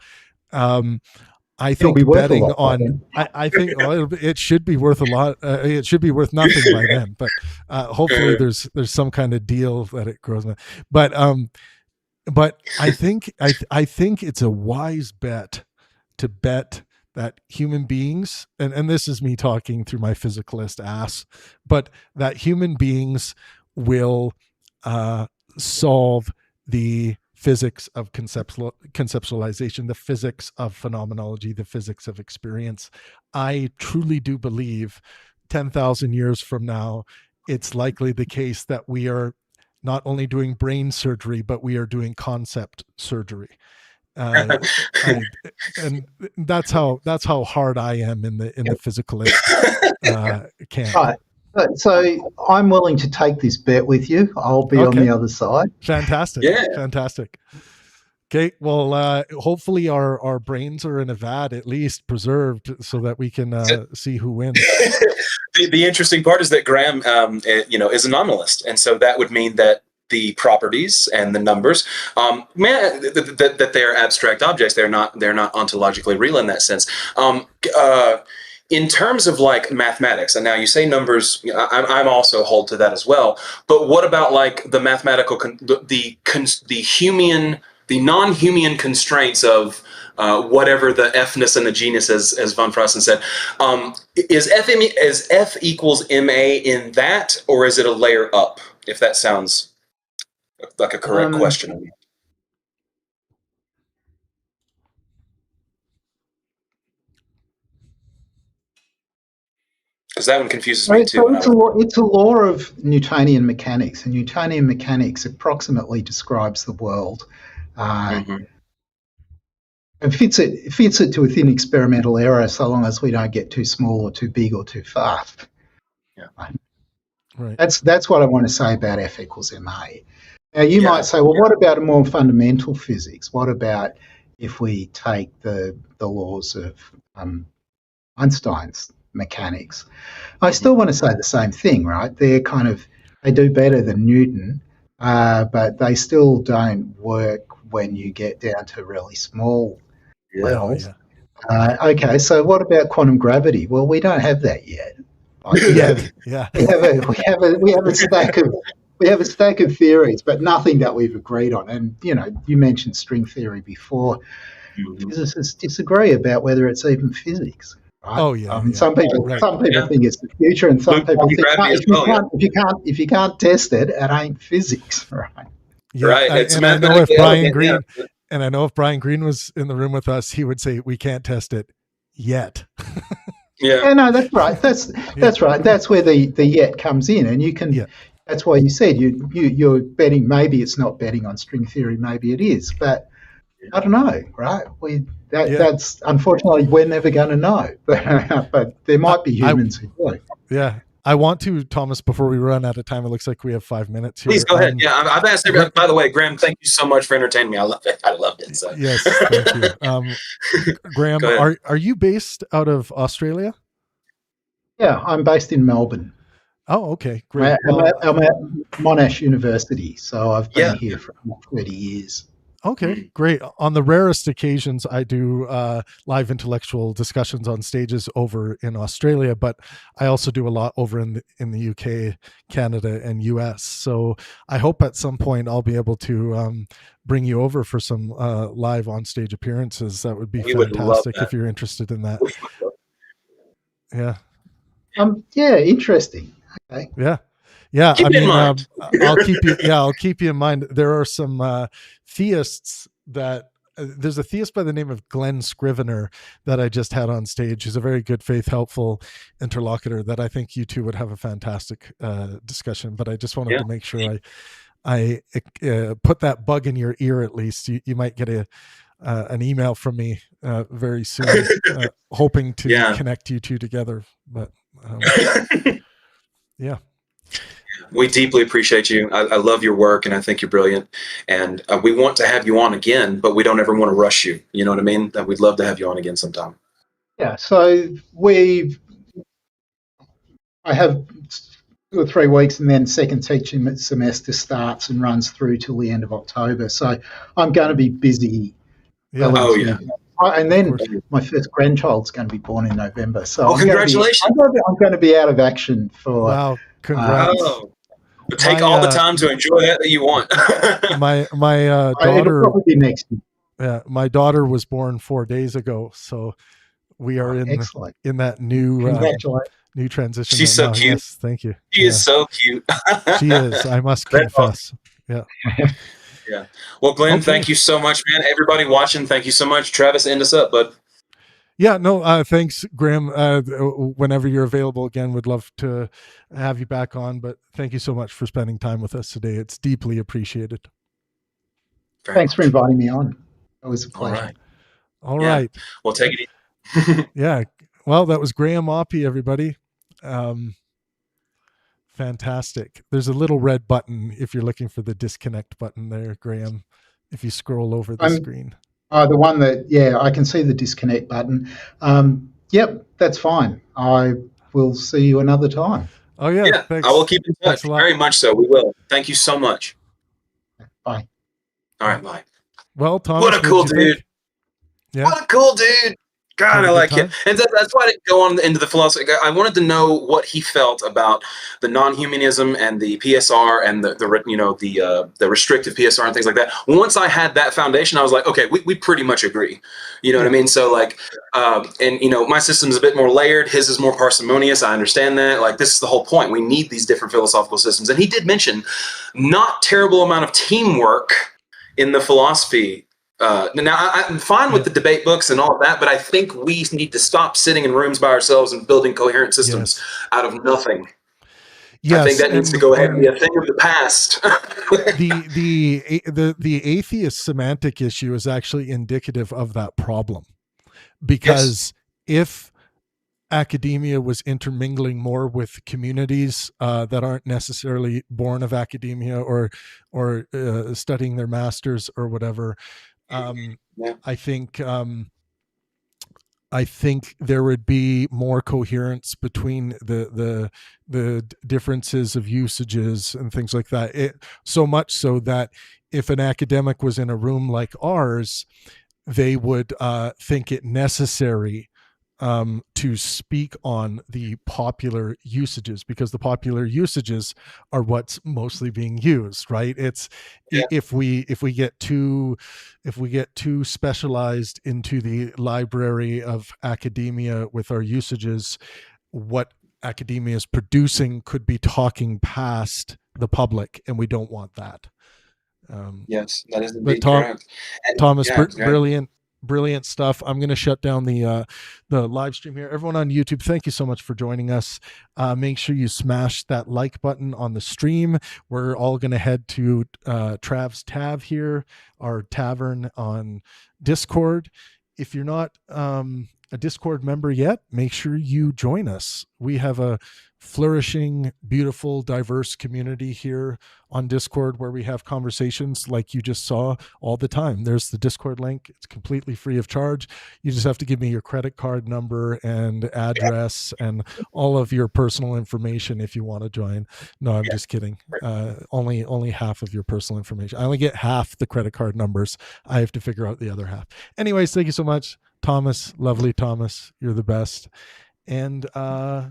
I think betting on, I think it should be worth a lot. It should be worth nothing by then, but hopefully there's some kind of deal that it grows. But I think it's a wise bet to bet that human beings, and this is me talking through my physicalist ass, but that human beings will solve the physics of conceptualization, the physics of phenomenology, the physics of experience. I truly do believe 10,000 years from now, it's likely the case that we are not only doing brain surgery, but we are doing concept surgery. And that's how hard I am in the physicalist camp. Right. So I'm willing to take this bet with you. I'll be on the other side. Fantastic. Yeah. Fantastic. Okay. Well, hopefully our brains are in a vat, at least preserved, so that we can see who wins. The interesting part is that Graham, is a nominalist, and so that would mean that the properties and the numbers, that they are abstract objects. They're not ontologically real in that sense. In terms of like mathematics, and now you say numbers, I'm also hold to that as well. But what about like the mathematical, the non-Humean constraints of whatever the F-ness and the genus, as von Frosten said, is F equals MA in that, or is it a layer up? If that sounds like a correct question. Because that one confuses me too. So it's a law of Newtonian mechanics, and Newtonian mechanics approximately describes the world. And fits it to within experimental error, so long as we don't get too small or too big or too fast. Yeah. Right. That's what I want to say about F equals MA. Now you might say, well, what about a more fundamental physics? What about if we take the laws of Einstein's mechanics? I still want to say the same thing, right? They do better than Newton, but they still don't work when you get down to really small levels. Okay, so what about quantum gravity? Well, we don't have that yet. We have a stack of theories, but nothing that we've agreed on. And you mentioned string theory before. Physicists disagree about whether it's even physics. Right? Oh yeah. Some people think it's the future, and some people think if you can't test it, it ain't physics, right? Yeah, right. I know if Brian Greene was in the room with us, he would say we can't test it yet. Yeah, no, that's right. That's right. That's where the yet comes in, and you can. Yeah. That's why you said you're betting. Maybe it's not betting on string theory. Maybe it is, but I don't know, right? That's unfortunately we're never going to know. But there might be humans who do. Yeah. I want to, Thomas, before we run out of time, it looks like we have 5 minutes here. Please go ahead. Yeah, I've asked everybody. By the way, Graham, thank you so much for entertaining me. I loved it. So. Yes, thank you. Graham, are you based out of Australia? Yeah, I'm based in Melbourne. Oh, okay, great. I'm at Monash University, so I've been here for 30 years. Okay, great. On the rarest occasions, I do live intellectual discussions on stages over in Australia, but I also do a lot over in the UK, Canada, and US. So I hope at some point I'll be able to bring you over for some live on stage appearances. That would be fantastic if you're interested in that. Yeah. Yeah, interesting. Okay. Yeah. Yeah, I'll keep you in mind. There are some theists that there's a theist by the name of Glenn Scrivener that I just had on stage. He's a very good, faith, helpful interlocutor that I think you two would have a fantastic discussion. But I just wanted to make sure I put that bug in your ear at least. You might get an email from me very soon, hoping to connect you two together. But yeah. We deeply appreciate you. I love your work, and I think you're brilliant. And we want to have you on again, but we don't ever want to rush you. You know what I mean? We'd love to have you on again sometime. Yeah. So I have 2 or 3 weeks, and then second teaching semester starts and runs through till the end of October. So I'm going to be busy. And then my first grandchild's going to be born in November. So congratulations! I'm going to be out of action for. Wow, congrats! Take all the time to enjoy that you want. my daughter. It'll probably be next year. Yeah, my daughter was born 4 days ago, so we are in that new transition. She's so cute. Yes, thank you. She is so cute. She is. I must confess. Yeah. Yeah. Well, Glenn, thank you so much, man. Everybody watching, thank you so much. Travis, end us up, bud. Yeah, no, thanks, Graham. Whenever you're available again, would love to have you back on. But thank you so much for spending time with us today. It's deeply appreciated. Thanks for inviting me on. It was a pleasure. All right. Well, take it easy. Yeah. Well, that was Graham Oppy, everybody. Fantastic. There's a little red button if you're looking for the disconnect button there, Graham, if you scroll over the screen. The one that, I can see the disconnect button. Yep, that's fine. I will see you another time. Oh, yeah. Thanks. I will keep in touch. Very much so. We will. Thank you so much. Bye. All right, bye. Well, Thomas, what a cool dude. Yeah. What a cool dude. God, I like him. And that's why I didn't go on into the philosophy. I wanted to know what he felt about the non-humanism and the PSR and the restrictive PSR and things like that. Once I had that foundation, I was like, okay, we pretty much agree. You know what I mean? So my system's a bit more layered. His is more parsimonious. I understand that. This is the whole point. We need these different philosophical systems. And he did mention not terrible amount of teamwork in the philosophy. Now, I'm fine with the debate books and all of that, but I think we need to stop sitting in rooms by ourselves and building coherent systems out of nothing. Yes, I think that needs to go ahead and be a thing of the past. the atheist semantic issue is actually indicative of that problem, because if academia was intermingling more with communities that aren't necessarily born of academia or studying their masters or whatever, I think there would be more coherence between the differences of usages and things like that. So much so that if an academic was in a room like ours, they would think it necessary to speak on the popular usages, because the popular usages are what's mostly being used, right? It's if we get too specialized into the library of academia with our usages, what academia is producing could be talking past the public, and we don't want that. Yes, that is indeed correct. Thomas, brilliant stuff. I'm going to shut down the live stream here. Everyone on YouTube, thank you so much for joining us. Make sure you smash that like button on the stream. We're all going to head to Trav's Tav here, our tavern on Discord. If you're not a Discord member yet, make sure you join us. We have a flourishing, beautiful, diverse community here on Discord where we have conversations like you just saw all the time. There's the Discord link. It's completely free of charge. You just have to give me your credit card number and address and all of your personal information if you want to join. No, I'm just kidding. Only half of your personal information. I only get half the credit card numbers. I have to figure out the other half. Anyways, thank you so much, Thomas. Lovely Thomas. You're the best. And